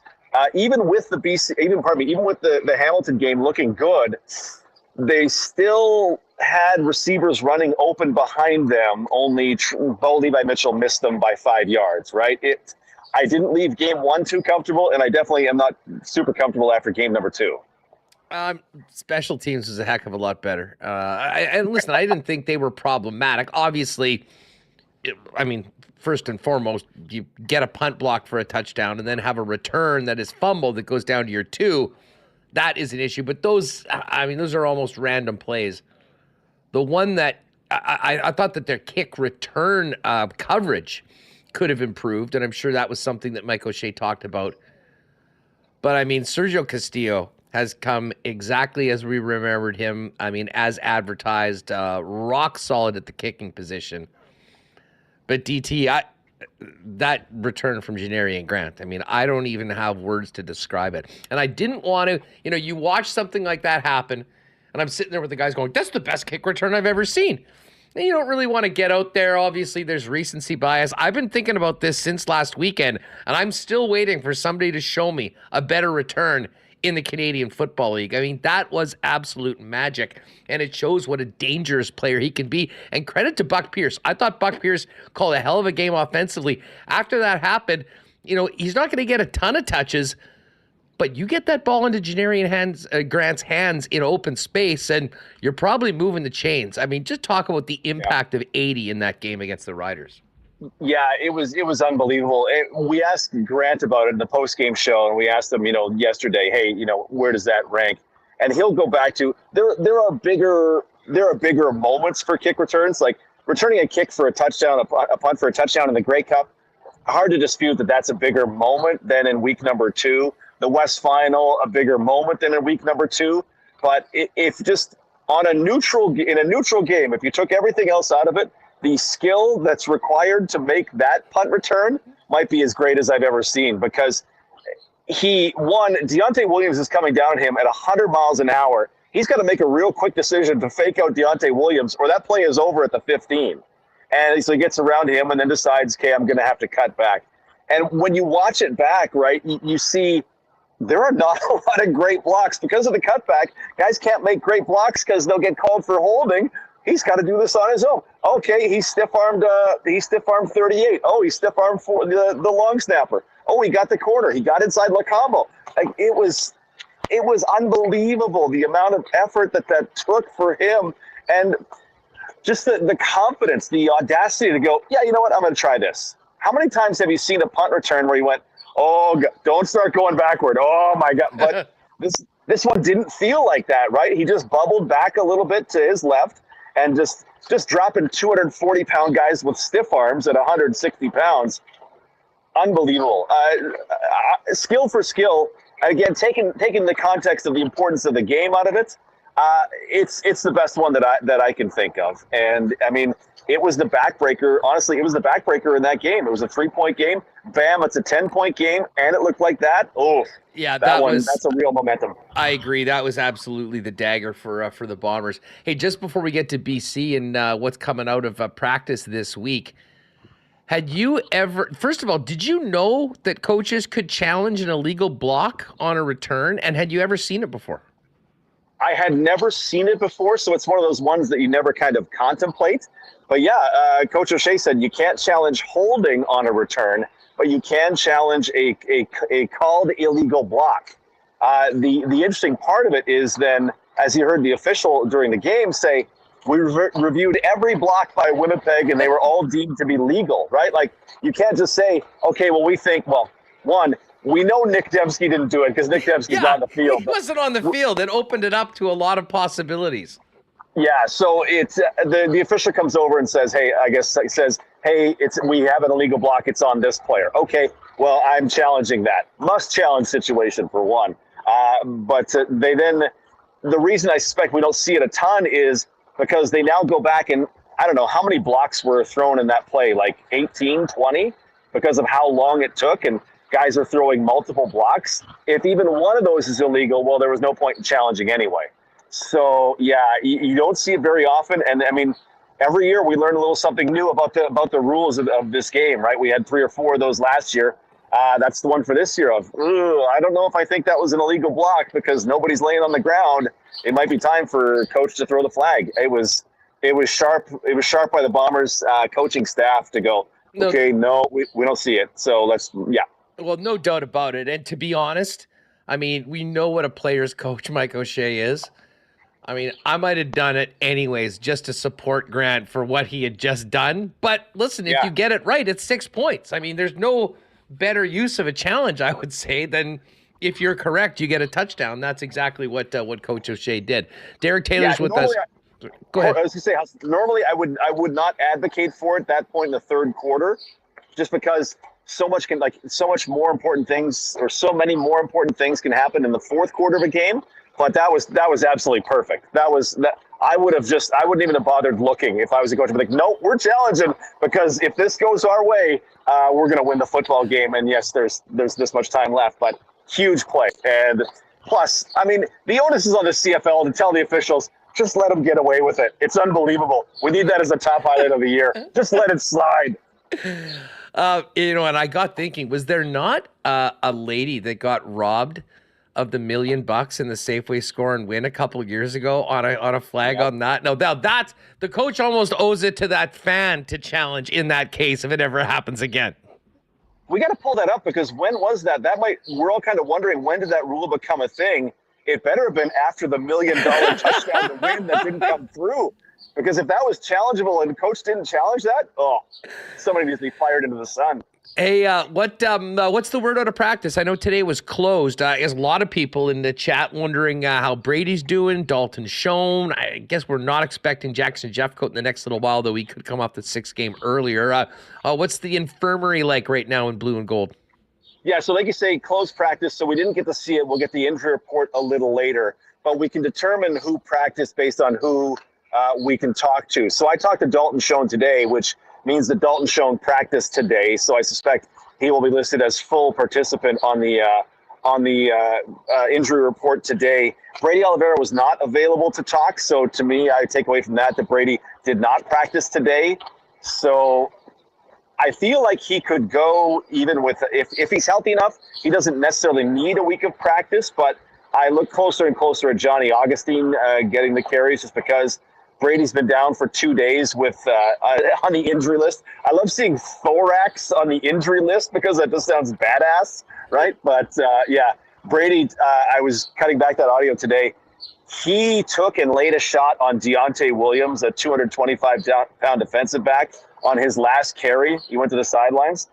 Even with the Hamilton game looking good, they still had receivers running open behind them. Only Bo Levi Mitchell missed them by 5 yards. Right? I didn't leave game 1 too comfortable, and I definitely am not super comfortable after game number 2.
Special teams was a heck of a lot better. And listen, I didn't think they were problematic. Obviously, first and foremost, you get a punt block for a touchdown and then have a return that is fumbled that goes down to your 2. That is an issue. But those are almost random plays. The one that I thought that their kick return coverage could have improved, and I'm sure that was something that Mike O'Shea talked about. But Sergio Castillo has come exactly as we remembered him. As advertised, rock solid at the kicking position. But DT, that return from Janarian Grant, I don't even have words to describe it. And I didn't want to, you watch something like that happen, and I'm sitting there with the guys going, that's the best kick return I've ever seen. And you don't really want to get out there. Obviously, there's recency bias. I've been thinking about this since last weekend, and I'm still waiting for somebody to show me a better return in the Canadian Football League. That was absolute magic, and it shows what a dangerous player he can be. And credit to Buck Pierce. I thought Buck Pierce called a hell of a game offensively. After that happened, he's not going to get a ton of touches, but you get that ball into Janarian Grant's hands in open space, and you're probably moving the chains. Just talk about the impact of 80 in that game against the Riders.
Yeah, it was unbelievable. We asked Grant about it in the post-game show, and we asked him, yesterday, hey, where does that rank? And he'll go back to there are bigger moments for kick returns, like returning a kick for a touchdown, a punt for a touchdown in the Grey Cup. Hard to dispute that that's a bigger moment than in week number 2. The West Final, a bigger moment than in week number 2. But if just in a neutral game, if you took everything else out of it, the skill that's required to make that punt return might be as great as I've ever seen, because Deontay Williams is coming down at him at 100 miles an hour. He's got to make a real quick decision to fake out Deontay Williams, or that play is over at the 15. And so he gets around him and then decides, okay, I'm going to have to cut back. And when you watch it back, right, you see there are not a lot of great blocks because of the cutback. Guys can't make great blocks because they'll get called for holding. He's got to do this on his own. Okay, he stiff-armed 38. Oh, he stiff-armed for the long snapper. Oh, he got the corner. He got inside Lacombo. Like, it was unbelievable the amount of effort that took for him, and just the confidence, the audacity to go, yeah, you know what, I'm going to try this. How many times have you seen a punt return where you went, oh, God, don't start going backward. Oh, my God. But this one didn't feel like that, right? He just bubbled back a little bit to his left and just dropping 240-pound guys with stiff arms at 160 pounds. Unbelievable. Skill for skill. Again, taking the context of the importance of the game out of it, it's the best one that I can think of. And, I mean, it was the backbreaker. Honestly, it was the backbreaker in that game. It was a 3-point game. Bam, it's a 10-point game, and it looked like that. Oh,
yeah,
that's a real momentum.
I agree. That was absolutely the dagger for the Bombers. Hey, just before we get to BC and what's coming out of practice this week, had you ever, first of all, did you know that coaches could challenge an illegal block on a return, and had you ever seen it before?
I had never seen it before, so it's one of those ones that you never kind of contemplate. But yeah, Coach O'Shea said you can't challenge holding on a return, but you can challenge a called illegal block. The interesting part of it is then, as you heard the official during the game say, we reviewed every block by Winnipeg, and they were all deemed to be legal, right? Like, you can't just say, okay, well, we think, well, one, we know Nick Dembski didn't do it because Nick Dembski's not on the field.
He wasn't on the field. It opened it up to a lot of possibilities.
Yeah, so it's the official comes over and says, hey, I guess he says, hey, we have an illegal block. It's on this player. Okay, well, I'm challenging that. Must challenge situation for one. But the reason I suspect we don't see it a ton is because they now go back and I don't know how many blocks were thrown in that play, like 18, 20, because of how long it took. And guys are throwing multiple blocks. If even one of those is illegal, well, there was no point in challenging anyway. So yeah, you don't see it very often. And I mean, every year we learn a little something new about the rules of this game, right? We had 3 or 4 of those last year. That's the one for this year of, I don't know if I think that was an illegal block because nobody's laying on the ground. It might be time for coach to throw the flag. It was sharp. It was sharp by the Bombers coaching staff to go, okay, no, we don't see it. So yeah.
Well, no doubt about it. And to be honest, I mean, we know what a player's coach Mike O'Shea is. I mean, I might have done it anyways just to support Grant for what he had just done. But listen, if you get it right, it's 6 points. I mean, there's no better use of a challenge, I would say, than if you're correct, you get a touchdown. That's exactly what Coach O'Shea did. Derek Taylor's with us. Go ahead.
I was going to say, normally I would not advocate for it at that point in the third quarter, just because so much more important things, or so many more important things can happen in the fourth quarter of a game. But that was absolutely perfect. I wouldn't even have bothered looking if I was a coach. I'd be like, no, we're challenging, because if this goes our way, we're going to win the football game. And yes, there's this much time left, but huge play. And plus, I mean, the onus is on the CFL to tell the officials, just let them get away with it. It's unbelievable. We need that as a top highlight of the year. Just let it slide.
And I got thinking, was there not a lady that got robbed of the $1 million in the Safeway Score and Win a couple of years ago on a flag on that? No, that's the coach almost owes it to that fan to challenge in that case if it ever happens again.
We got to pull that up, because when was that? We're all kind of wondering, when did that rule become a thing? It better have been after the $1 million touchdown to Win that didn't come through. Because if that was challengeable and the coach didn't challenge that, somebody needs to be fired into the sun.
Hey, what's the word out of practice? I know today was closed. There's a lot of people in the chat wondering how Brady's doing, Dalton Schoen. I guess we're not expecting Jackson Jeffcoat in the next little while, though he could come off the 6th game earlier. What's the infirmary like right now in blue and gold?
Yeah, so like you say, closed practice, so we didn't get to see it. We'll get the injury report a little later, but we can determine who practiced based on who we can talk to. So I talked to Dalton Schoen today, which means that Dalton Schoen practiced today. So I suspect he will be listed as full participant on the injury report today. Brady Oliveira was not available to talk, so to me, I take away from that Brady did not practice today. So I feel like he could go even with, if he's healthy enough, he doesn't necessarily need a week of practice, but I look closer and closer at Johnny Augustine getting the carries just because Brady's been down for 2 days with on the injury list. I love seeing thorax on the injury list because that just sounds badass, right? But yeah, Brady, I was cutting back that audio today. He took and laid a shot on Deontay Williams, a 225-pound defensive back, on his last carry. He went to the sidelines.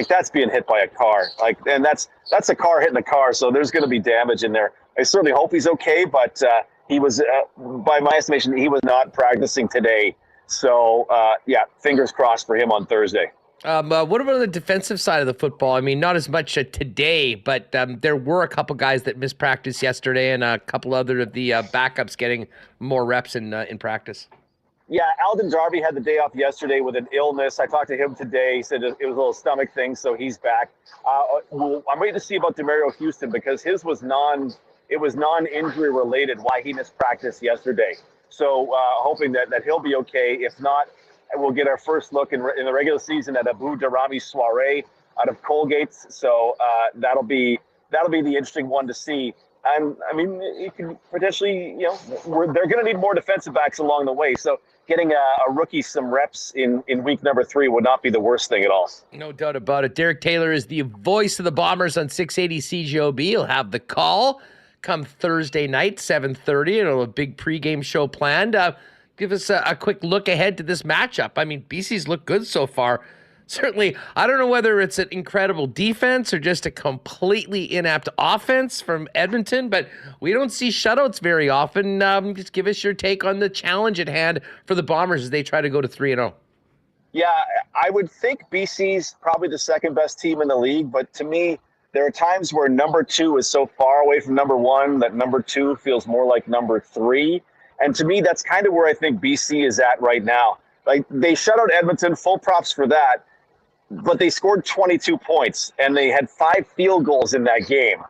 That's being hit by a car. And that's a car hitting a car, so there's going to be damage in there. I certainly hope he's okay, but he was, by my estimation, he was not practicing today. So, yeah, fingers crossed for him on Thursday.
What about the defensive side of the football? I mean, not as much today, but there were a couple guys that missed practice yesterday and a couple other of the backups getting more reps in practice.
Yeah, Alden Darby had the day off yesterday with an illness. I talked to him today. He said it was a little stomach thing, so he's back. I'm waiting to see about Demario Houston because his was non-injury related why he missed practice yesterday. So hoping that he'll be okay. If not, we'll get our first look in the regular season at Abu Darami soiree out of Colgate. So that'll be the interesting one to see. And I mean, you can potentially, they're going to need more defensive backs along the way. So getting a rookie some reps in week number 3 would not be the worst thing at all.
No doubt about it. Derek Taylor is the voice of the Bombers on 680 CJOB. He'll have the call come Thursday night, 7:30, and a big pregame show planned. Give us a quick look ahead to this matchup. I mean, BC's looked good so far. Certainly, I don't know whether it's an incredible defense or just a completely inept offense from Edmonton, but we don't see shutouts very often. Just give us your take on the challenge at hand for the Bombers as they try to go to 3-0.
Yeah, I would think BC's probably the second best team in the league, but to me, there are times where number 2 is so far away from number 1 that number 2 feels more like number 3. And to me, that's kind of where I think BC is at right now. Like, they shut out Edmonton, full props for that. But they scored 22 points, and they had 5 field goals in that game.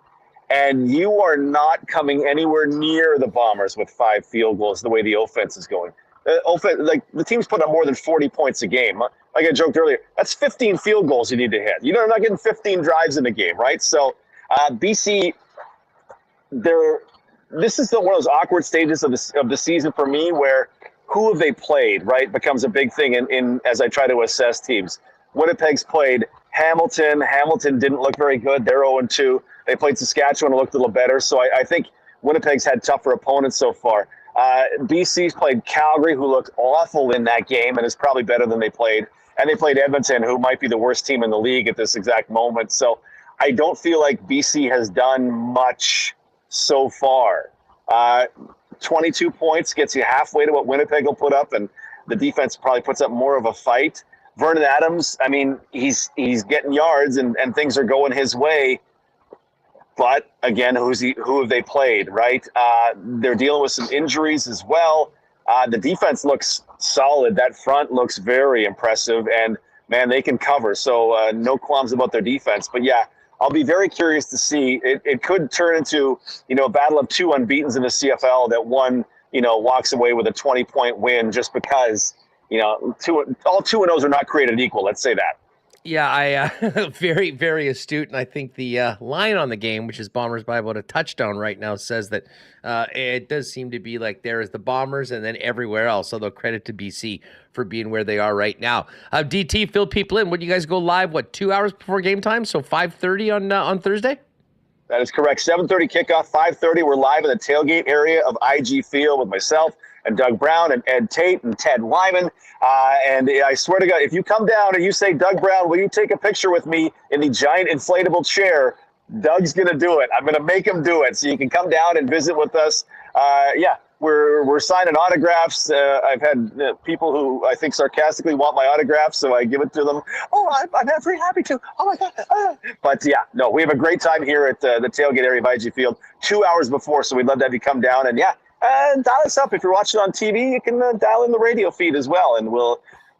And you are not coming anywhere near the Bombers with 5 field goals the way the offense is going. The team's putting up more than 40 points a game. Like I joked earlier, that's 15 field goals you need to hit. You're not getting 15 drives in a game, right? So BC, this is one of those awkward stages of the season for me where who have they played, right, becomes a big thing in as I try to assess teams. Winnipeg's played Hamilton. Hamilton didn't look very good. They're 0-2. They played Saskatchewan and looked a little better. So I think Winnipeg's had tougher opponents so far. BC's played Calgary, who looked awful in that game and is probably better than they played. And they played Edmonton, who might be the worst team in the league at this exact moment. So I don't feel like BC has done much so far. 22 points gets you halfway to what Winnipeg will put up, and the defense probably puts up more of a fight. Vernon Adams, I mean, he's getting yards and things are going his way. But again, who have they played, right? They're dealing with some injuries as well. The defense looks solid. That front looks very impressive, and man, they can cover. So no qualms about their defense. But yeah, I'll be very curious to see. It could turn into a battle of 2 unbeatens in the CFL that one walks away with a 20-point win just because. All 2-0s are not created equal. Let's say that.
Yeah, very, very astute. And I think the line on the game, which is Bombers by about a touchdown right now, says that it does seem to be like there is the Bombers and then everywhere else. Although credit to BC for being where they are right now. DT, fill people in. Would you guys go live, 2 hours before game time? So 5:30 on Thursday?
That is correct. 7:30 kickoff, 5:30. We're live in the tailgate area of IG Field with myself and Doug Brown and Ed Tate and Ted Lyman. And I swear to God, if you come down and you say, Doug Brown, will you take a picture with me in the giant inflatable chair? Doug's going to do it. I'm going to make him do it. So you can come down and visit with us. we're signing autographs. I've had people who I think sarcastically want my autograph, so I give it to them. Oh, I'm very happy to. Oh my God! But yeah, no, we have a great time here at the tailgate area of IG Field 2 hours before, so we'd love to have you come down and dial us up. If you're watching on TV, you can dial in the radio feed as well, and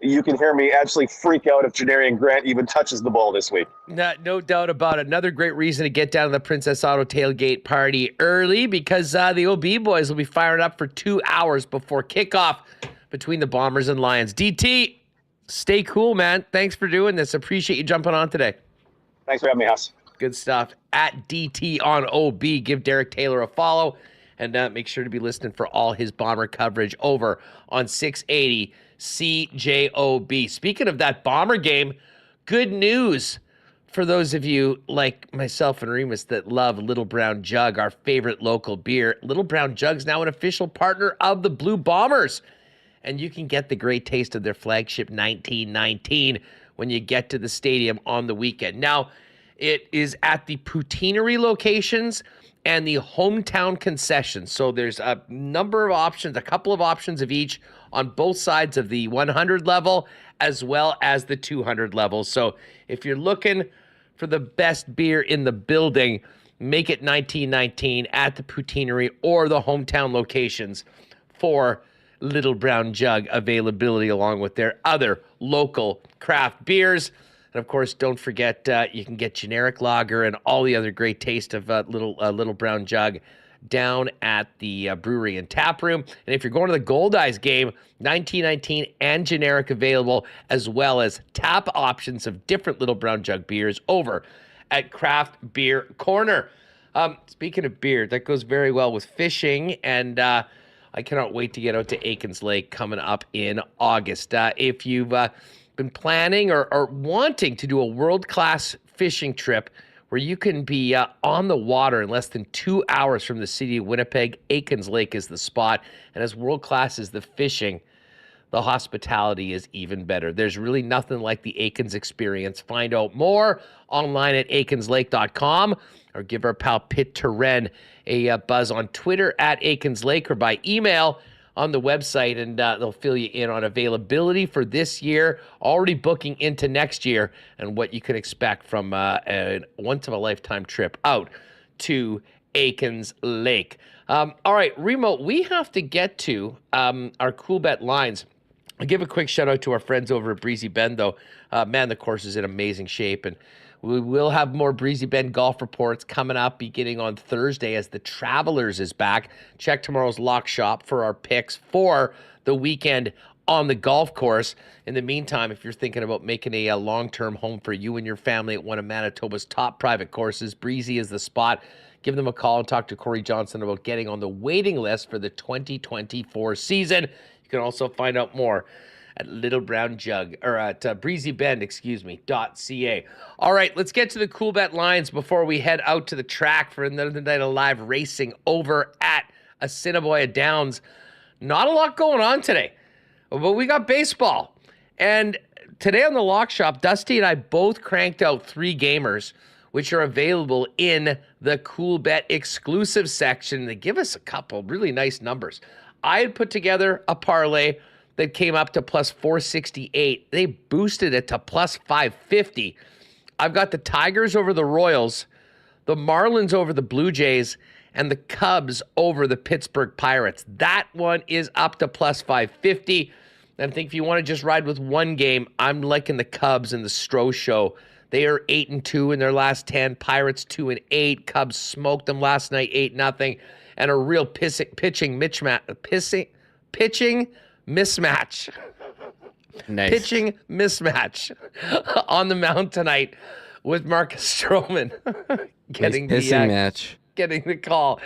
you can hear me actually freak out if Janarian Grant even touches the ball this week.
No doubt about it. Another great reason to get down to the Princess Auto tailgate party early, because the OB boys will be firing up for 2 hours before kickoff between the Bombers and Lions. DT, stay cool, man. Thanks for doing this. Appreciate you jumping on today.
Thanks for having me, Huss.
Good stuff. At DT on OB. Give Derek Taylor a follow, and make sure to be listening for all his Bomber coverage over on 680 CJOB. Speaking of that Bomber game, good news for those of you like myself and Remis that love Little Brown Jug, our favorite local beer. Little Brown Jug's now an official partner of the Blue Bombers, and you can get the great taste of their flagship 1919 when you get to the stadium on the weekend. Now, it is at the Poutineery locations and the hometown concessions. So there's a number of options, a couple of options of each on both sides of the 100 level as well as the 200 level. So if you're looking for the best beer in the building, make it 1919 at the Poutineery or the hometown locations for Little Brown Jug availability, along with their other local craft beers. And of course, don't forget, you can get generic lager and all the other great taste of Little Brown Jug down at the brewery and tap room. And if you're going to the Gold Eyes game, 1919 and generic available, as well as tap options of different Little Brown Jug beers over at Craft Beer Corner. Speaking of beer, that goes very well with fishing, and I cannot wait to get out to Aikens Lake coming up in August. If you've been planning or wanting to do a world-class fishing trip where you can be on the water in less than 2 hours from the city of Winnipeg, Aikens Lake is the spot. And as world-class as the fishing, the hospitality is even better. There's really nothing like the Aikens experience. Find out more online at aikenslake.com, or give our pal Pitt Terren a buzz on Twitter at Aikens Lake, or by email on the website, and they'll fill you in on availability for this year, already booking into next year, and what you can expect from a once-of-a-lifetime trip out to Aikens Lake. All right, Remo, we have to get to our Coolbet Lines. I'll give a quick shout-out to our friends over at Breezy Bend, though. Man, the course is in amazing shape, and we will have more Breezy Bend golf reports coming up beginning on Thursday as the Travelers is back. Check tomorrow's lock shop for our picks for the weekend on the golf course. In the meantime, if you're thinking about making a long-term home for you and your family at one of Manitoba's top private courses, Breezy is the spot. Give them a call and talk to Corey Johnson about getting on the waiting list for the 2024 season. You can also find out more at Little Brown Jug, or at breezybend.ca. All right, let's get to the Coolbet Lines before we head out to the track for another night of live racing over at Assiniboia Downs. Not a lot going on today, but we got baseball. And today on the Lock Shop, Dusty and I both cranked out 3 gamers, which are available in the Coolbet exclusive section. They give us a couple really nice numbers. I had put together a parlay that came up to plus 468. They boosted it to plus 550. I've got the Tigers over the Royals, the Marlins over the Blue Jays, and the Cubs over the Pittsburgh Pirates. That one is up to plus 550. And I think if you want to just ride with one game, I'm liking the Cubs and the Stroh Show. They are 8-2 in their last 10. Pirates 2-8. Cubs smoked them last night 8-0. And a real pitching mismatch.
Nice.
Pitching mismatch on the mound tonight with Marcus Stroman getting
nice
the
match.
Getting the call.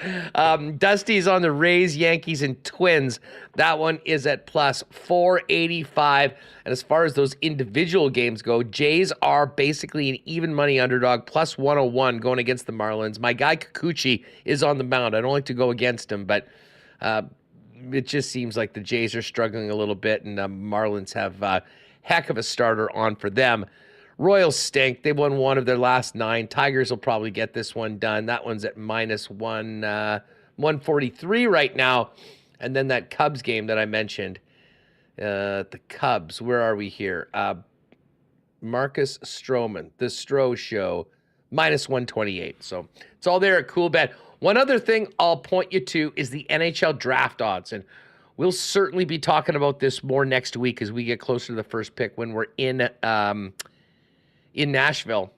Dusty's on the Rays, Yankees, and Twins. That one is at plus 485. And as far as those individual games go, Jays are basically an even money underdog, plus 101 going against the Marlins. My guy Kikuchi is on the mound. I don't like to go against him, but it just seems like the Jays are struggling a little bit, and Marlins have a heck of a starter on for them. Royals stink. They won 1 of their last 9. Tigers will probably get this one done. That one's at minus 143 right now. And then that Cubs game that I mentioned, the Cubs, where are we here? Marcus Stroman, the Stro Show, minus 128. So it's all there at Coolbet. One other thing I'll point you to is the NHL draft odds. And we'll certainly be talking about this more next week as we get closer to the first pick when we're in Nashville.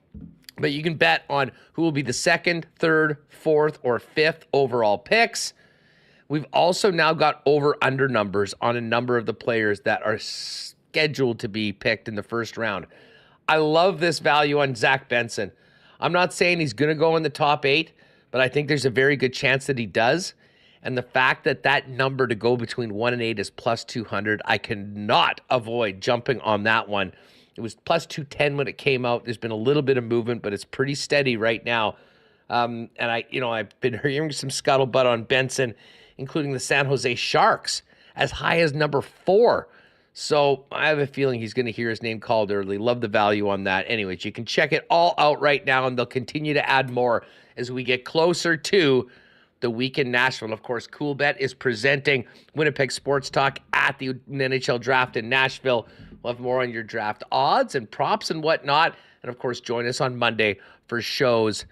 But you can bet on who will be the second, third, fourth, or fifth overall picks. We've also now got over-under numbers on a number of the players that are scheduled to be picked in the first round. I love this value on Zach Benson. I'm not saying he's going to go in the top 8, but I think there's a very good chance that he does. And the fact that that number to go between 1 and 8 is plus 200, I cannot avoid jumping on that one. It was plus 210 when it came out. There's been a little bit of movement, but it's pretty steady right now. And I've been hearing some scuttlebutt on Benson, including the San Jose Sharks, as high as number 4. So I have a feeling he's going to hear his name called early. Love the value on that. Anyways, you can check it all out right now, and they'll continue to add more as we get closer to the week in Nashville. Of course, Coolbet is presenting Winnipeg Sports Talk at the NHL Draft in Nashville. We'll have more on your draft odds and props and whatnot. And, of course, join us on Monday for shows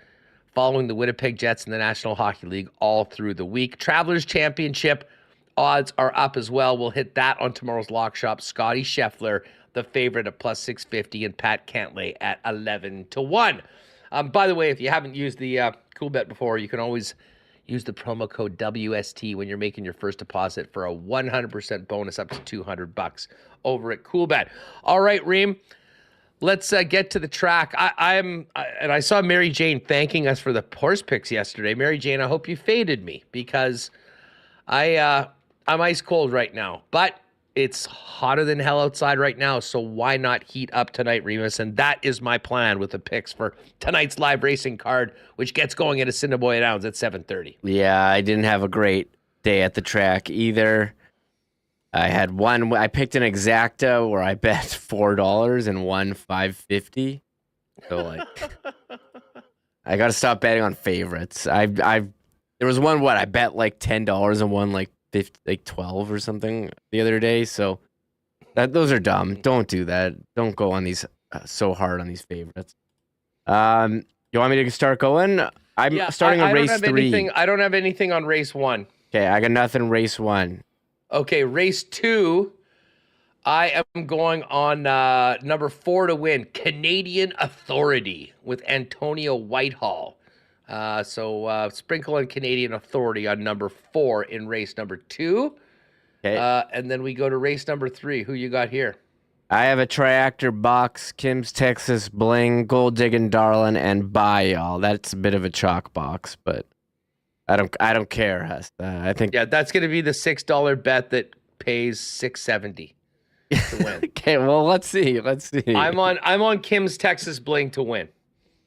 following the Winnipeg Jets in the National Hockey League all through the week. Travelers Championship odds are up as well. We'll hit that on tomorrow's Lock Shop. Scotty Scheffler, the favorite at plus 650, and Pat Cantlay at 11-1. By the way, if you haven't used the Coolbet before, you can always use the promo code WST when you're making your first deposit for a 100% bonus up to $200 over at Coolbet. All right, Reem, let's get to the track. I saw Mary Jane thanking us for the horse picks yesterday. Mary Jane, I hope you faded me because I'm ice cold right now, but it's hotter than hell outside right now, so why not heat up tonight, Remis? And that is my plan with the picks for tonight's live racing card, which gets going at Assiniboia Downs at 7:30.
Yeah, I didn't have a great day at the track either. I picked an exacta where I bet $4 and won $5.50. So I got to stop betting on favorites. There was one I bet like $10 and won like 12 or something the other day. So those are dumb. Don't do that. Don't go on these so hard on these favorites. You want me to start going? I'm starting on race 3.
I don't have anything on race 1.
Okay, I got nothing race 1.
Okay, race 2, I am going on number 4 to win, Canadian Authority with Antonio Whitehall. So sprinkle on Canadian Authority on number 4 in race number 2.
Okay.
And then we go to race number 3. Who you got here?
I have a Triactor Box, Kim's Texas Bling, Gold Diggin' Darlin', and Buy Y'all. That's a bit of a chalk box, but I don't care, Hus. I think
that's going to be the $6 bet that pays $6.70 to win.
Okay, well let's see.
I'm on Kim's Texas Bling to win.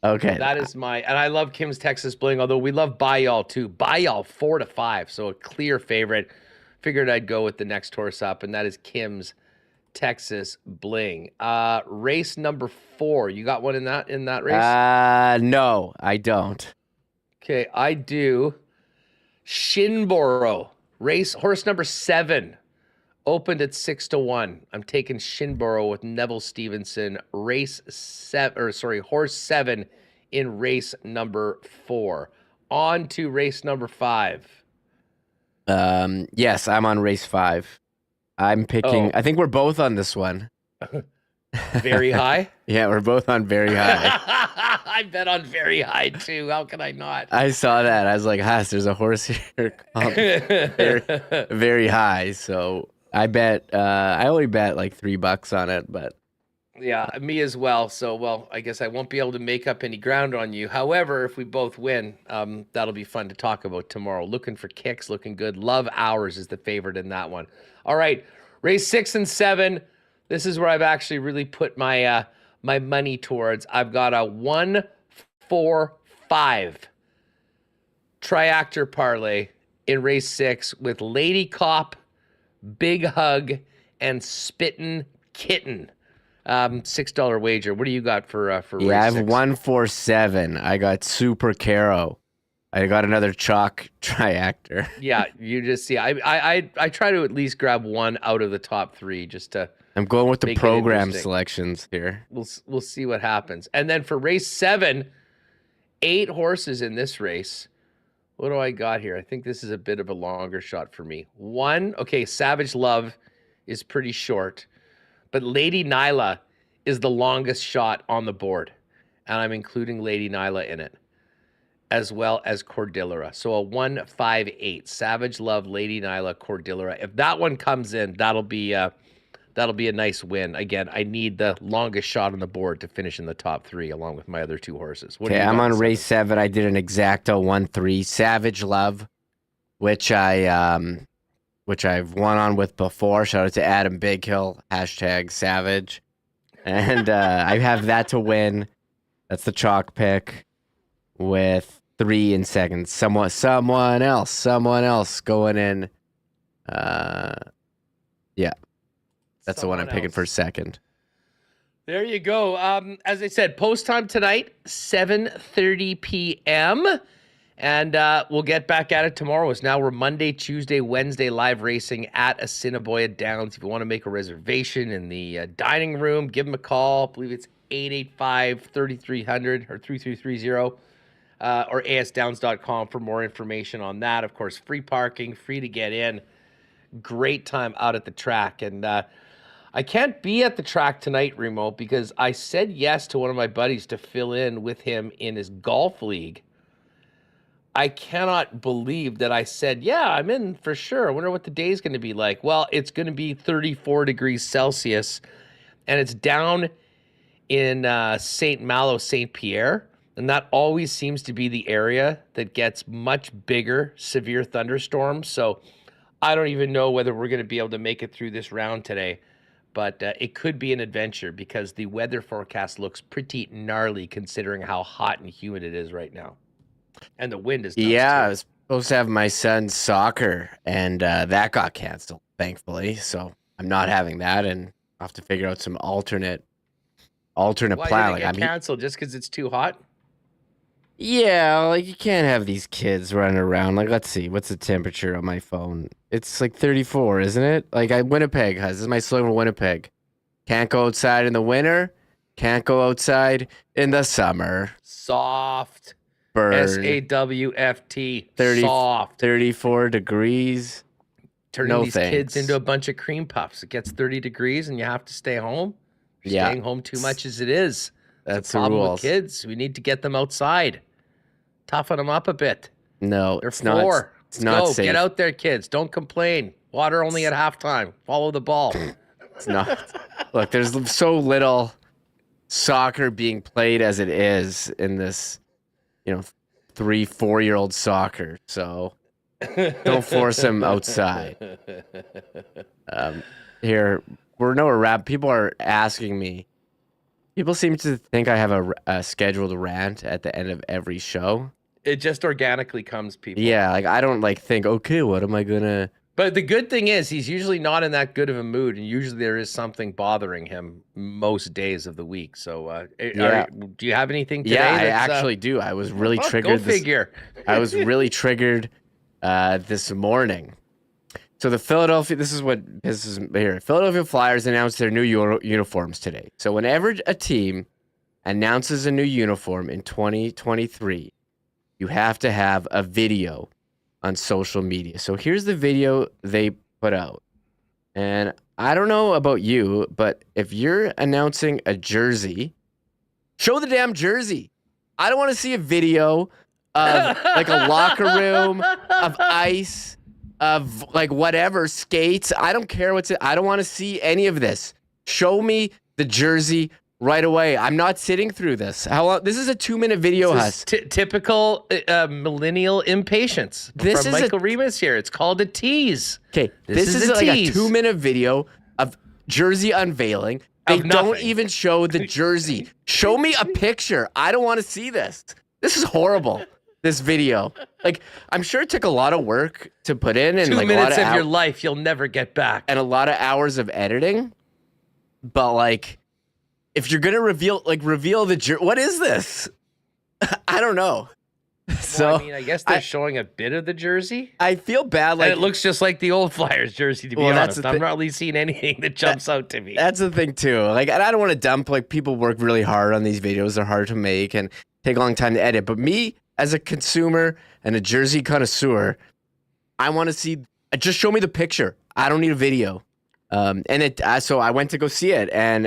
Okay,
that is and I love Kim's Texas Bling. Although we love Buy Y'all too. Buy Y'all 4-5, so a clear favorite. Figured I'd go with the next horse up, and that is Kim's Texas Bling. Race number 4. You got one in that race?
No, I don't.
Okay, I do. Shinboro, horse number 7, opened at 6-1. I'm taking Shinboro with Neville Stevenson. Horse 7 in race number 4. On to race number 5.
Yes, I'm on race 5. I'm picking. I think we're both on this one.
Very high?
Yeah, we're both on very high.
I bet on very high too. How can I not?
I saw that. I was like, there's a horse here very, very high. So I bet. I only bet like $3 on it, but
yeah, me as well. So, I guess I won't be able to make up any ground on you. However, if we both win, that'll be fun to talk about tomorrow. Looking for kicks, looking good. Love Hours is the favorite in that one. All right, race 6 and 7. This is where I've actually really put my my money towards. I've got a 1-4-5 triactor parlay in race 6 with Lady Cop, Big Hug, and Spittin' Kitten. $6 wager. What do you got for race 6?
I have 1-4-7. I got Super Caro. I got another chalk triactor.
Yeah, you just see. I try to at least grab one out of the top 3 just to.
I'm going with the
Make it
program
interesting.
selections here.
We'll see what happens. And then for race 7, 8 horses in this race. What do I got here? I think this is a bit of a longer shot for me. 1, okay, Savage Love is pretty short, but Lady Nyla is the longest shot on the board, and I'm including Lady Nyla in it, as well as Cordillera. So a 1-5-8, Savage Love, Lady Nyla, Cordillera. If that one comes in, that'll be a nice win. Again, I need the longest shot on the board to finish in the top 3, along with my other 2 horses.
Okay, I'm on race 7. I did an exacto 1-3 Savage Love, which I've won on with before. Shout out to Adam Bighill, #Savage. And I have that to win. That's the chalk pick with 3 in seconds. Someone else going in. Yeah. That's the one I'm picking for second.
There you go. As I said, post time tonight, 7:30 p.m. And we'll get back at it tomorrow. It's now we're Monday, Tuesday, Wednesday live racing at Assiniboia Downs. If you want to make a reservation in the dining room, give them a call. I believe it's 885-3300 or 3330 or asdowns.com for more information on that. Of course, free parking, free to get in. Great time out at the track. And I can't be at the track tonight, Remo, because I said yes to one of my buddies to fill in with him in his golf league. I cannot believe that I said, yeah, I'm in for sure. I wonder what the day's going to be like. Well, it's going to be 34 degrees Celsius, and it's down in St. Malo, St. Pierre, and that always seems to be the area that gets much bigger, severe thunderstorms. So I don't even know whether we're going to be able to make it through this round today. But it could be an adventure because the weather forecast looks pretty gnarly considering how hot and humid it is right now. And the wind is nuts,
Yeah,
too.
I was supposed to have my son's soccer, and that got canceled, thankfully. So I'm not having that, and I'll have to figure out some alternate
Why
plan.
did it
Like,
get canceled? Just because it's too hot?
Yeah, like you can't have these kids running around. Like, let's see, what's the temperature on my phone? It's like 34, isn't it? Like Winnipeg has. This is my slogan for Winnipeg. Can't go outside in the winter. Can't go outside in the summer.
Soft.
Burn.
SAWFT.
30,
Soft.
34 degrees.
Turning
No
these
thanks.
kids into a bunch of cream puffs. It gets 30 degrees and you have to stay home. You're
Yeah.
staying home too much as it is.
That's
It's a
the
problem
rules.
with kids. We need to get them outside. Toughen them up a bit.
No,
They're
it's
4.
not. It's
Let's
not
go.
safe.
Get out there, kids. Don't complain. Water only at halftime. Follow the ball.
It's not. Look, there's so little soccer being played as it is in this, 3-4-year-old soccer. So don't force them outside. Here, we're nowhere wrap. People are asking me. People seem to think I have a scheduled rant at the end of every show.
It just organically comes, people.
Yeah, like I don't think, okay, what am I gonna?
But the good thing is he's usually not in that good of a mood, and usually there is something bothering him most days of the week. So, do you have anything today?
Yeah, I
that's,
actually do. I was really
Go
triggered.
figure.
I was really triggered this morning. So this is what pisses me here. Philadelphia Flyers announced their new uniforms today. So whenever a team announces a new uniform in 2023, you have to have a video on social media. So here's the video they put out. And I don't know about you, but if you're announcing a jersey, show the damn jersey. I don't want to see a video of like a locker room, of ice, of like whatever, skates. I don't care what's it. I don't want to see any of this. Show me the jersey right away. I'm not sitting through this. How long? This is a 2-minute video, Huss.
Typical millennial impatience
This
from
is
Michael Remis here. It's called a tease.
Okay, this is
a
like
tease.
a 2-minute video of jersey unveiling. They
Of
don't
nothing.
even show the jersey. Show me a picture. I don't want to see this. This is horrible. This video. Like, I'm sure it took a lot of work to put in and
2
like a lot
minutes
of
of your life you'll never get back.
and a lot of hours of editing. But like, if you're gonna reveal the what is this? I don't know. So
I mean, I guess they're showing a bit of the jersey.
I feel bad. Like
And it looks just like the old Flyers jersey, to be honest. I'm not really seeing anything that jumps out to me.
That's the thing too. Like, and I don't want to dump. Like, people work really hard on these videos. They're hard to make and take a long time to edit. But me, as a consumer and a jersey connoisseur, I want to see. Just show me the picture. I don't need a video. So I went to go see it, and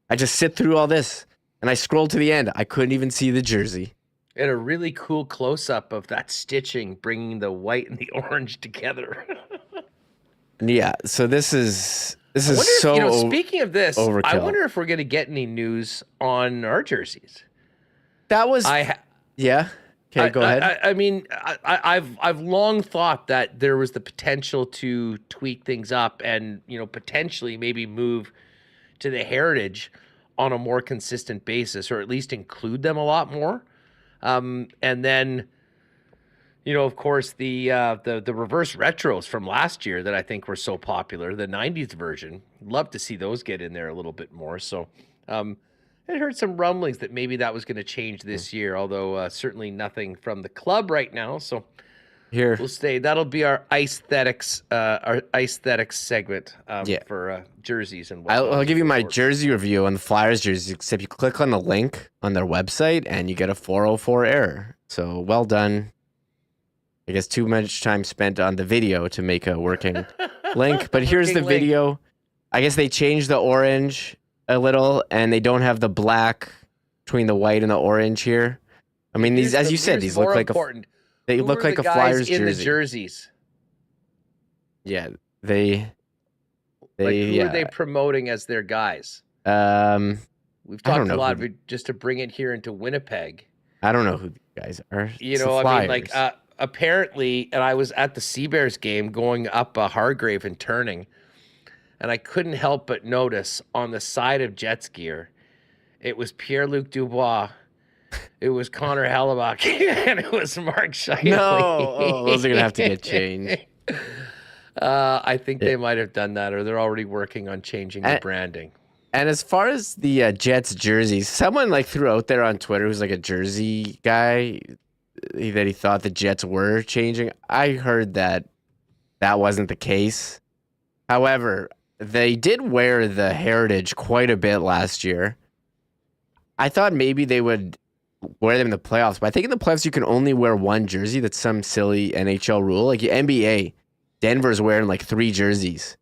I just sit through all this, and I scrolled to the end. I couldn't even see the jersey.
And a really cool close-up of that stitching, bringing the white and the orange together.
Yeah, so this is so.
Speaking of this,
overkill.
I wonder if we're going to get any news on our jerseys.
That was. Yeah. Okay, go ahead.
I mean, I've long thought that there was the potential to tweak things up and potentially maybe move to the heritage on a more consistent basis, or at least include them a lot more. And then, of course, the reverse retros from last year that I think were so popular, the 90s version, love to see those get in there a little bit more. So I heard some rumblings that maybe that was going to change this year, although certainly nothing from the club right now. So
here
we'll stay. That'll be our aesthetics segment for jerseys and whatnot.
I'll give you my jersey review on the Flyers jerseys, except you click on the link on their website and you get a 404 error. So well done. I guess too much time spent on the video to make a working link. But here's the video. I guess they changed the orange a little, and they don't have the black between the white and the orange here. I mean, these, as you said, these look like they look like a Flyers jersey.
In the jerseys.
Yeah, who
are they promoting as their guys? We've talked a lot of it just to bring it here into Winnipeg.
I don't know who these guys are.
I mean, apparently, and I was at the Seabears game going up Hargrave and turning, and I couldn't help but notice on the side of Jets gear, it was Pierre-Luc Dubois, it was Connor Hellebuck, and it was Mark Scheifele.
No, those are going to have to get changed.
I think they might have done that, or they're already working on changing the branding.
And as far as the Jets jerseys, someone threw out there on Twitter who's like a jersey guy that he thought the Jets were changing. I heard that wasn't the case. However, they did wear the heritage quite a bit last year. I thought maybe they would wear them in the playoffs, but I think in the playoffs you can only wear one jersey. That's some silly NHL rule. Like the NBA, Denver's wearing 3 jerseys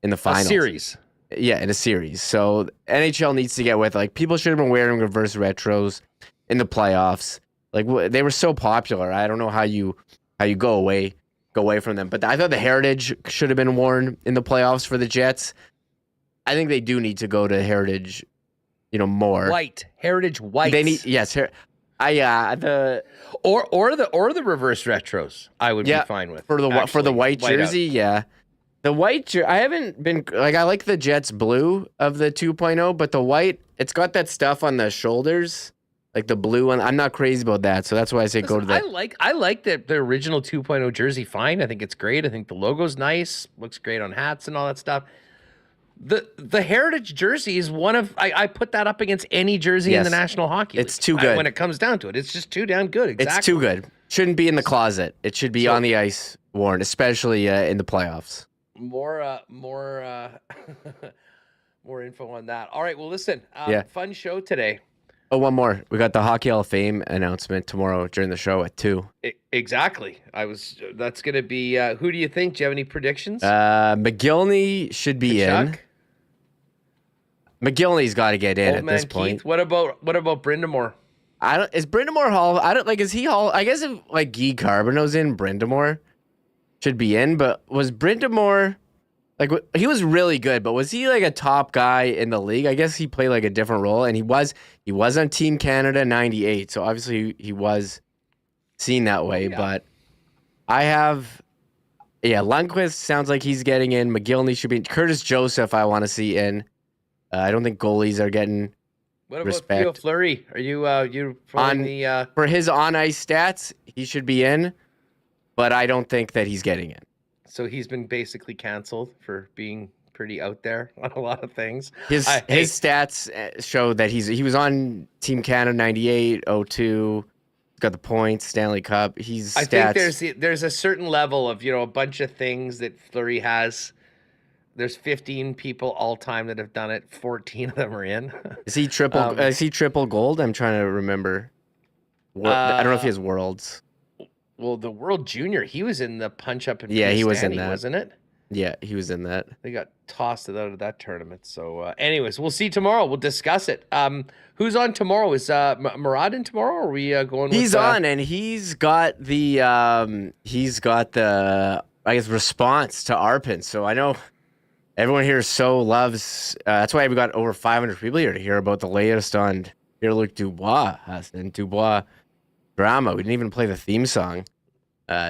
in the finals.
A series.
Yeah, in a series. So NHL needs to get with people should have been wearing reverse retros in the playoffs. They were so popular. I don't know how you go away from them. But I thought the heritage should have been worn in the playoffs for the Jets. I think they do need to go to heritage, more.
Heritage white.
They need the
reverse retros. I would be fine with
for the white jersey. Yeah, the white. I haven't been I like the Jets blue of the 2.0, but the white, it's got that stuff on the shoulders. The blue one, I'm not crazy about that, so that's why I say go to that.
I like the original 2.0 jersey fine. I think it's great. I think the logo's nice, looks great on hats and all that stuff. The heritage jersey is one of I put that up against any jersey in the National Hockey League.
It's too good.
When it comes down to it, it's just too damn good. Exactly.
It's too good. Shouldn't be in the closet. It should be on the ice worn, especially in the playoffs.
More info on that. All right. Well, listen. Fun show today.
Oh, one more. We got the Hockey Hall of Fame announcement tomorrow during the show at 2.
Exactly. That's going to be, who do you think? Do you have any predictions?
McGillney should be in. McGillney's got to get in at this point.
Keith, what about Brindamore?
Is Brindamore Hall? Is he Hall? I guess if Guy Carbonneau's in, Brindamore should be in, but was Brindamore he was really good, but was he a top guy in the league? I guess he played a different role, and he was on Team Canada 98, so obviously he was seen that way. Yeah. But I have, Lundqvist sounds like he's getting in. McGillney should be in. Curtis Joseph I want to see in. I don't think goalies are getting respect.
What about Theo Fleury? Are you
for his on ice stats? He should be in, but I don't think that he's getting in.
So he's been basically canceled for being pretty out there on a lot of things.
His stats show that he was on Team Canada 98, 02, got the points, Stanley Cup.
I think there's a certain level of, a bunch of things that Fleury has. There's 15 people all time that have done it. 14 of them are in.
Is he triple? Is he triple gold? I'm trying to remember. I don't know if he has worlds.
Well, the World Junior, he was in the punch up in
he was in that,
wasn't it?
Yeah, he was in that.
They got tossed out of that tournament. So, anyways, we'll see tomorrow. We'll discuss it. Who's on tomorrow? Is Murad in tomorrow? Or are we going?
He's on, and he's got the I guess response to Arpin. So I know everyone here so loves. That's why we got over 500 people here to hear about the latest on Pierre-Luc Dubois and Dubois Drama. We didn't even play the theme song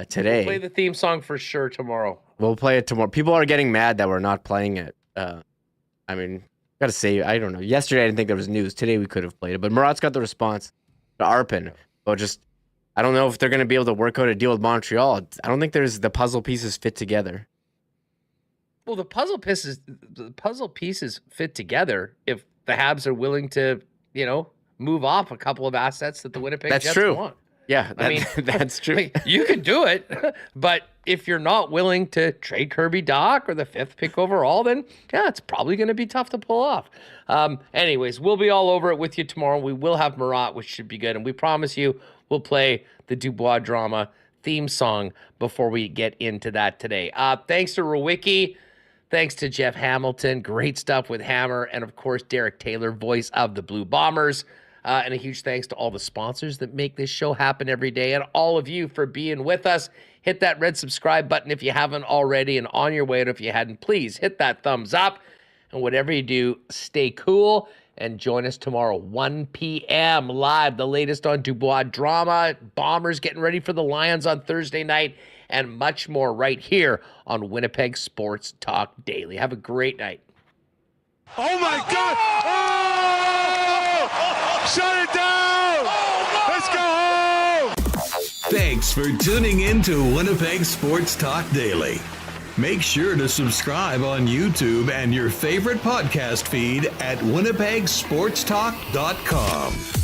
today.
We'll play the theme song for sure tomorrow.
We'll play it tomorrow. People are getting mad that we're not playing it. I mean, gotta say, I don't know. Yesterday I didn't think there was news. Today we could have played it. But Murat's got the response to Arpin. But I don't know if they're going to be able to work out a deal with Montreal. I don't think the puzzle pieces fit together.
Well, the puzzle pieces fit together if the Habs are willing to, move off a couple of assets that the Winnipeg Jets want.
Yeah, that's true.
You can do it, but if you're not willing to trade Kirby Dach or the 5th pick overall, then it's probably going to be tough to pull off. Anyways, we'll be all over it with you tomorrow. We will have Murat, which should be good, and we promise you we'll play the Dubois Drama theme song before we get into that today. Thanks to Rewucki. Thanks to Jeff Hamilton. Great stuff with Hammer. And, of course, Derek Taylor, voice of the Blue Bombers. And a huge thanks to all the sponsors that make this show happen every day and all of you for being with us. Hit that red subscribe button if you haven't already, and on your way out if you hadn't, please hit that thumbs up. And whatever you do, stay cool and join us tomorrow, 1 p.m. live, the latest on Dubois Drama, Bombers getting ready for the Lions on Thursday night, and much more right here on Winnipeg Sports Talk Daily. Have a great night.
Oh, my God! Oh! Shut it down! Let's go home!
Thanks for tuning in to Winnipeg Sports Talk Daily. Make sure to subscribe on YouTube and your favorite podcast feed at winnipegsportstalk.com.